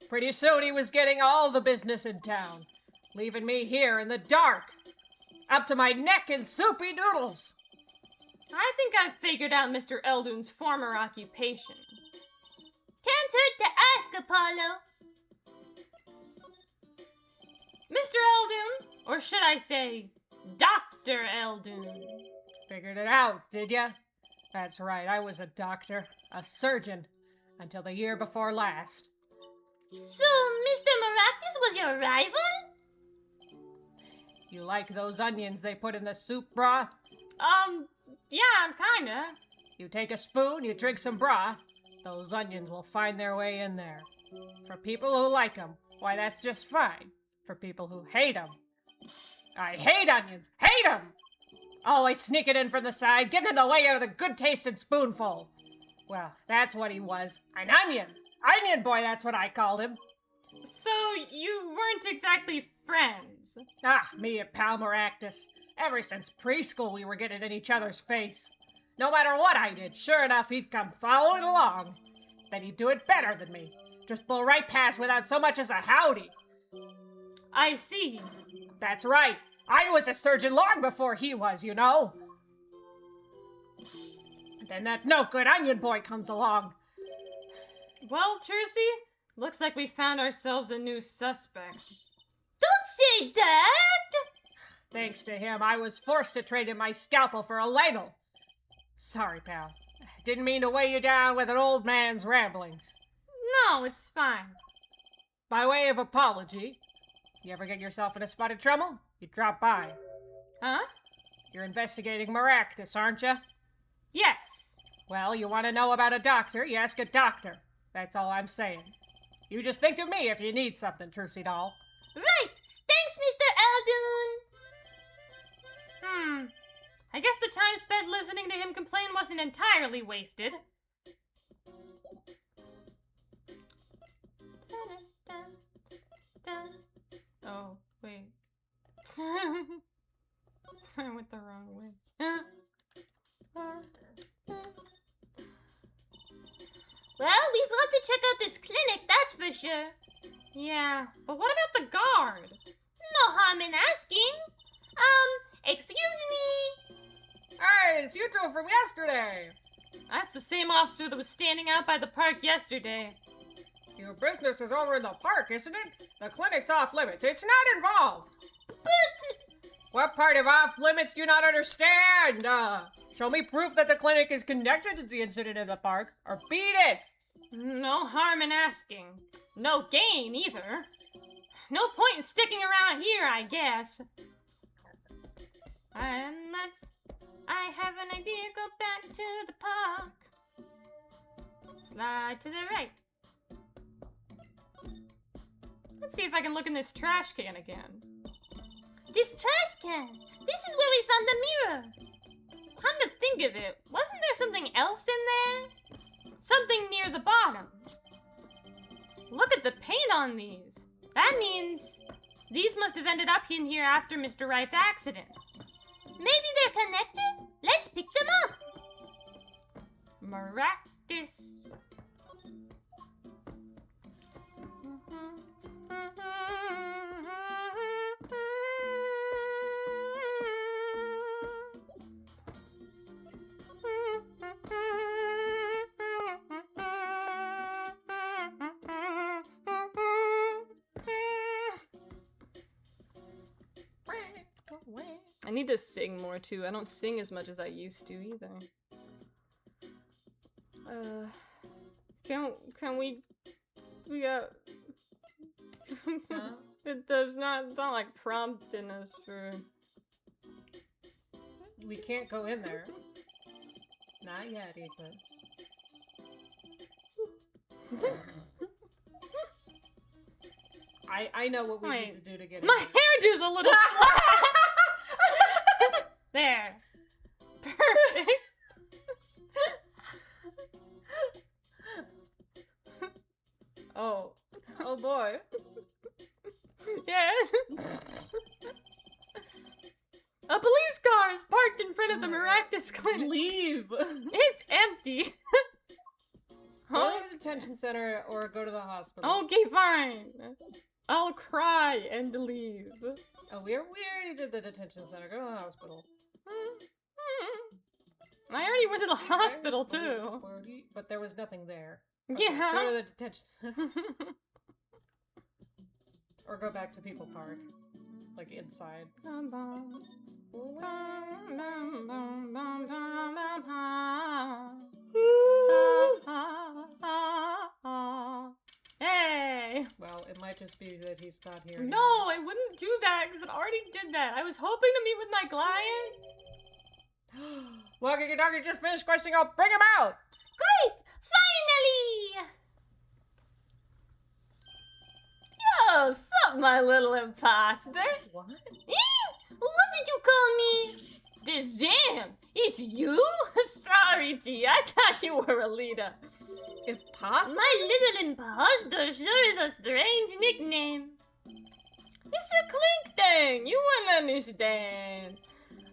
Pretty soon he was getting all the business in town, leaving me here in the dark, up to my neck in soupy noodles. I think I've figured out Mr. Eldun's former occupation. Can't hurt to ask, Apollo. Mr. Eldun, or should I say, Dr. Eldun. Figured it out, did ya? That's right, I was a doctor, a surgeon, until the year before last. So, Mr. Maractus was your rival? You like those onions they put in the soup broth? Yeah, kinda. You take a spoon, you drink some broth, those onions will find their way in there. For people who like them, why that's just fine. For people who hate them, I hate onions! Hate them! Always sneaking in from the side, getting in the way of the good-tasted spoonful. Well, that's what he was. An onion! Onion boy, that's what I called him. So, you weren't exactly friends? Ah, me and Pal Maractus. Ever since preschool, we were getting in each other's face. No matter what I did, sure enough, he'd come following along. Then he'd do it better than me. Just blow right past without so much as a howdy. I see. That's right. I was a surgeon long before he was, you know. And then that no-good onion boy comes along. Well, Trucy, looks like we found ourselves a new suspect. Don't say that! Thanks to him, I was forced to trade in my scalpel for a ladle. Sorry, pal. Didn't mean to weigh you down with an old man's ramblings. No, it's fine. By way of apology, you ever get yourself in a spot of trouble? You drop by. Huh? You're investigating Maractus, aren't you? Yes. Well, you want to know about a doctor, you ask a doctor. That's all I'm saying. You just think of me if you need something, Trucy doll. Right! Thanks, Mr. Aldoon! I guess the time spent listening to him complain wasn't entirely wasted. Oh, wait. I went the wrong way. Well, we've got to check out this clinic, that's for sure. Yeah, but what about the guard? No harm in asking. Excuse me? Hey, it's you two from yesterday. That's the same officer that was standing out by the park yesterday. Your business is over in the park, isn't it? The clinic's off limits. It's not involved. But... What part of off limits do you not understand? Show me proof that the clinic is connected to the incident in the park, or beat it! No harm in asking. No gain, either. No point in sticking around here, I guess. And I have an idea, go back to the park. Slide to the right. Let's see if I can look in this trash can again. This trash can! This is where we found the mirror! Come to think of it, wasn't there something else in there? Something near the bottom. Look at the paint on these. That means these must have ended up in here after Mr. Wright's accident. Maybe they're connected? Let's pick them up! Miraculous. I need to sing more too. I don't sing as much as I used to either. Can we got it does not, it's not like prompting us for. We can't go in there. Not yet, Ethan. I know what we need to do to get in. My hairdo's a little flat. There. Perfect. Oh boy. Yes. A police car is parked in front of the Miraculous Clinic. Leave. It's empty. Go to the detention center or go to the hospital. Okay, fine. I'll cry and leave. Oh, we already did the detention center. Go to the hospital. I already went to the hospital too. But there was nothing there. Yeah. Go to the detention center. Or go back to People Park. Like inside. Hey! Well, it might just be that he's not here. No, I wouldn't do that because it already did that. I was hoping to meet with my client. Walkie Talkie just finished questioning. I'll bring him out! Great! Finally! Yo, sup, my little imposter? What? What did you call me? Dizam, it's you? Sorry, T, I thought you were a leader. Impossible? My little imposter sure is a strange nickname. It's a clink thing. You wouldn't understand.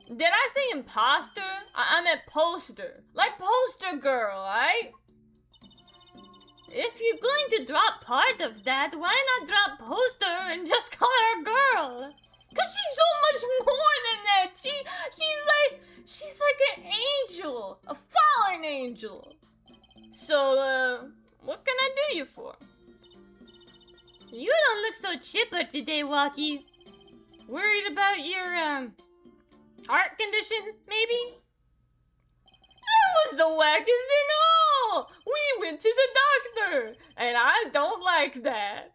Did I say imposter? I meant poster. Like poster girl, right? If you're going to drop part of that, why not drop poster and just call her girl? Cause she's so much more than that. She's like an angel, a fallen angel. So, what can I do you for? You don't look so chipper today, Walkie. Worried about your, heart condition, maybe? That was the wackest thing all! We went to the doctor, and I don't like that.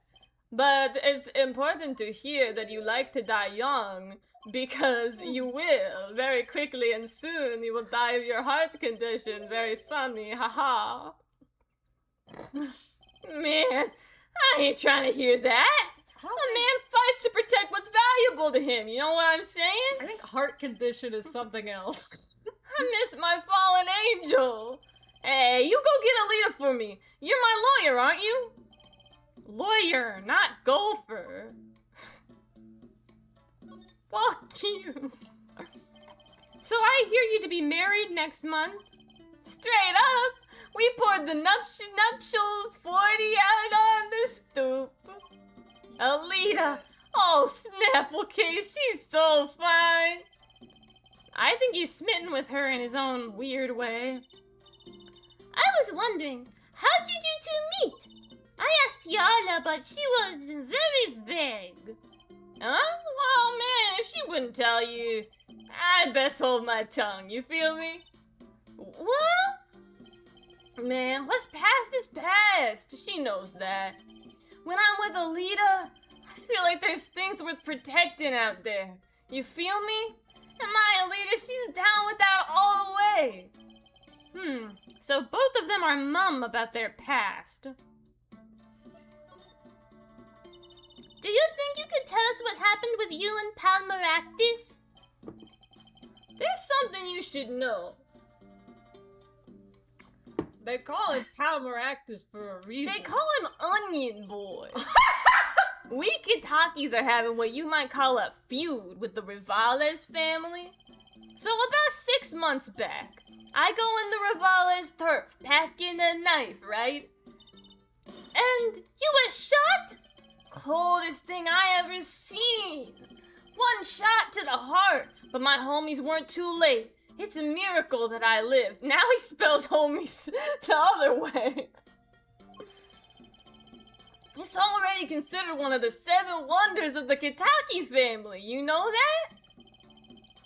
But it's important to hear that you like to die young, because you will, very quickly and soon you will die of your heart condition. Very funny, haha. Man, I ain't trying to hear that. A man fights to protect what's valuable to him. You know what I'm saying? I think heart condition is something else. I miss my fallen angel. Hey, you go get Alita for me. You're my lawyer, aren't you? Lawyer, not golfer. Fuck you. So I hear you to be married next month? Straight up, we poured the nuptials 40 out on the stoop. Alita, oh snapple case, she's so fine. I think he's smitten with her in his own weird way. I was wondering, how did you two meet? I asked Yarla, but she was very vague. Huh? Oh man, if she wouldn't tell you, I'd best hold my tongue, you feel me? What? Man, what's past is past. She knows that. When I'm with Alita, I feel like there's things worth protecting out there. You feel me? And my Alita, she's down with that all the way. So both of them are mum about their past. Do you think you could tell us what happened with you and Palmeractis? There's something you should know. They call him Palmeractis for a reason. They call him Onion Boy. We Kitakis are having what you might call a feud with the Rivales family. So about 6 months back, I go in the Rivales turf, packing a knife, right? And you were shot? Coldest thing I ever seen. One shot to the heart, but my homies weren't too late. It's a miracle that I lived. Now he spells homies the other way. It's already considered one of the 7 wonders of the Kitaki family. You know that?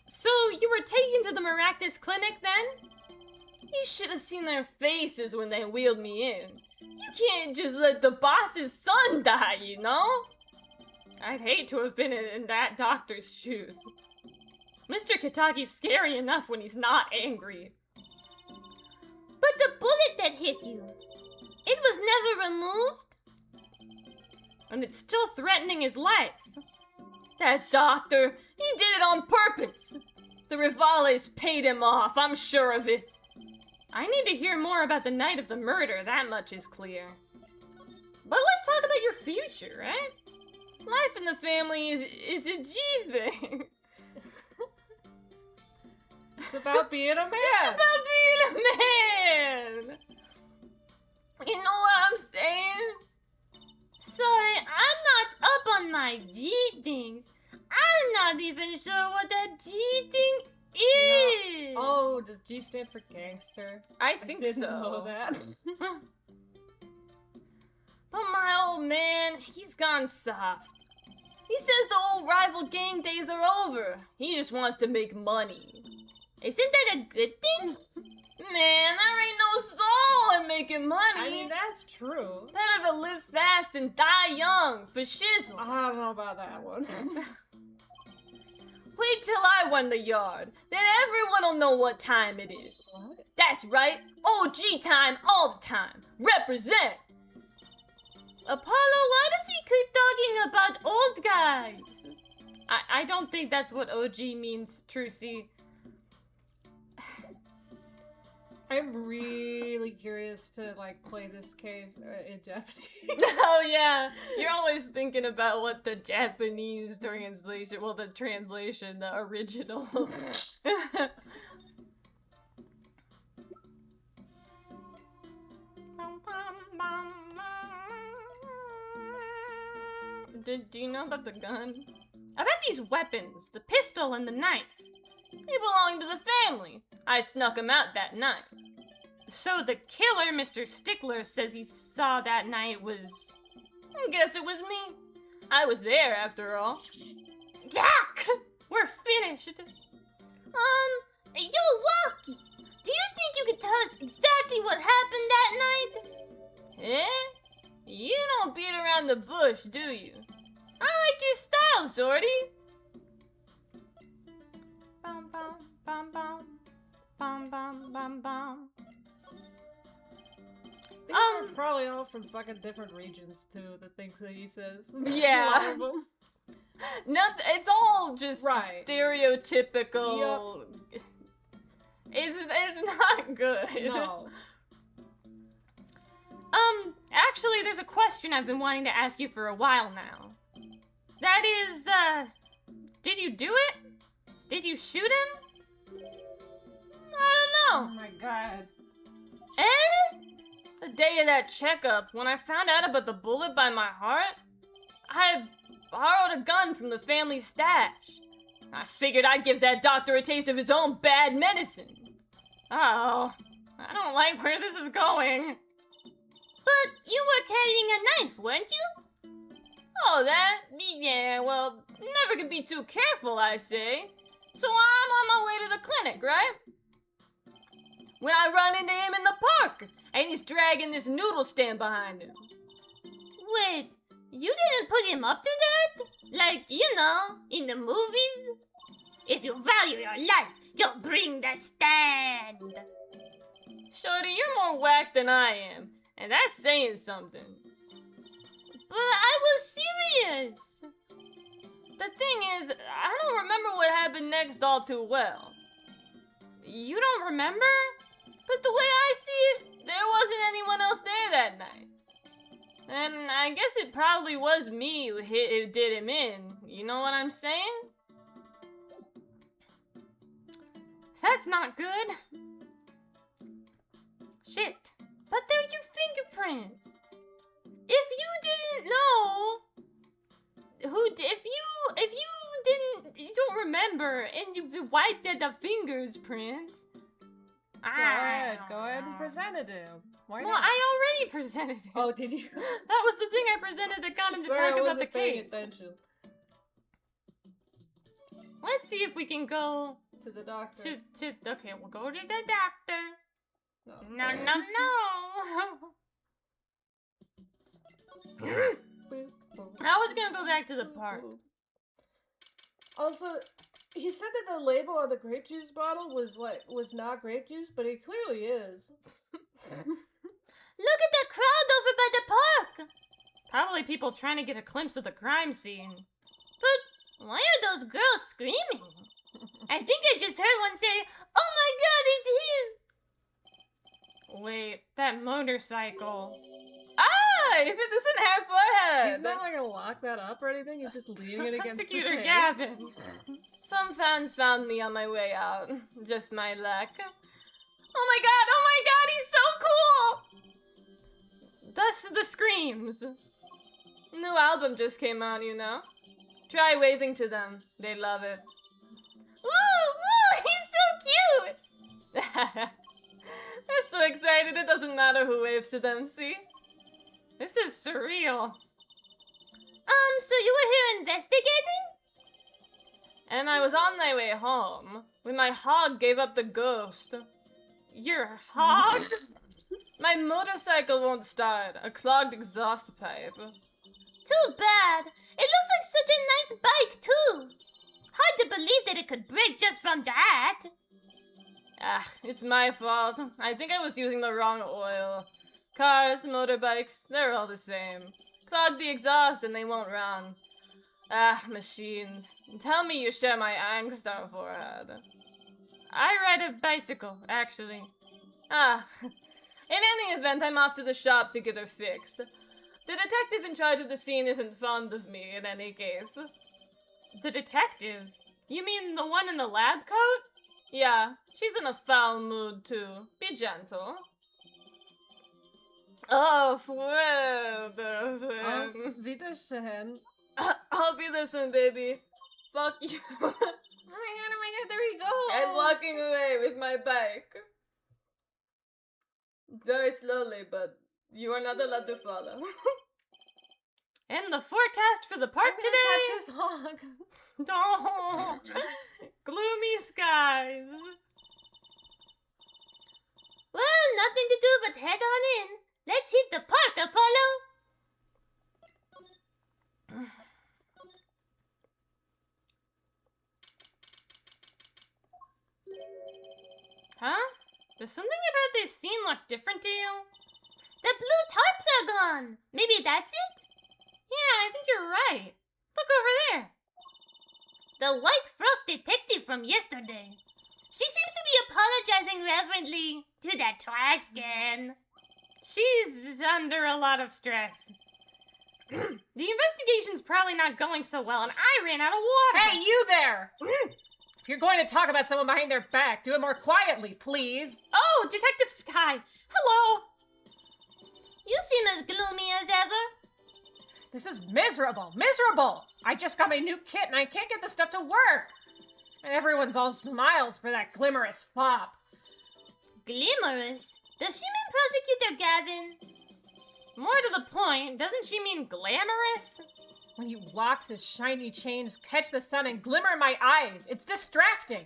So you were taken to the Maractus clinic then? You should have seen their faces when they wheeled me in. You can't just let the boss's son die, you know? I'd hate to have been in that doctor's shoes. Mr. Kitaki's scary enough when he's not angry. But the bullet that hit you, it was never removed? And it's still threatening his life. That doctor, he did it on purpose. The Rivales paid him off, I'm sure of it. I need to hear more about the night of the murder, that much is clear. But let's talk about your future, right? Life in the family is a G thing. It's about being a man. It's about being a man. You know what I'm saying? Sorry, I'm not up on my G things. I'm not even sure what that G thing is. No. Oh, does G stand for gangster? I think didn't so. know that. But my old man, he's gone soft. He says the old rival gang days are over. He just wants to make money. Isn't that a good thing? Man, there ain't no soul in making money. I mean, that's true. Better to live fast and die young, for shizzle. I don't know about that one. Wait till I win the yard. Then everyone will know what time it is. What? That's right. OG time all the time. Represent. Apollo, why does he keep talking about old guys? I don't think that's what OG means, Trucy. I'm really curious to play this case in Japanese. Oh yeah, you're always thinking about what the Japanese translation, the translation, the original. Do you know about the gun? About these weapons, the pistol and the knife. They belong to the family. I snuck them out that night. So the killer, Mr. Stickler, says he saw that night was... I guess it was me. I was there after all. Yuck! We're finished. Yo, Walkie, do you think you could tell us exactly what happened that night? Eh? You don't beat around the bush, do you? I like your style, shorty. Bum bum bum bum bum bum bum bum. These are probably all from fucking different regions too. The things that he says. Yeah. A lot of them. It's all just Right. stereotypical. It's not good. No. Actually, there's a question I've been wanting to ask you for a while now. That is, did you do it? Did you shoot him? I Oh don't know. my god. Eh? The day of that checkup, when I found out about the bullet by my heart, I borrowed a gun from the family stash. I figured I'd give that doctor a taste of his own bad medicine. Oh, I don't like where this is going. But you were carrying a knife, weren't you? Oh, that? Yeah, well, never can be too careful, I say. So I'm on my way to the clinic, right? When I run into him in the park, and he's dragging this noodle stand behind him. Wait, you didn't put him up to that? Like, in the movies? If you value your life, you'll bring the stand. Shorty, you're more whack than I am, and that's saying something. But I was serious. The thing is, I don't remember what happened next all too well. You don't remember? But the way I see it, there wasn't anyone else there that night. And I guess it probably was me who did him in. You know what I'm saying? That's not good. Shit. But they're your fingerprints. If you didn't know if you don't remember and you wiped at the fingers print. Go ahead and present it to him. Why Well, not? I already presented it. Oh, did you? That was the thing I presented that got him to Sorry, talk I about the wasn't paying case. attention Let's see if we can go to the doctor. okay, we'll go to the doctor. No. No. I was gonna go back to the park. Also, he said that the label on the grape juice bottle was not grape juice, but it clearly is. Look at the crowd over by the park. Probably people trying to get a glimpse of the crime scene. But why are those girls screaming? I think I just heard one say, "Oh my god, it's him!" Wait, that motorcycle. Ah! If it doesn't have forehead! He's not like gonna lock that up or anything. He's just leaning it against the Prosecutor tank. Gavin. Some fans found me on my way out. Just my luck. Oh my god, he's so cool! Thus the screams. New album just came out, you know. Try waving to them. They love it. Woo! He's so cute! They're so excited it doesn't matter who waves to them, see? This is surreal. So you were here investigating? And I was on my way home when my hog gave up the ghost. Your hog? My motorcycle won't start. A clogged exhaust pipe. Too bad. It looks like such a nice bike, too. Hard to believe that it could break just from that. Ah, it's my fault. I think I was using the wrong oil. Cars, motorbikes, they're all the same. Clog the exhaust and they won't run. Ah, machines. Tell me you share my angst, our forehead. I ride a bicycle, actually. Ah, in any event, I'm off to the shop to get her fixed. The detective in charge of the scene isn't fond of me, in any case. The detective? You mean the one in the lab coat? Yeah, she's in a foul mood, too. Be gentle. Auf Wiedersehen. Auf Wiedersehen. Auf Wiedersehen, baby. Fuck you. Oh my god, there he goes! I'm walking away with my bike. Very slowly, but you are not allowed to follow. And the forecast for the park today? Touch his hog. Don't. Gloomy skies. Well, nothing to do but head on in. Let's hit the park, Apollo. Huh? Does something about this scene look different to you? The blue tarps are gone. Maybe that's it? Yeah, I think you're right. Look over there. The white frock detective from yesterday. She seems to be apologizing reverently to that trash can. She's under a lot of stress. The investigation's probably not going so well, and I ran out of water. Hey, you there! If you're going to talk about someone behind their back, do it more quietly, please. Oh, Detective Sky. Hello. You seem as gloomy as ever. This is miserable. Miserable! I just got my new kit and I can't get this stuff to work. And everyone's all smiles for that glimmerous fop. Glimmerous? Does she mean Prosecutor Gavin? More to the point, doesn't she mean glamorous? When he walks, his shiny chains catch the sun and glimmer in my eyes. It's distracting.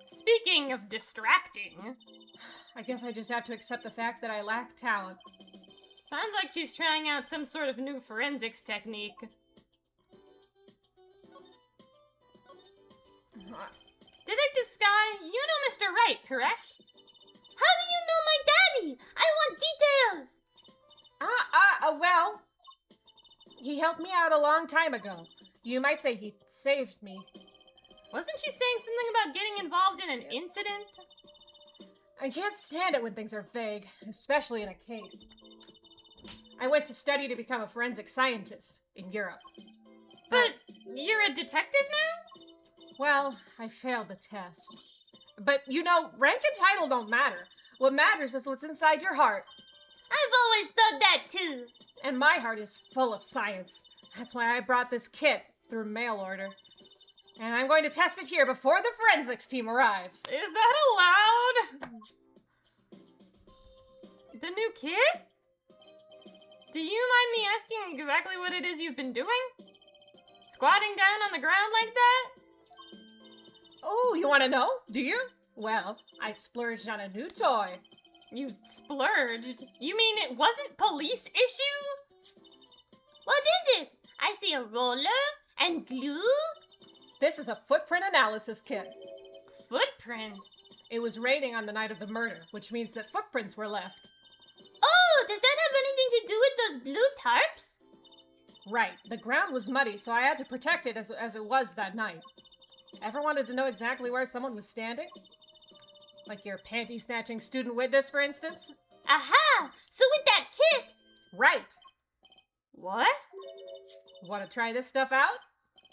Speaking of distracting, I guess I just have to accept the fact that I lack talent. sounds like she's trying out some sort of new forensics technique. Detective Sky, you know Mr. Wright, correct? How do you know my daddy? I want details. Well, he helped me out a long time ago. You might say he saved me. Wasn't she saying something about getting involved in an incident? I can't stand it when things are vague, especially in a case. I went to study to become a forensic scientist in Europe. But you're a detective now? Well, I failed the test. But you know, rank and title don't matter. What matters is what's inside your heart. I've always thought that too. And my heart is full of science. That's why I brought this kit through mail order. And I'm going to test it here before the forensics team arrives. Is that allowed? The new kit? Do you mind me asking exactly what it is you've been doing? Squatting down on the ground like that? Oh, you want to know? Do you? Well, I splurged on a new toy. You splurged? You mean it wasn't police issue? What is it? I see a roller and glue. This is a footprint analysis kit. Footprint? It was raining on the night of the murder, which means that footprints were left. Oh, does that have anything to do with those blue tarps? Right. The ground was muddy, so I had to protect it as it was that night. Ever wanted to know exactly where someone was standing? Like your panty-snatching student witness, for instance? Aha! So with that kit! Right. What? Want to try this stuff out?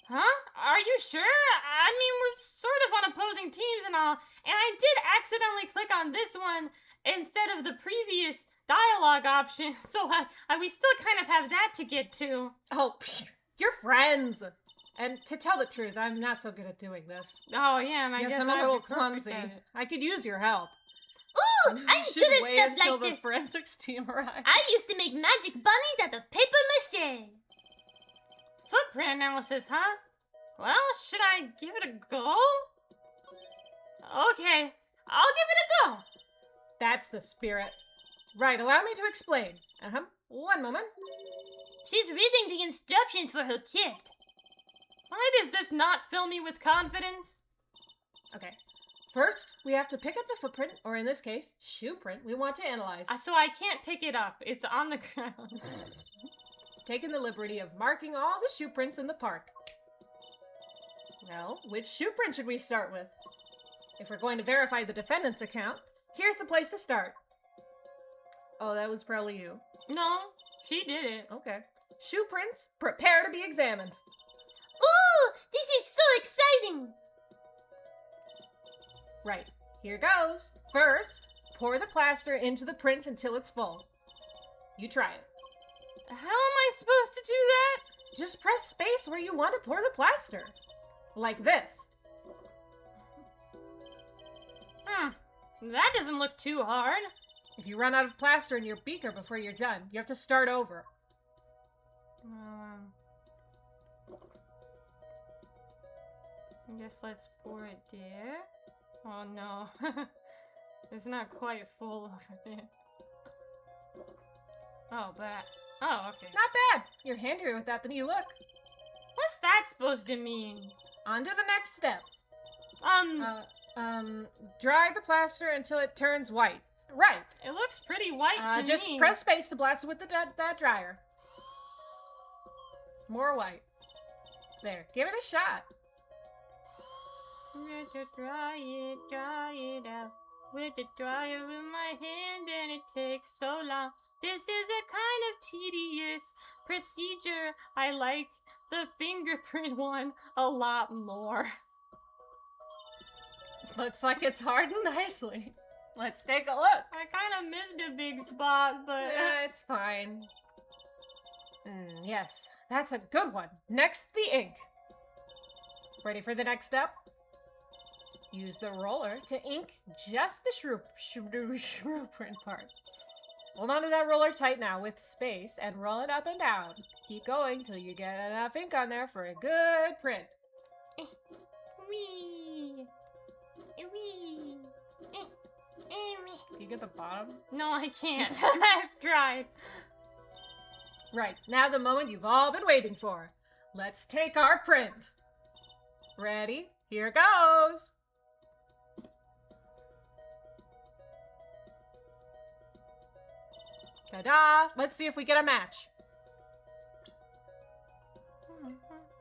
Huh? Are you sure? I mean, we're sort of on opposing teams and all, and I did accidentally click on this one instead of the previous dialogue option, so we still kind of have that to get to. Oh, you're friends! And to tell the truth, I'm not so good at doing this. Oh, yeah, and I Yes, guess I'm I'd a little be perfect clumsy. at it. I could use your help. Ooh, I'm good at stuff until like the this. forensics team arrives. I used to make magic bunnies out of paper mache. Footprint analysis, huh? Well, should I give it a go? Okay, I'll give it a go. That's the spirit. Right, allow me to explain. One moment. She's reading the instructions for her kit. Why does this not fill me with confidence? Okay. First, we have to pick up the footprint, or in this case, shoe print, we want to analyze. So I can't pick it up. It's on the ground. Taking the liberty of marking all the shoe prints in the park. Well, which shoe print should we start with? If we're going to verify the defendant's account, here's the place to start. Oh, that was probably you. No, she did it. Okay. Shoe prints, prepare to be examined. Ooh, this is so exciting. Right, here goes. First, pour the plaster into the print until it's full. You try it. How am I supposed to do that? Just press space where you want to pour the plaster. Like this. That doesn't look too hard. If you run out of plaster in your beaker before you're done, you have to start over. I guess let's pour it there. Oh no. It's not quite full over there. Oh, but... Oh, okay. Not bad. You're handier with that than you look. What's that supposed to mean? On to the next step. Dry the plaster until it turns white. Right. It looks pretty white to Just me. press space to blast it with that dryer. More white. There. Give it a shot. I'm going to dry it out with the dryer in my hand, and it takes so long. This is a kind of tedious procedure. I like the fingerprint one a lot more. Looks like it's hardened nicely. Let's take a look. I kind of missed a big spot, but... It's fine. Yes, that's a good one. Next, the ink. Ready for the next step? Use the roller to ink just the shrew print part. Hold on to that roller tight now with space and roll it up and down. Keep going till you get enough ink on there for a good print. Wee. Wee. Can you get the bottom? No, I can't. I've tried. Right, now the moment you've all been waiting for. Let's take our print. Ready? Here goes. Ta-da! Let's see if we get a match.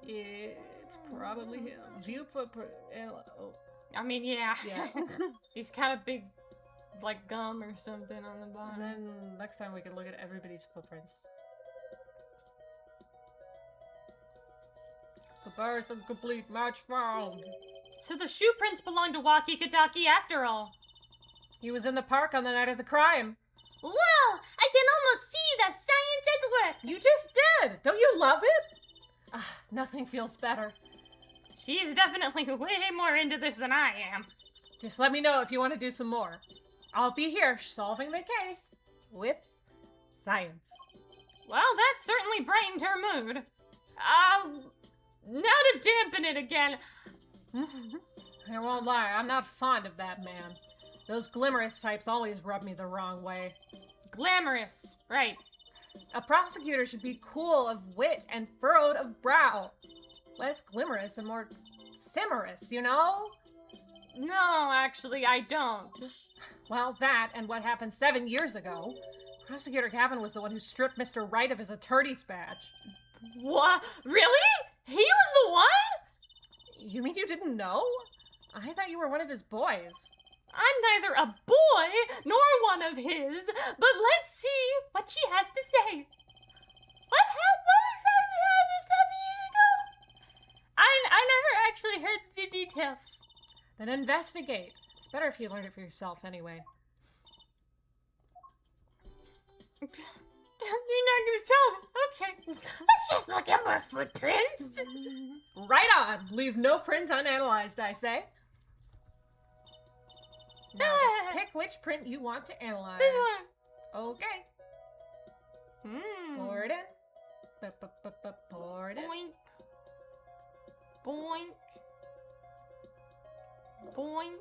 It's probably him. View footprint. Oh. I mean, yeah. Yeah. He's kind of big, like gum or something on the And bottom. then next time we can look at everybody's footprints. The birth of complete match found. So the shoe prints belong to Walkie Kataki after all. He was in the park on the night of the crime. Whoa! I can almost see the science at work. You just did! Don't you love it? Nothing feels better. She's definitely way more into this than I am. Just let me know if you want to do some more. I'll be here solving the case with science. Well, that certainly brightened her mood. Now to dampen it again. I won't lie, I'm not fond of that man. Those glamorous types always rub me the wrong way. Glamorous, right. A prosecutor should be cool of wit and furrowed of brow. Less glamorous and more simorous, you know? No, actually, I don't. Well, that and what happened 7 years ago. Prosecutor Gavin was the one who stripped Mr. Wright of his attorney's badge. What? Really? He was the one? You mean you didn't know? I thought you were one of his boys. I'm neither a boy nor one of his, but let's see what she has to say. What was that 7 years ago? I never actually heard the details. Then investigate. It's better if you learn it for yourself anyway. You're not gonna tell me. Okay. Let's just look at more footprints. Right on! Leave no print unanalyzed, I say. Now, pick which print you want to analyze. This one. Okay. Pour it in. Pour it in. Boink. Boink. Boink.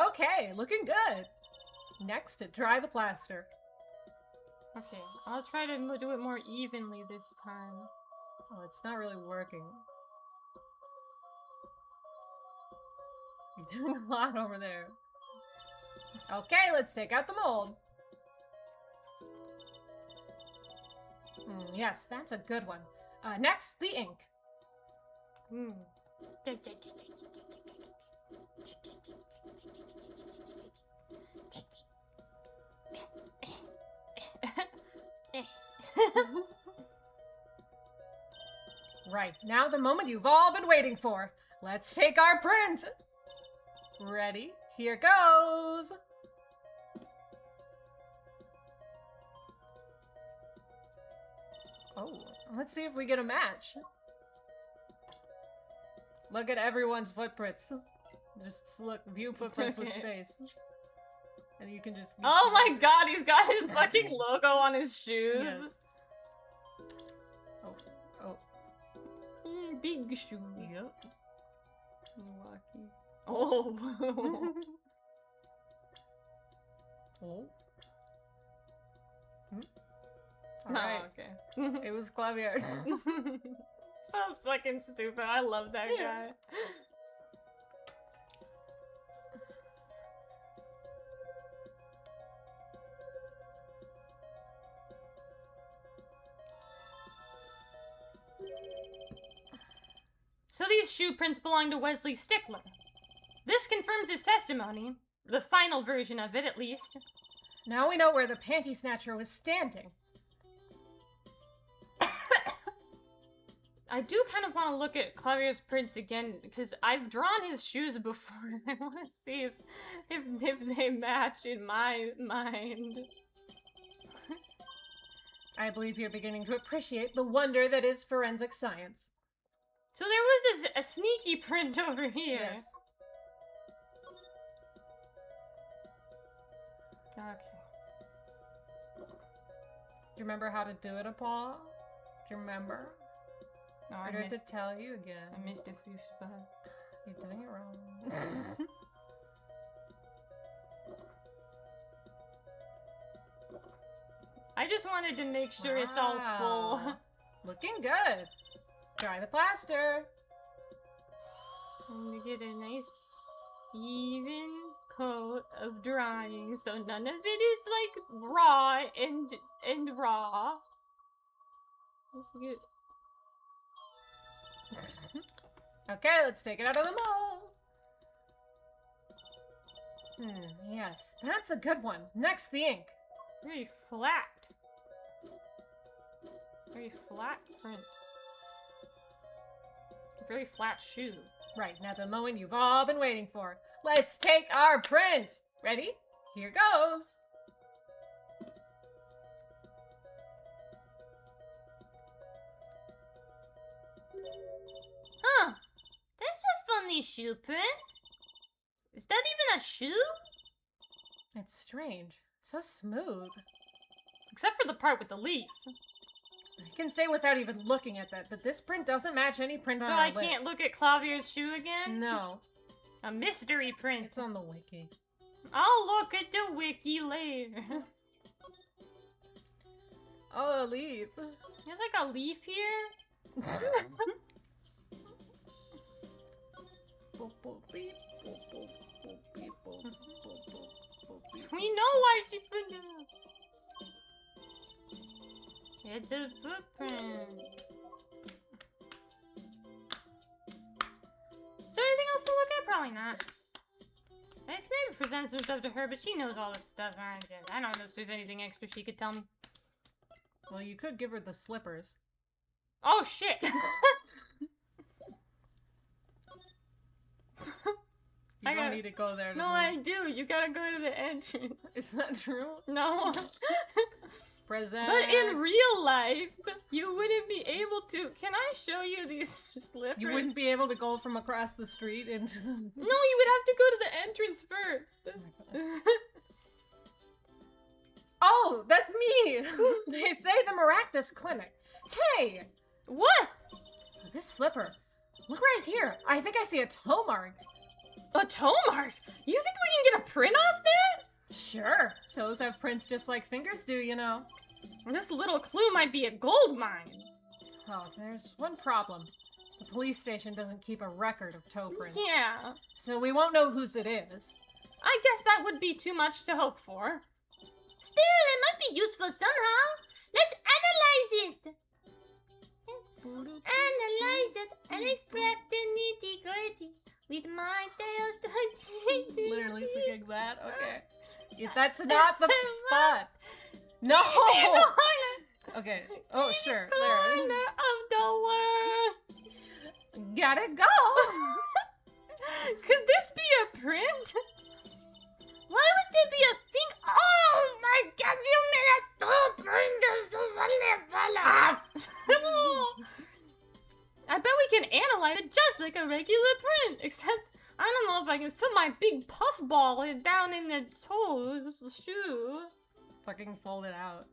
Okay, looking good. Next, to dry the plaster. Okay, I'll try to do it more evenly this time. Oh, it's not really working. You're doing a lot over there. Okay, let's take out the mold. Yes, that's a good one. Next, the ink. Right, now the moment you've all been waiting for. Let's take our print. Ready? Here goes. Oh, let's see if we get a match. Look at everyone's footprints. Just look, view footprints with space. And you can just... Oh my god, he's got his fucking logo on his shoes. Yes. Oh. Big shoe. Yep. Milwaukee. Oh. Oh. No, Alright. okay. It was Clavier. So fucking stupid. I love that guy. So these shoe prints belong to Wesley Stickler. This confirms his testimony. The final version of it, at least. Now we know where the panty snatcher was standing. I do kind of want to look at Clavier's prints again, because I've drawn his shoes before. I want to see if they match in my mind. I believe you're beginning to appreciate the wonder that is forensic science. So there was a sneaky print over here. Yes. Okay. Do you remember how to do it, Apollo? Do you remember? No, Or do I have to tell you again? I missed a few spots. You're doing it wrong. I just wanted to make sure it's all full. Wow. Looking good. Try the plaster. And to get a nice, even coat of drying, so none of it is like raw and raw. Let's get. Okay, let's take it out of the mold. Yes, that's a good one. Next, the ink. Very flat. Very flat print. A very flat shoe. Right, now the moment you've all been waiting for. Let's take our print. Ready? Here goes. Huh. That's a funny shoe print. Is that even a shoe? It's strange. So smooth. Except for the part with the leaf. I can say without even looking at that this print doesn't match any print on So our I list. can't look at Clavier's shoe again? No, A mystery print. it's on the wiki. I'll look at the wiki later. Oh, a leaf. There's like a leaf here. We know why she put it up. It's a footprint. Is there anything else to look at? Probably not. I could maybe present some stuff to her, but she knows all that stuff. I don't know if there's anything extra she could tell me. Well, you could give her the slippers. Oh shit! You I don't gotta- need to go there to No, move. I do. You gotta go to the entrance. Is that true? No. Present. But in real life, you wouldn't be able to. Can I show you these slippers? You wouldn't be able to go from across the street into the... No, you would have to go to the entrance first. Oh, that's me! They say the Maractus Clinic. Hey! What? This slipper. Look right here. I think I see a toe mark. A toe mark? You think we can get a print off that? Sure. Toes have prints just like fingers do, you know. This little clue might be a gold mine. Oh, there's one problem. The police station doesn't keep a record of toe prints. Yeah. So we won't know whose it is. I guess that would be too much to hope for. Still, it might be useful somehow. Let's analyze it. Analyze it and extract the nitty gritty with my tails to Literally singing that? Okay. Yeah, that's not the spot. No! Okay. Oh, sure. There. Corner of the world. Gotta go! Could this be a print? Why would there be a thing? Oh my god, you made a toe print I bet we can analyze it just like a regular print, except I don't know if I can fit my big puff ball down in the toes shoe. Fucking fold it out.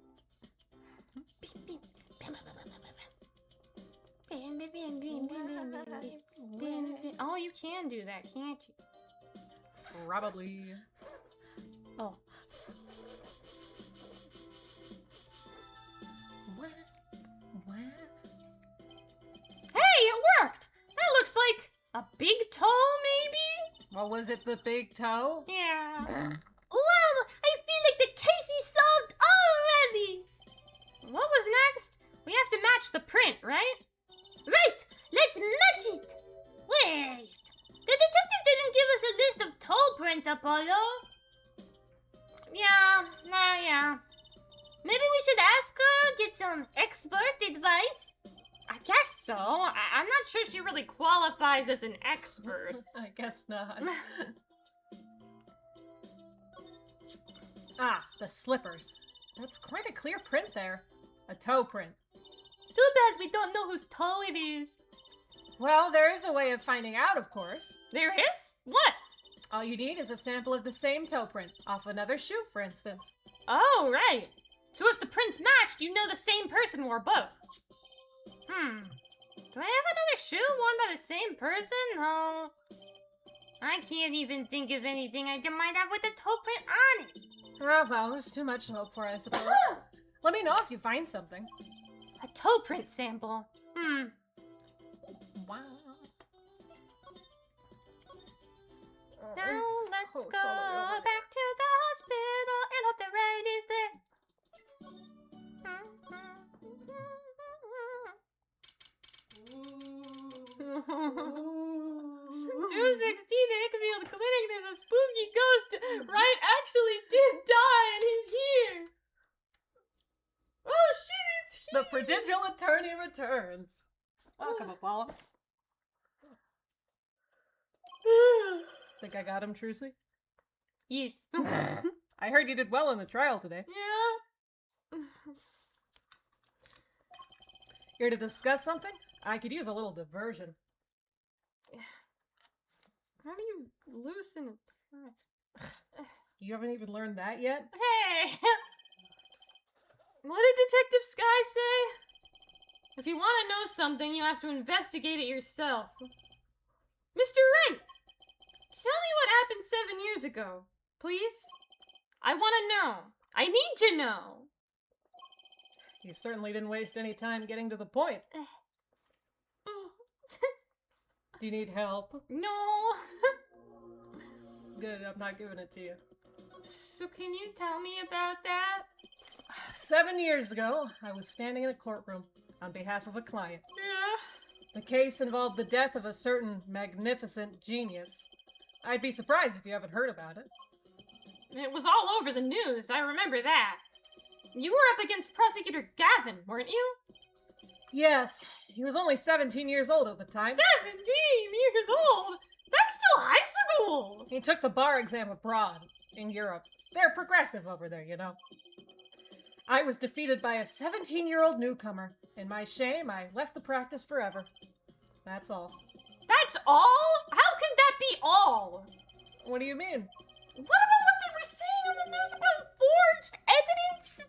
Oh, you can do that, can't you? Probably. Oh. What? What? Hey, it worked! That looks like a big toe, maybe? What was it, the big toe? Yeah. Wow, I feel like the case is solved already. What was next? We have to match the print, right? Right, let's match it. Wait! The detective didn't give us a list of toe prints, Apollo. Yeah. Maybe we should ask her, get some expert advice. I guess so. I'm not sure she really qualifies as an expert. I guess not. Ah, the slippers. That's quite a clear print there. A toe print. Too bad we don't know whose toe it is. Well, there is a way of finding out, of course. There is? What? All you need is a sample of the same toe print, off another shoe, for instance. Oh, right. So if the prints matched, you know the same person wore both. Do I have another shoe worn by the same person? No. I can't even think of anything I might have with a toe print on it. Oh, well, there's too much to hope for, I suppose. Let me know if you find something. A toe print sample. Wow. Now let's go back to the hospital and hope the right is there. 216 Ickfield Clinic, there's a spooky ghost. Wright actually did die and he's here. Oh shit, it's here. The prodigal attorney returns. Welcome, Apollo. Think I got him, Trucy? Yes. I heard you did well in the trial today. Yeah. Here to discuss something? I could use a little diversion. How do you loosen it? You haven't even learned that yet? Hey! What did Detective Sky say? If you want to know something, you have to investigate it yourself. Mr. Wright! Tell me what happened 7 years ago, please. I want to know. I need to know. You certainly didn't waste any time getting to the point. Do you need help? No. Good, I'm not giving it to you. So can you tell me about that? 7 years ago, I was standing in a courtroom on behalf of a client. Yeah. The case involved the death of a certain magnificent genius. I'd be surprised if you haven't heard about it. It was all over the news, I remember that. You were up against Prosecutor Gavin, weren't you? Yes, he was only 17 years old at the time. 17 years old? That's still high school! He took the bar exam abroad, in Europe. They're progressive over there, you know. I was defeated by a 17-year-old newcomer. In my shame, I left the practice forever. That's all. That's all? How could that be all? What do you mean? What about what they were saying on the news about forged evidence?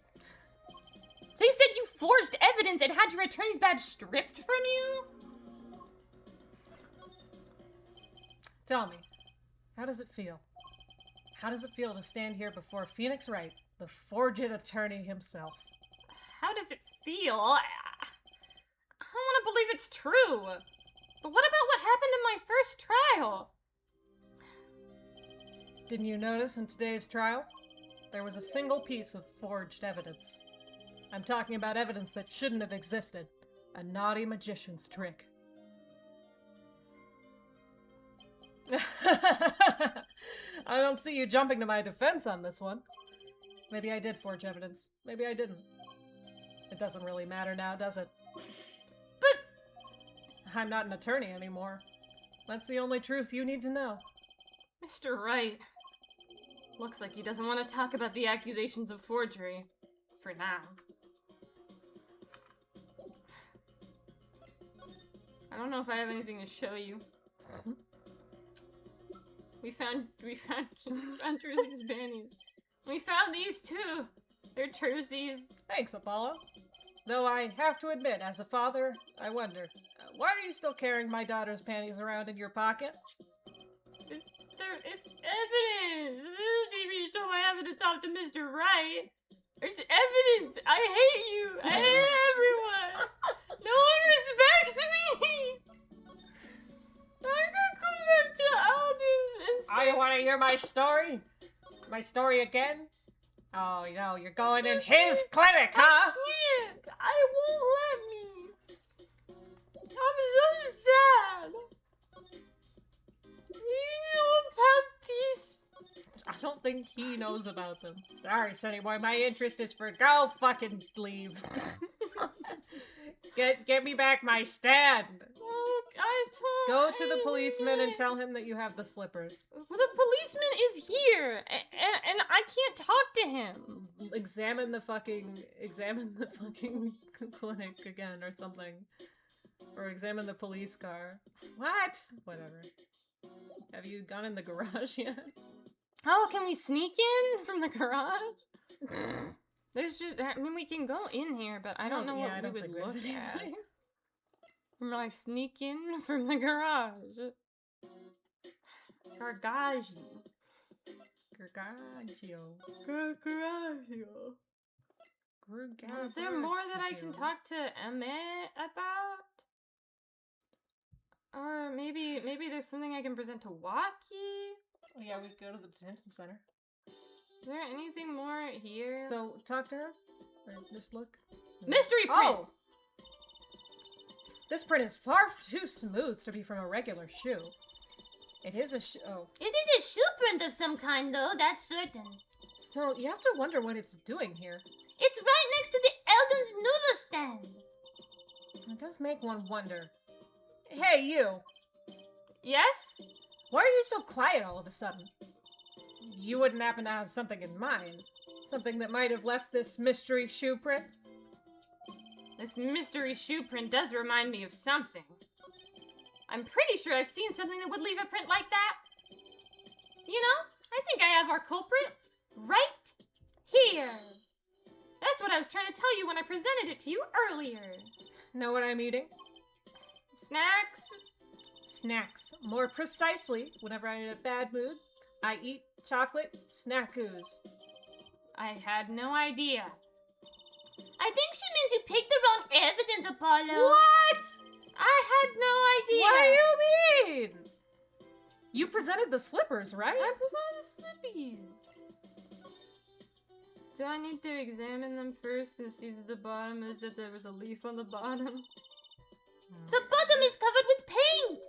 They said you forged evidence and had your attorney's badge stripped from you? Tell me, how does it feel? How does it feel to stand here before Phoenix Wright, the forged attorney himself? How does it feel? I want to believe it's true. But what about what happened in my first trial? Didn't you notice in today's trial? There was a single piece of forged evidence. I'm talking about evidence that shouldn't have existed. A naughty magician's trick. I don't see you jumping to my defense on this one. Maybe I did forge evidence. Maybe I didn't. It doesn't really matter now, does it? But I'm not an attorney anymore. That's the only truth you need to know. Mr. Wright. Looks like he doesn't want to talk about the accusations of forgery. For now. I don't know if I have anything to show you. We found Trucy's panties. We found these too. They're Trucy's. Thanks, Apollo. Though I have to admit, as a father, I wonder, why are you still carrying my daughter's panties around in your pocket? It's evidence! You show my evidence off to Mr. Wright. It's evidence! I hate you! I hate everyone! No one respects me! I'm gonna go back to Alden's and Oh, you want to hear my story? My story again? Oh, you know, you're going in his clinic, huh? I can't! I won't let me! I'm so sad! don't think he knows about them. Sorry, Sonny boy, my interest is for go fucking leave. Get me back my stand. Oh, I Go told. to the policeman and tell him that you have the slippers. Well, the policeman is here, and I can't talk to him. Examine the fucking clinic again or something. Or examine the police car. What? Whatever. Have you gone in the garage yet? Oh, can we sneak in from the garage? There's just, I mean, we can go in here, but I don't know what we would look at. Will I sneak in from the garage? Gargagio. Is there more that I can talk to Emmett about? Or maybe there's something I can present to Waki? Oh yeah, we go to the detention center. Is there anything more here? So, talk to her? Or just look? Mystery print! Oh! This print is far too smooth to be from a regular shoe. It is a shoe. Oh. It is a shoe print of some kind, though, that's certain. Still, you have to wonder what it's doing here. It's right next to the Eldon's noodle stand. It does make one wonder. Hey, you! Yes? Why are you so quiet all of a sudden? You wouldn't happen to have something in mind? Something that might have left this mystery shoe print? This mystery shoe print does remind me of something. I'm pretty sure I've seen something that would leave a print like that. You know, I think I have our culprit right here. That's what I was trying to tell you when I presented it to you earlier. Know what I'm eating? Snacks? Snacks. More precisely, whenever I'm in a bad mood, I eat chocolate snackoos. I had no idea. I think she means you picked the wrong evidence, Apollo. What? I had no idea. What do you mean? You presented the slippers, right? I presented the slippies. Do I need to examine them first and see that the bottom is that there was a leaf on the bottom? The bottom is covered with paint.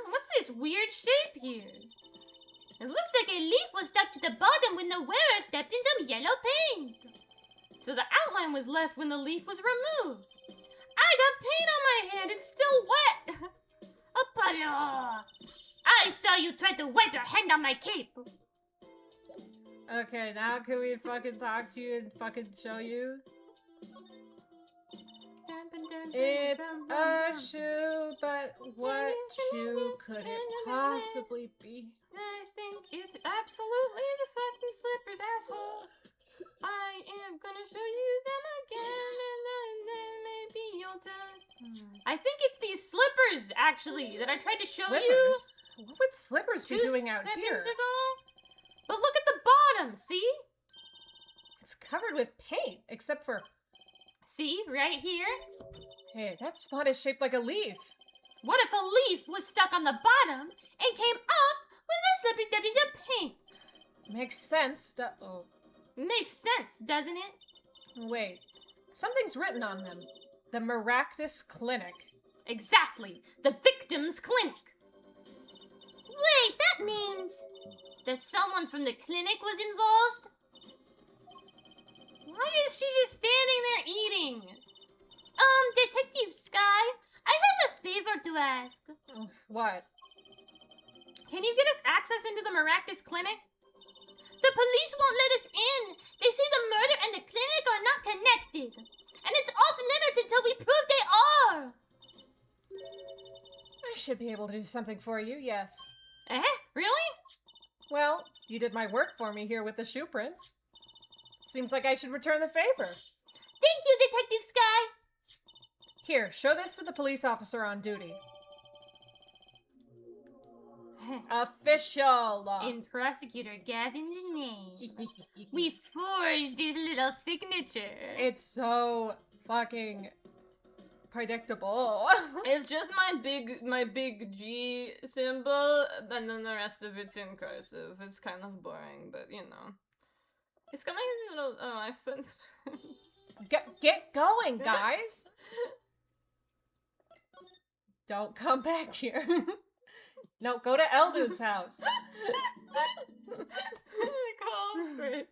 What's this weird shape here? It looks like a leaf was stuck to the bottom when the wearer stepped in some yellow paint. So the outline was left when the leaf was removed. I got paint on my hand. It's still wet. Apollo! I saw you try to wipe your hand on my cape. Okay, now can we fucking talk to you and fucking show you? It's a shoe, but what shoe could it possibly be? I think it's absolutely the fucking slippers, asshole. I am gonna show you them again, and then maybe you'll tell. I think it's these slippers, actually, that I tried to show you. What would slippers be doing out here? Ago. But look at the bottom, see? It's covered with paint, except for... See, right here? Hey, that spot is shaped like a leaf. What if a leaf was stuck on the bottom and came off with the slippers debbies of paint? Makes sense. Oh. Makes sense, doesn't it? Wait, something's written on them. The Maractus Clinic. Exactly, the victim's clinic. Wait, that means that someone from the clinic was involved? Why is she just standing there eating? Detective Sky, I have a favor to ask. Oh, what? Can you get us access into the Maractus clinic? The police won't let us in. They say the murder and the clinic are not connected. And it's off limits until we prove they are. I should be able to do something for you, yes. Really? Well, you did my work for me here with the shoe prints. Seems like I should return the favor. Thank you, Detective Sky. Here, show this to the police officer on duty. Official. In Prosecutor Gavin's name, we forged his little signature. It's so fucking predictable. It's just my big G symbol, and then the rest of it's in cursive. It's kind of boring, but you know. It's got my little my foot. Get going, guys. Don't come back here. No, go to Eldon's house. Oh, great.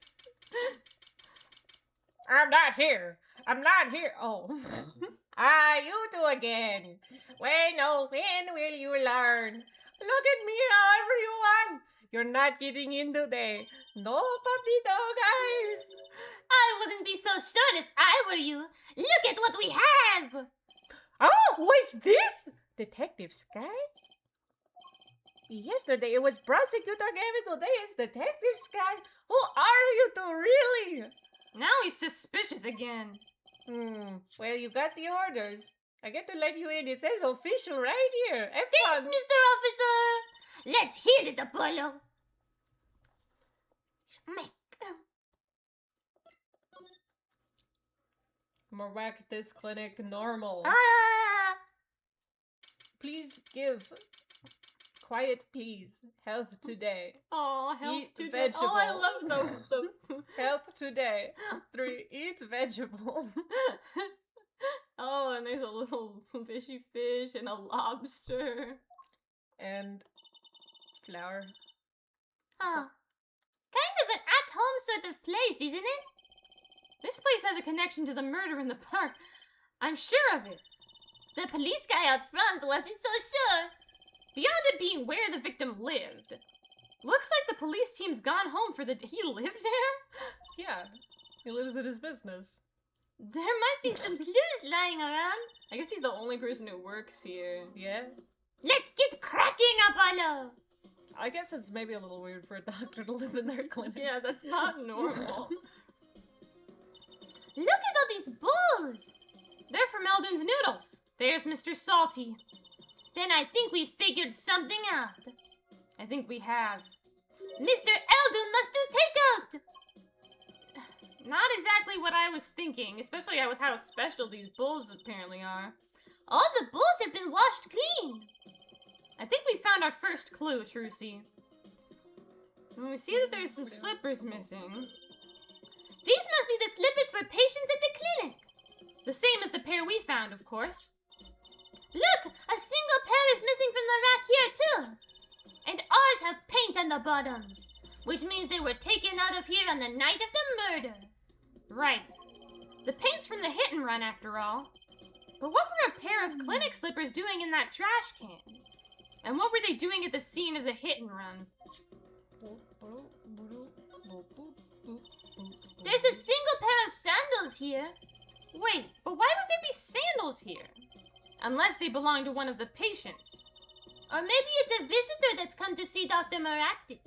I'm not here. I'm not here. Oh. You two again. When will you learn? Look at me however you want. You're not getting in today. No, papito, guys. I wouldn't be so sure if I were you. Look at what we have! Oh, what's this? Detective Sky? Yesterday it was Prosecutor Gavin, today it's Detective Sky. Who are you two, really? Now he's suspicious again. Well, you got the orders. I get to let you in. It says official right here. Have Thanks, fun. Mr. Officer! Let's hear it, Apollo! Miraculous Clinic normal. Ah! Please give. Quiet, please. Health today. Oh, health Eat today. vegetable. Oh, I love the Health today. 3. Eat vegetable. Oh, and there's a little fishy fish and a lobster. And flour. Oh. Kind of an at-home sort of place, isn't it? This place has a connection to the murder in the park. I'm sure of it. The police guy out front wasn't so sure. Beyond it being where the victim lived. Looks like the police team's gone home for the... He lived there? Yeah. He lives at his business. There might be some clues lying around. I guess he's the only person who works here. Yeah. Let's get cracking, Apollo! I guess it's maybe a little weird for a doctor to live in their clinic. Yeah, that's not normal. Look at all these bowls! They're from Eldon's Noodles. There's Mr. Salty. Then I think we figured something out. I think we have. Mr. Eldon must do takeout! Not exactly what I was thinking, especially with how special these bowls apparently are. All the bowls have been washed clean. I think we found our first clue, Trucy. And we see that there's some slippers missing. These must be the slippers for patients at the clinic. The same as the pair we found, of course. Look, a single pair is missing from the rack here too. And ours have paint on the bottoms, which means they were taken out of here on the night of the murder. Right. The paint's from the hit and run, after all. But what were a pair of clinic slippers doing in that trash can? And what were they doing at the scene of the hit and run? There's a single pair of sandals here. Wait, but why would there be sandals here? Unless they belong to one of the patients. Or maybe it's a visitor that's come to see Dr. Maractus.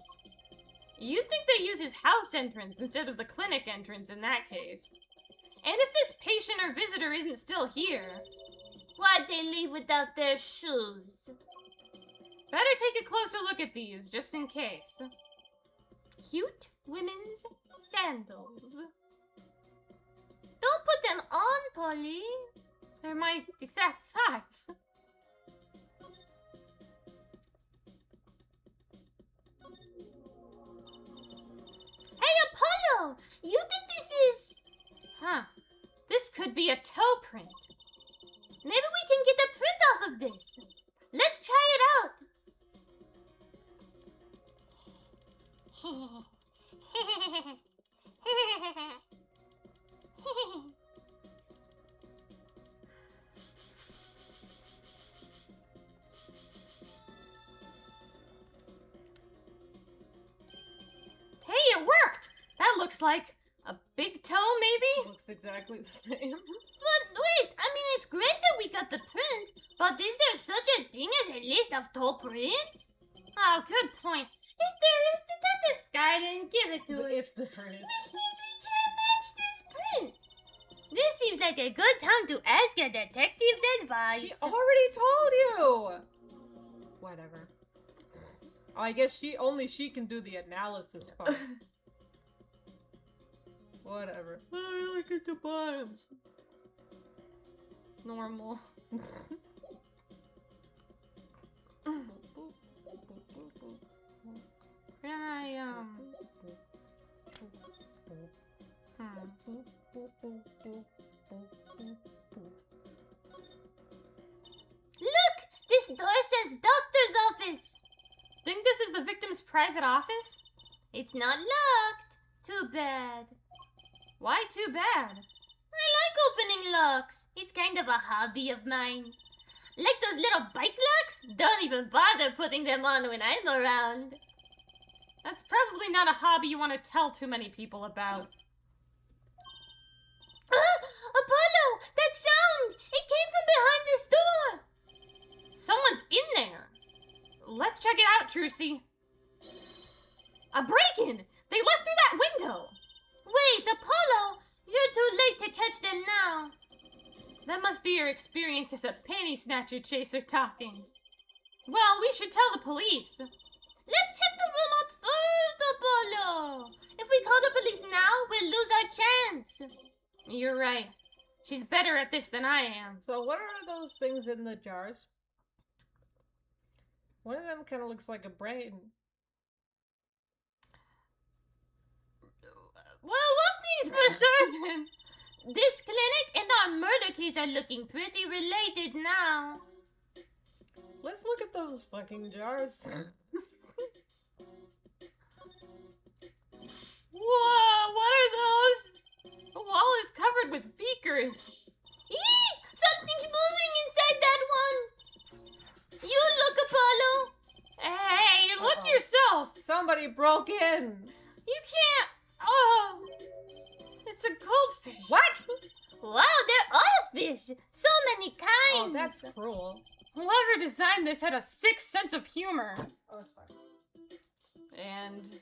You'd think they use his house entrance instead of the clinic entrance in that case. And if this patient or visitor isn't still here... Why'd they leave without their shoes? Better take a closer look at these, just in case. Cute women's sandals. Don't put them on, Polly. They're my exact size. Hey, Apollo! You think this is... Huh. This could be a toe print. Maybe we can get a print off of this. Let's try it out. Hey, it worked! That looks like a big toe, maybe? Looks exactly the same. But wait, I mean, it's great that we got the print, but is there such a thing as a list of toe prints? Oh, good point. If there is, Detective Sky didn't give it to us. If there is. This means we can't match this print. This seems like a good time to ask a detective's advice. She already told you! Whatever. I guess she can do the analysis part. Whatever. I really get the bottoms. Normal. Can I, Look! This door says doctor's office. Think this is the victim's private office? It's not locked. Too bad. Why too bad? I like opening locks. It's kind of a hobby of mine. Like those little bike locks? Don't even bother putting them on when I'm around. That's probably not a hobby you want to tell too many people about. Apollo! That sound! It came from behind this door! Someone's in there. Let's check it out, Trucy. A break-in! They left through that window! Wait, Apollo! You're too late to catch them now. That must be your experience as a panty snatcher chaser talking. Well, we should tell the police. Let's check the room out first, Apollo! If we call the police now, we'll lose our chance. You're right. She's better at this than I am. So what are those things in the jars? One of them kind of looks like a brain. Well, one thing's for certain. This clinic and our murder case are looking pretty related now. Let's look at those fucking jars. Whoa, what are those? The wall is covered with beakers. Eek! Something's moving inside that one. You look, Apollo. Hey, look yourself. Somebody broke in. You can't. Oh, it's a goldfish. What? Wow, they're all fish. So many kinds. Oh, that's cruel. Whoever designed this had a sick sense of humor. Oh, that's fine. And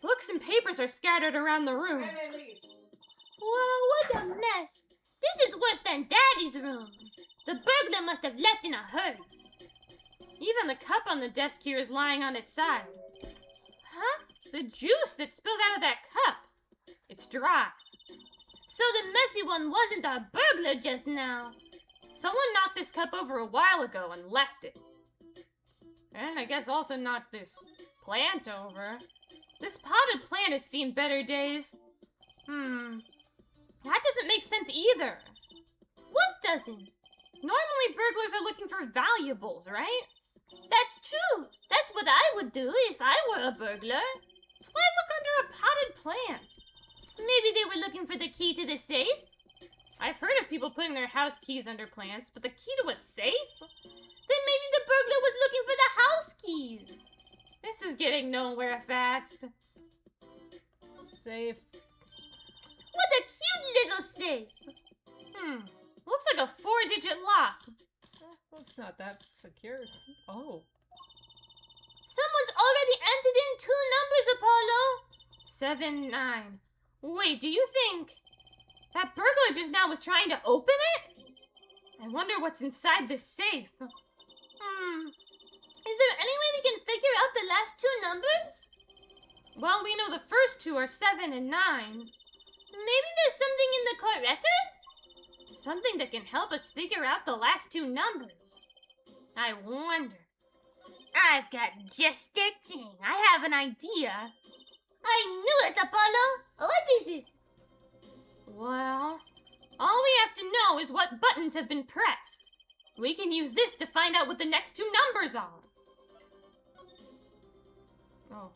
books and papers are scattered around the room. Whoa, what a mess. This is worse than Daddy's room. The burglar must have left in a hurry. Even the cup on the desk here is lying on its side. Huh? The juice that spilled out of that cup. It's dry. So the messy one wasn't our burglar just now. Someone knocked this cup over a while ago and left it. And I guess also knocked this plant over. This potted plant has seen better days. That doesn't make sense either. What doesn't? Normally burglars are looking for valuables, right? That's true. That's what I would do if I were a burglar. So why look under a potted plant? Maybe they were looking for the key to the safe. I've heard of people putting their house keys under plants, but the key to a safe? Then maybe the burglar was looking for the house keys. This is getting nowhere fast. Safe. What a cute little safe. Looks like a 4-digit lock. Well, it's not that secure. Oh. Someone's already entered in 2 numbers, Apollo. 7, 9. Wait, do you think that burglar just now was trying to open it? I wonder what's inside this safe. Is there any way we can figure out the last 2 numbers? Well, we know the first 2 are 7 and 9. Maybe there's something in the court record? Something that can help us figure out the last 2 numbers. I wonder. I've got just the thing. I have an idea. I knew it, Apollo. What is it? Well, all we have to know is what buttons have been pressed. We can use this to find out what the next 2 numbers are. Oh.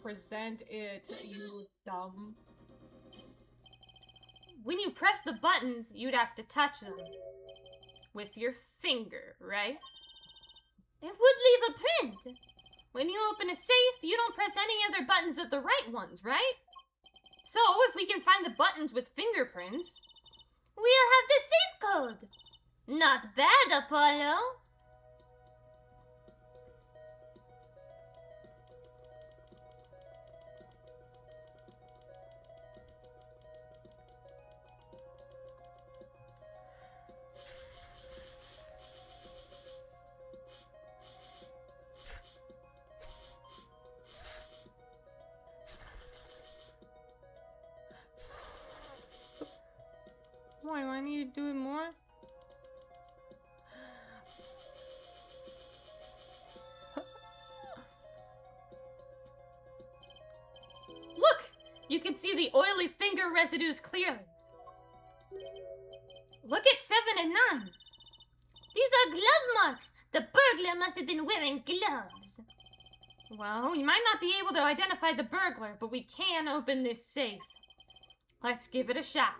Present it, you dumb. When you press the buttons, you'd have to touch them. With your finger, right? It would leave a print. When you open a safe, you don't press any other buttons but the right ones, right? So, if we can find the buttons with fingerprints, we'll have the safe code. Not bad, Apollo. why do I need to do it more? Look! You can see the oily finger residues clearly. Look at 7 and 9. These are glove marks. The burglar must have been wearing gloves. Well, we might not be able to identify the burglar, but we can open this safe. Let's give it a shot.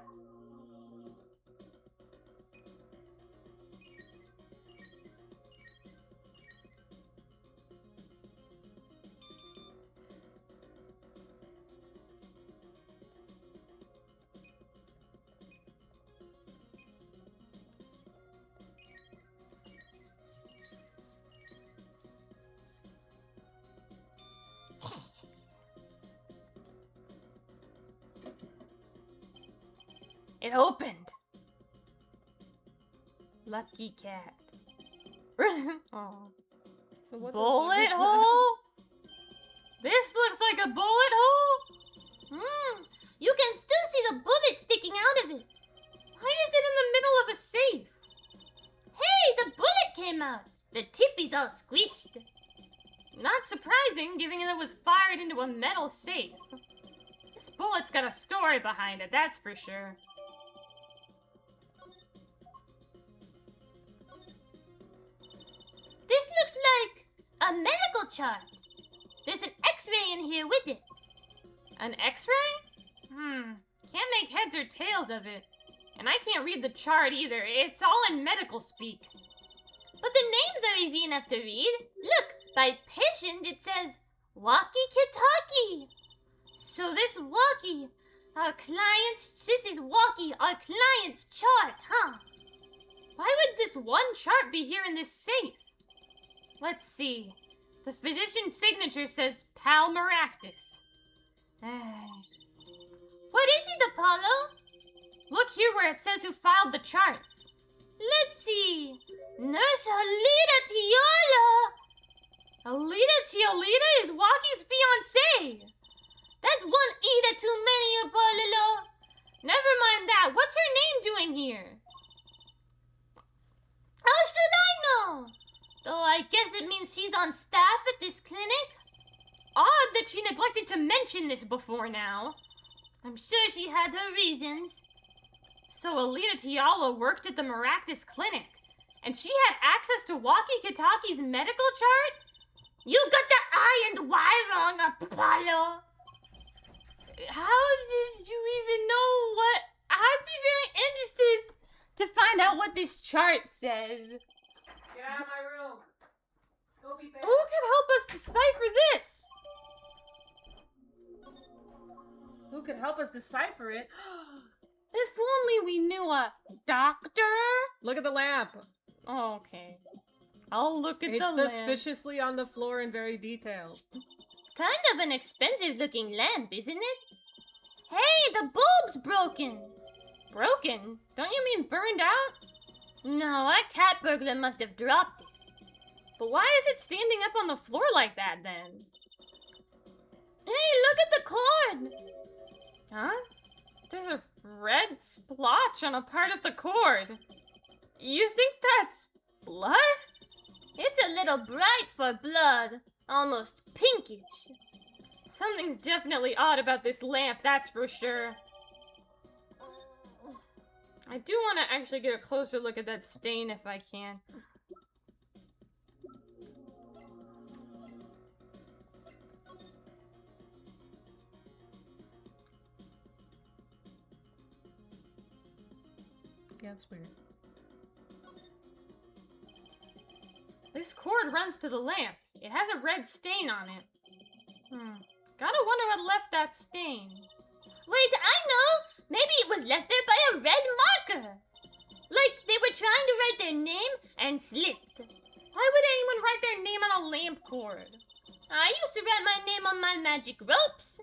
It opened. Lucky cat. Oh. So what Bullet hole? This looks like a bullet hole? You can still see the bullet sticking out of it. Why is it in the middle of a safe? Hey, the bullet came out. The tip is all squished. Not surprising, given that it was fired into a metal safe. This bullet's got a story behind it, that's for sure. This looks like a medical chart. There's an x-ray in here with it. An x-ray? Can't make heads or tails of it. And I can't read the chart either. It's all in medical speak. But the names are easy enough to read. Look, by patient it says walkie-talkie. So this walkie, this is walkie, our client's chart, huh? Why would this one chart be here in this safe? Let's see. The physician's signature says Pal Maractus. What is it, Apollo? Look here where it says who filed the chart. Let's see. Nurse Alita Tiola. Alita Tiolita is Walkie's fiancée. That's one Ida too many, Apollo. Never mind that. What's her name doing here? How should I know? Though I guess it means she's on staff at this clinic. Odd that she neglected to mention this before now. I'm sure she had her reasons. So Alita Tiala worked at the Maractus Clinic, and she had access to Walkie Kitaki's medical chart? You got the I and Y wrong, Apollo. How did you even know what? I'd be very interested to find out what this chart says. Get out of my room. Go be back. Who could help us decipher this? Who could help us decipher it? If only we knew a doctor. Look at the lamp. Oh, okay. I'll look at It's the lamp. suspiciously on the floor and very detailed. Kind of an expensive looking lamp, isn't it? Hey, the bulb's broken. Broken? Don't you mean burned out? No, our cat burglar must have dropped it. But why is it standing up on the floor like that then? Hey, look at the cord. Huh? There's a red splotch on a part of the cord. You think that's blood? It's a little bright for blood. Almost pinkish. Something's definitely odd about this lamp, that's for sure. I do want to actually get a closer look at that stain if I can. Yeah, that's weird. This cord runs to the lamp. It has a red stain on it. Gotta wonder what left that stain. Wait, I know! Maybe it was left there by a red marker. Like they were trying to write their name and slipped. Why would anyone write their name on a lamp cord? I used to write my name on my magic ropes.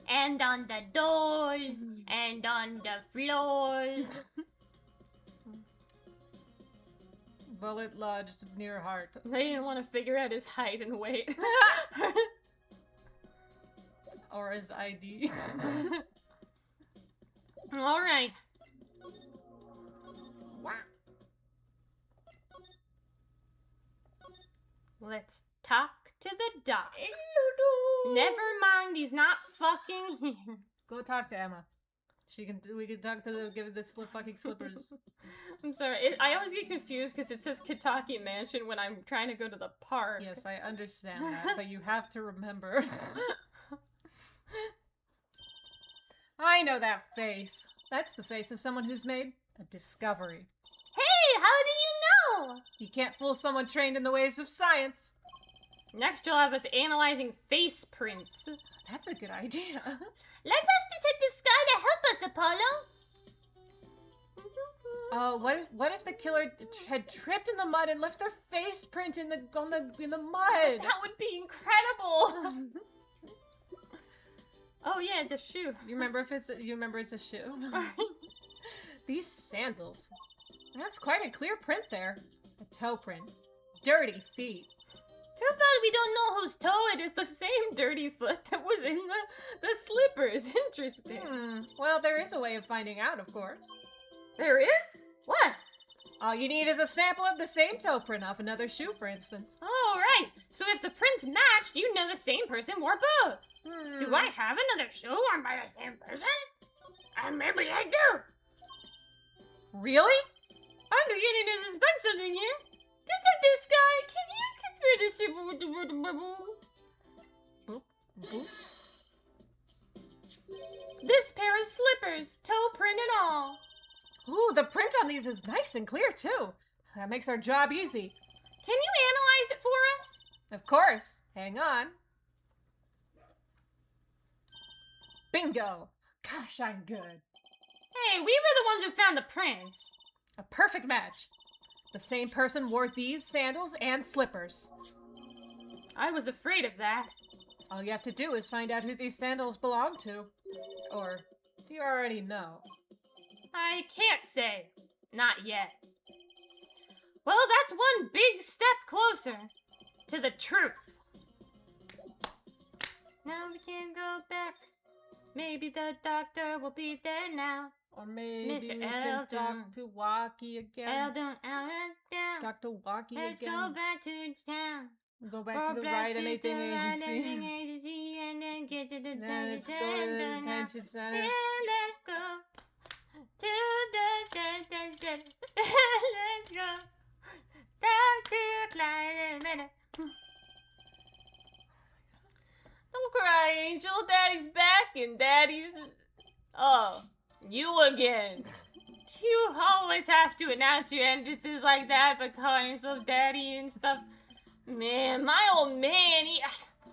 And on the doors. And on the floors. Bullet lodged near heart. They didn't want to figure out his height and weight. Or his ID. Alright. Let's talk to the doc. Never mind, he's not fucking here. Go talk to Emma. We can talk to the give it the fucking slippers. I'm sorry. I always get confused because it says Kitaki Mansion when I'm trying to go to the park. Yes, I understand that, but you have to remember. I know that face. That's the face of someone who's made a discovery. Hey, how do you know? You can't fool someone trained in the ways of science. Next, you'll have us analyzing face prints. That's a good idea. Let's ask Detective Sky to help us, Apollo. What if the killer had tripped in the mud and left their face print in the mud? That would be incredible. Oh yeah, the shoe. You remember it's a shoe? These sandals. That's quite a clear print there. A toe print. Dirty feet. Too bad we don't know whose toe It is the same dirty foot that was in the slippers. Interesting. Well, there is a way of finding out, of course. There is? What? All you need is a sample of the same toe print off another shoe, for instance. Oh, right. So if the prints matched, you know the same person wore both. Do I have another shoe worn by the same person? Maybe I do. Really? I'm beginning to suspect something here. Detective Sky, can you compare the shoe with the word bubble? Boop, boop. This pair of slippers, toe print and all. Ooh, the print on these is nice and clear, too. That makes our job easy. Can you analyze it for us? Of course. Hang on. Bingo! Gosh, I'm good. Hey, we were the ones who found the prints. A perfect match. The same person wore these sandals and slippers. I was afraid of that. All you have to do is find out who these sandals belong to. Or do you already know? I can't say. Not yet. Well, that's one big step closer to the truth. Now we can go back. Maybe the doctor will be there now. Or maybe Mr. we can Eldon. talk to Walkie again. Eldon, down. Dr. Walkie Let's again. go back to town. Go back to the right anything agency. agency and then get to the Now let's go to the detention center. Then let's go to the detention center. Let's go down to Clyde. Don't cry, Angel. Daddy's back and Daddy's... Oh, you again. You always have to announce your entrances like that by calling yourself Daddy and stuff. Man, my old man,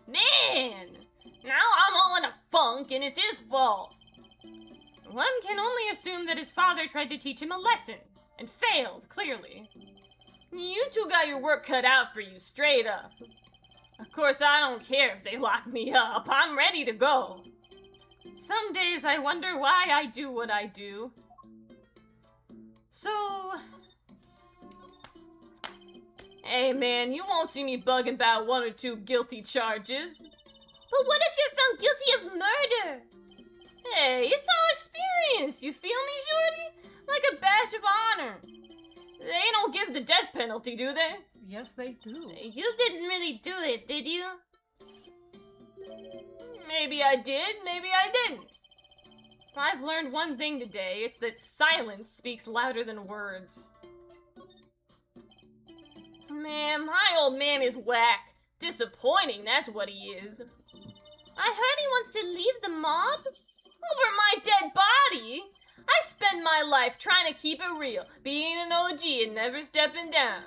Man! Now I'm all in a funk and it's his fault. One can only assume that his father tried to teach him a lesson and failed, clearly. You two got your work cut out for you, straight up. Of course, I don't care if they lock me up. I'm ready to go. Some days I wonder why I do what I do. So... Hey man, you won't see me bugging about 1 or 2 guilty charges. But what if you're found guilty of murder? Hey, it's all experience, you feel me, Shorty? Like a badge of honor. They don't give the death penalty, do they? Yes, they do. You didn't really do it, did you? Maybe I did, maybe I didn't. If I've learned one thing today, it's that silence speaks louder than words. Man, my old man is whack. Disappointing, that's what he is. I heard he wants to leave the mob. Over my dead body? I spend my life trying to keep it real, being an OG and never stepping down.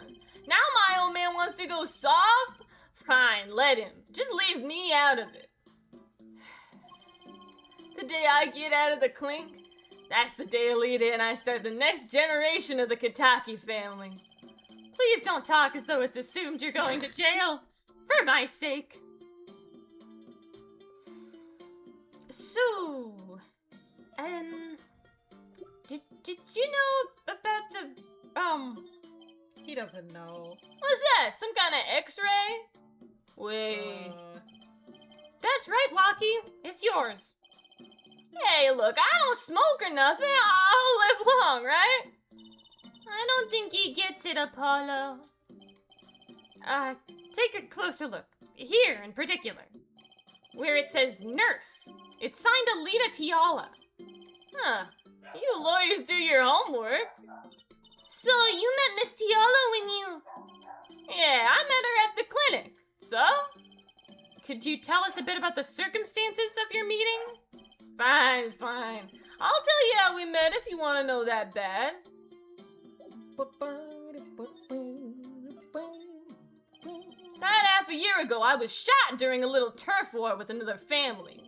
Now my old man wants to go soft? Fine, let him. Just leave me out of it. The day I get out of the clink, that's the day Alita and I start the next generation of the Kitaki family. Please don't talk as though it's assumed you're going to jail. For my sake. So, did you know about the, He doesn't know. what's that? Some kind of x-ray? Wait. That's right, Walkie. It's yours. Hey, look, I don't smoke or nothing. I'll live long, right? I don't think he gets it, Apollo. Take a closer look. Here, in particular. Where it says nurse. It's signed Alita Tiala. Huh. You lawyers do your homework. So you met Miss Tiala when you... Yeah, I met her at the clinic. So? Could you tell us a bit about the circumstances of your meeting? Fine. I'll tell you how we met if you want to know that bad. About half a year ago, I was shot during a little turf war with another family.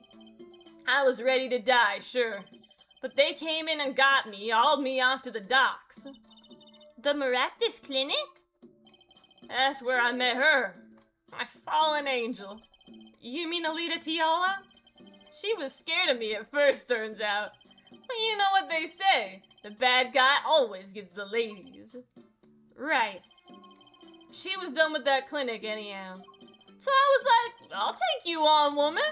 I was ready to die, sure. But they came in and got me, hauled me off to the docks. The Maractus Clinic? That's where I met her. My fallen angel. You mean Alita Tiola? She was scared of me at first, turns out. But you know what they say. The bad guy always gets the ladies. Right. She was done with that clinic anyhow. So I was like, I'll take you on, woman.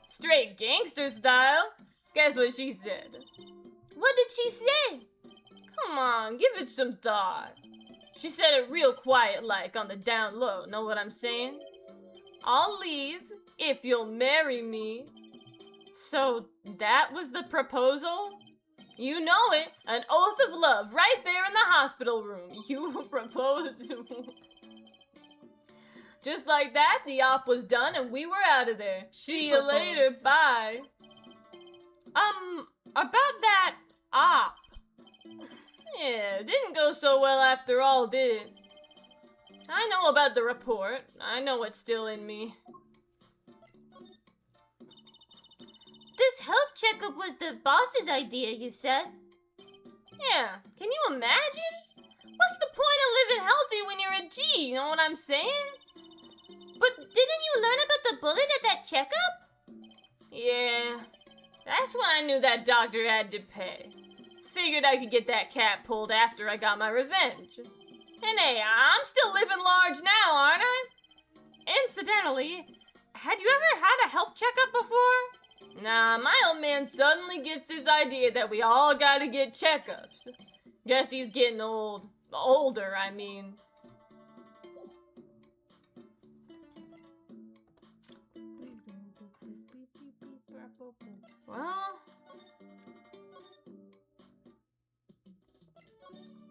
Straight gangster style. Guess what she said? What did she say? Come on, give it some thought. She said it real quiet like on the down low, know what I'm saying? I'll leave if you'll marry me. So that was the proposal? You know it, an oath of love right there in the hospital room. You proposed. Just like that, the op was done and we were out of there. See you later, bye. About that op. Yeah, it didn't go so well after all, did it? I know about the report. I know what's still in me. This health checkup was the boss's idea, you said. Yeah, can you imagine? What's the point of living healthy when you're a G, you know what I'm saying? But didn't you learn about the bullet at that checkup? Yeah, that's when I knew that doctor had to pay. Figured I could get that cat pulled after I got my revenge. And hey, I'm still living large now, aren't I? Incidentally, had you ever had a health checkup before? Nah, my old man suddenly gets this idea that we all gotta get checkups. Guess he's getting old. Older, I mean. Well,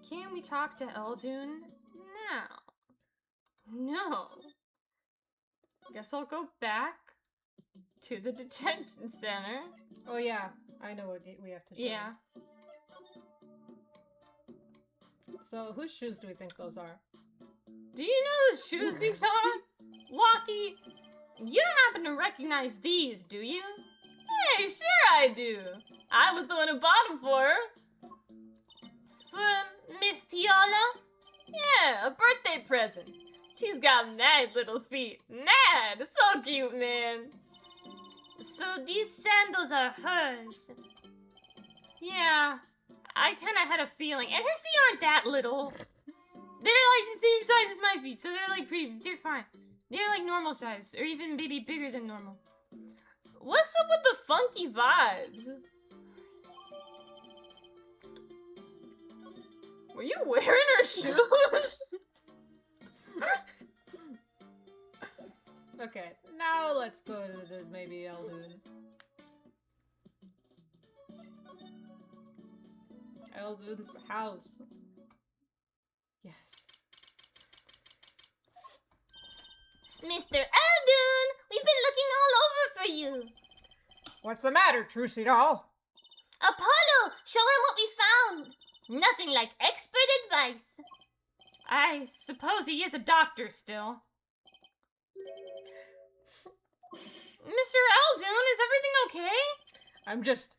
can we talk to Eldun now? No. Guess I'll go back to the detention center. Oh yeah, I know what we have to do. Yeah. So whose shoes do we think those are? Do you know the shoes these are? Walkie, you don't happen to recognize these, do you? Hey, sure I do. I was the one who bought them for her. For Miss Tiala? Yeah, a birthday present. She's got mad little feet. Mad! So cute, man. So these sandals are hers. Yeah, I kind of had a feeling. And her feet aren't that little. They're like the same size as my feet, so they're fine. They're like normal size, or even maybe bigger than normal. What's up with the funky vibes? Were you wearing her shoes? Okay, now let's go to the maybe Eldun. Eldun's house. Yes. Mr. Eldun, we've been looking all over for you. What's the matter, Trucy doll? Apollo, show him what we found. Nothing like expert advice. I suppose he is a doctor still. Mr. Eldun, is everything okay? I'm just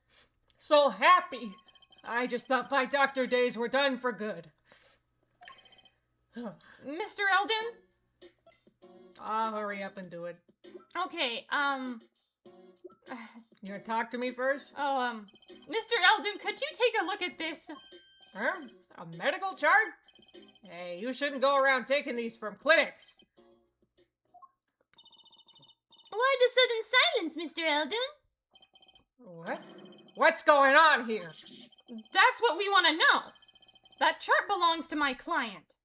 so happy. I just thought my doctor days were done for good. Mr. Eldun? I'll hurry up and do it. Okay, You gonna talk to me first? Mr. Eldun, could you take a look at this? A medical chart? Hey, you shouldn't go around taking these from clinics. Why the sudden silence, Mr. Eldun? What? What's going on here? That's what we want to know. That chart belongs to my client.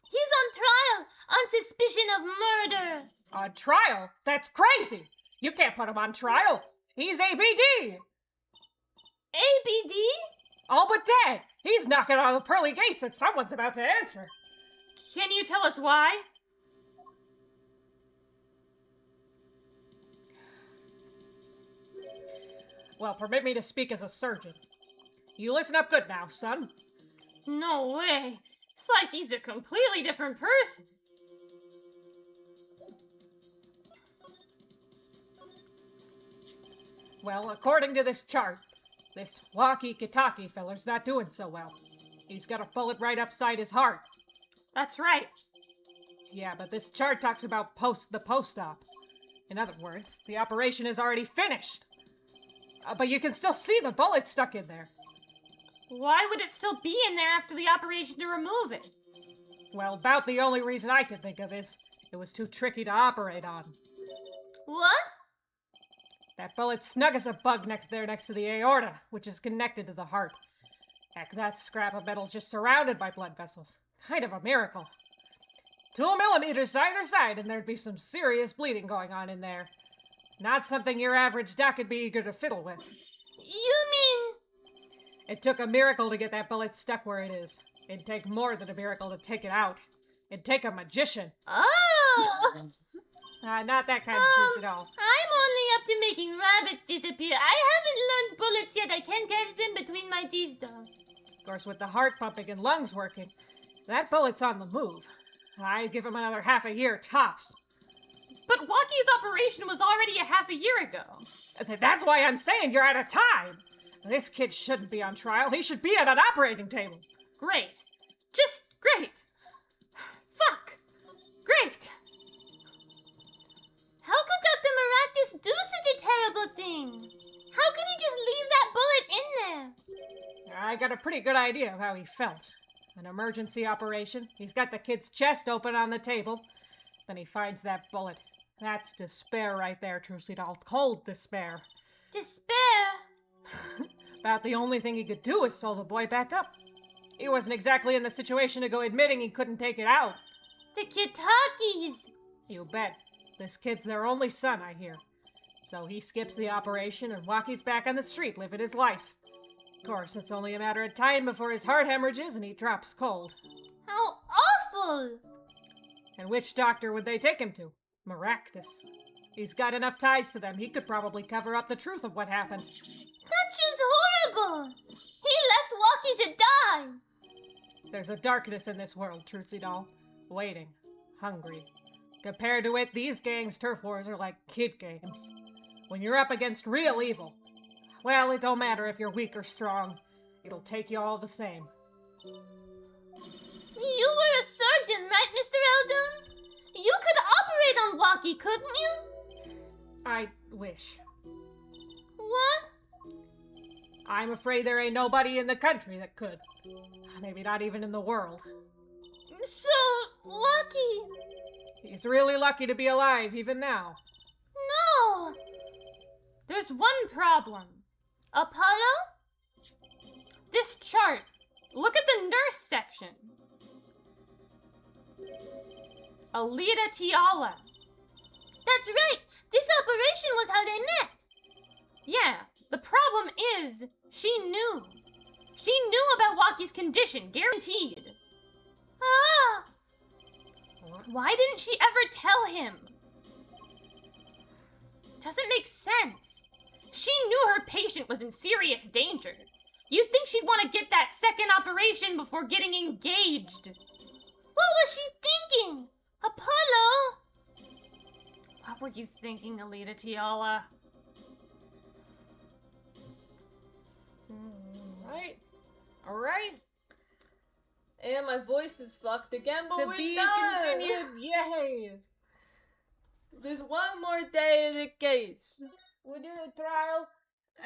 He's on trial on suspicion of murder. On trial? That's crazy! You can't put him on trial! He's ABD! ABD? All but dead. He's knocking on the pearly gates and someone's about to answer. Can you tell us why? Well, permit me to speak as a surgeon. You listen up good now, son. No way. It's like he's a completely different person. Well, according to this chart, this walkie-talkie feller's not doing so well. He's got a bullet right upside his heart. That's right. Yeah, but this chart talks about the post-op. In other words, the operation is already finished. But you can still see the bullet stuck in there. Why would it still be in there after the operation to remove it? Well, about the only reason I could think of is it was too tricky to operate on. What? That bullet's snug as a bug next to the aorta, which is connected to the heart. Heck, that scrap of metal's just surrounded by blood vessels. Kind of a miracle. 2 millimeters to either side, and there'd be some serious bleeding going on in there. Not something your average doc would be eager to fiddle with. You mean... It took a miracle to get that bullet stuck where it is. It'd take more than a miracle to take it out. It'd take a magician. Oh! Not that kind of truth at all. I'm only up to making rabbits disappear. I haven't learned bullets yet. I can't catch them between my teeth, though. Of course, with the heart pumping and lungs working, that bullet's on the move. I'd give him another half a year tops. But Walkie's operation was already a half a year ago. That's why I'm saying you're out of time. This kid shouldn't be on trial. He should be at an operating table. Great. Just great. Fuck. Great. How could Dr. Maractus do such a terrible thing? How could he just leave that bullet in there? I got a pretty good idea of how he felt. An emergency operation. He's got the kid's chest open on the table. Then he finds that bullet. That's despair right there, Trucidal. Cold despair. Despair? About the only thing he could do is sew the boy back up. He wasn't exactly in the situation to go admitting he couldn't take it out. The Kitakis. You bet. This kid's their only son, I hear. So he skips the operation and Walkie's back on the street living his life. Of course, it's only a matter of time before his heart hemorrhages and he drops cold. How awful! And which doctor would they take him to? Maractus. He's got enough ties to them, he could probably cover up the truth of what happened. That's just horrible! He left Walkie to die! There's a darkness in this world, Trucidal. Waiting. Hungry. Compared to it, these gangs' turf wars are like kid games. When you're up against real evil, well, it don't matter if you're weak or strong. It'll take you all the same. You were a surgeon, right, Mr. Eldon? You could operate on Walkie, couldn't you? I wish. What? I'm afraid there ain't nobody in the country that could. Maybe not even in the world. So, Walkie... He's really lucky to be alive even now. No! There's one problem. Apollo? This chart. Look at the nurse section. Alita Tiala. That's right. This operation was how they met. Yeah, the problem is, she knew. She knew about Walkie's condition, guaranteed. Ah! Why didn't she ever tell him? Doesn't make sense. She knew her patient was in serious danger. You'd think she'd want to get that second operation before getting engaged. What was she thinking? Apollo? What were you thinking, Alita Tiala? Alright. And my voice is fucked again, but To we're be done! continued, yay! There's one more day in the case. We do a trial,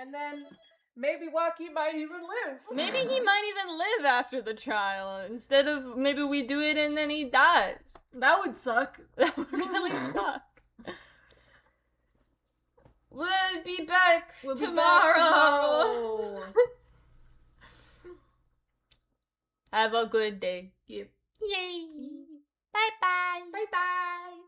and then maybe Walkie might even live. Maybe he might even live after the trial, instead of maybe we do it and then he dies. That would suck. That would really suck. We'll be back We'll be back tomorrow. tomorrow. Have a good day. Yep. Yay. Bye-bye. Bye-bye.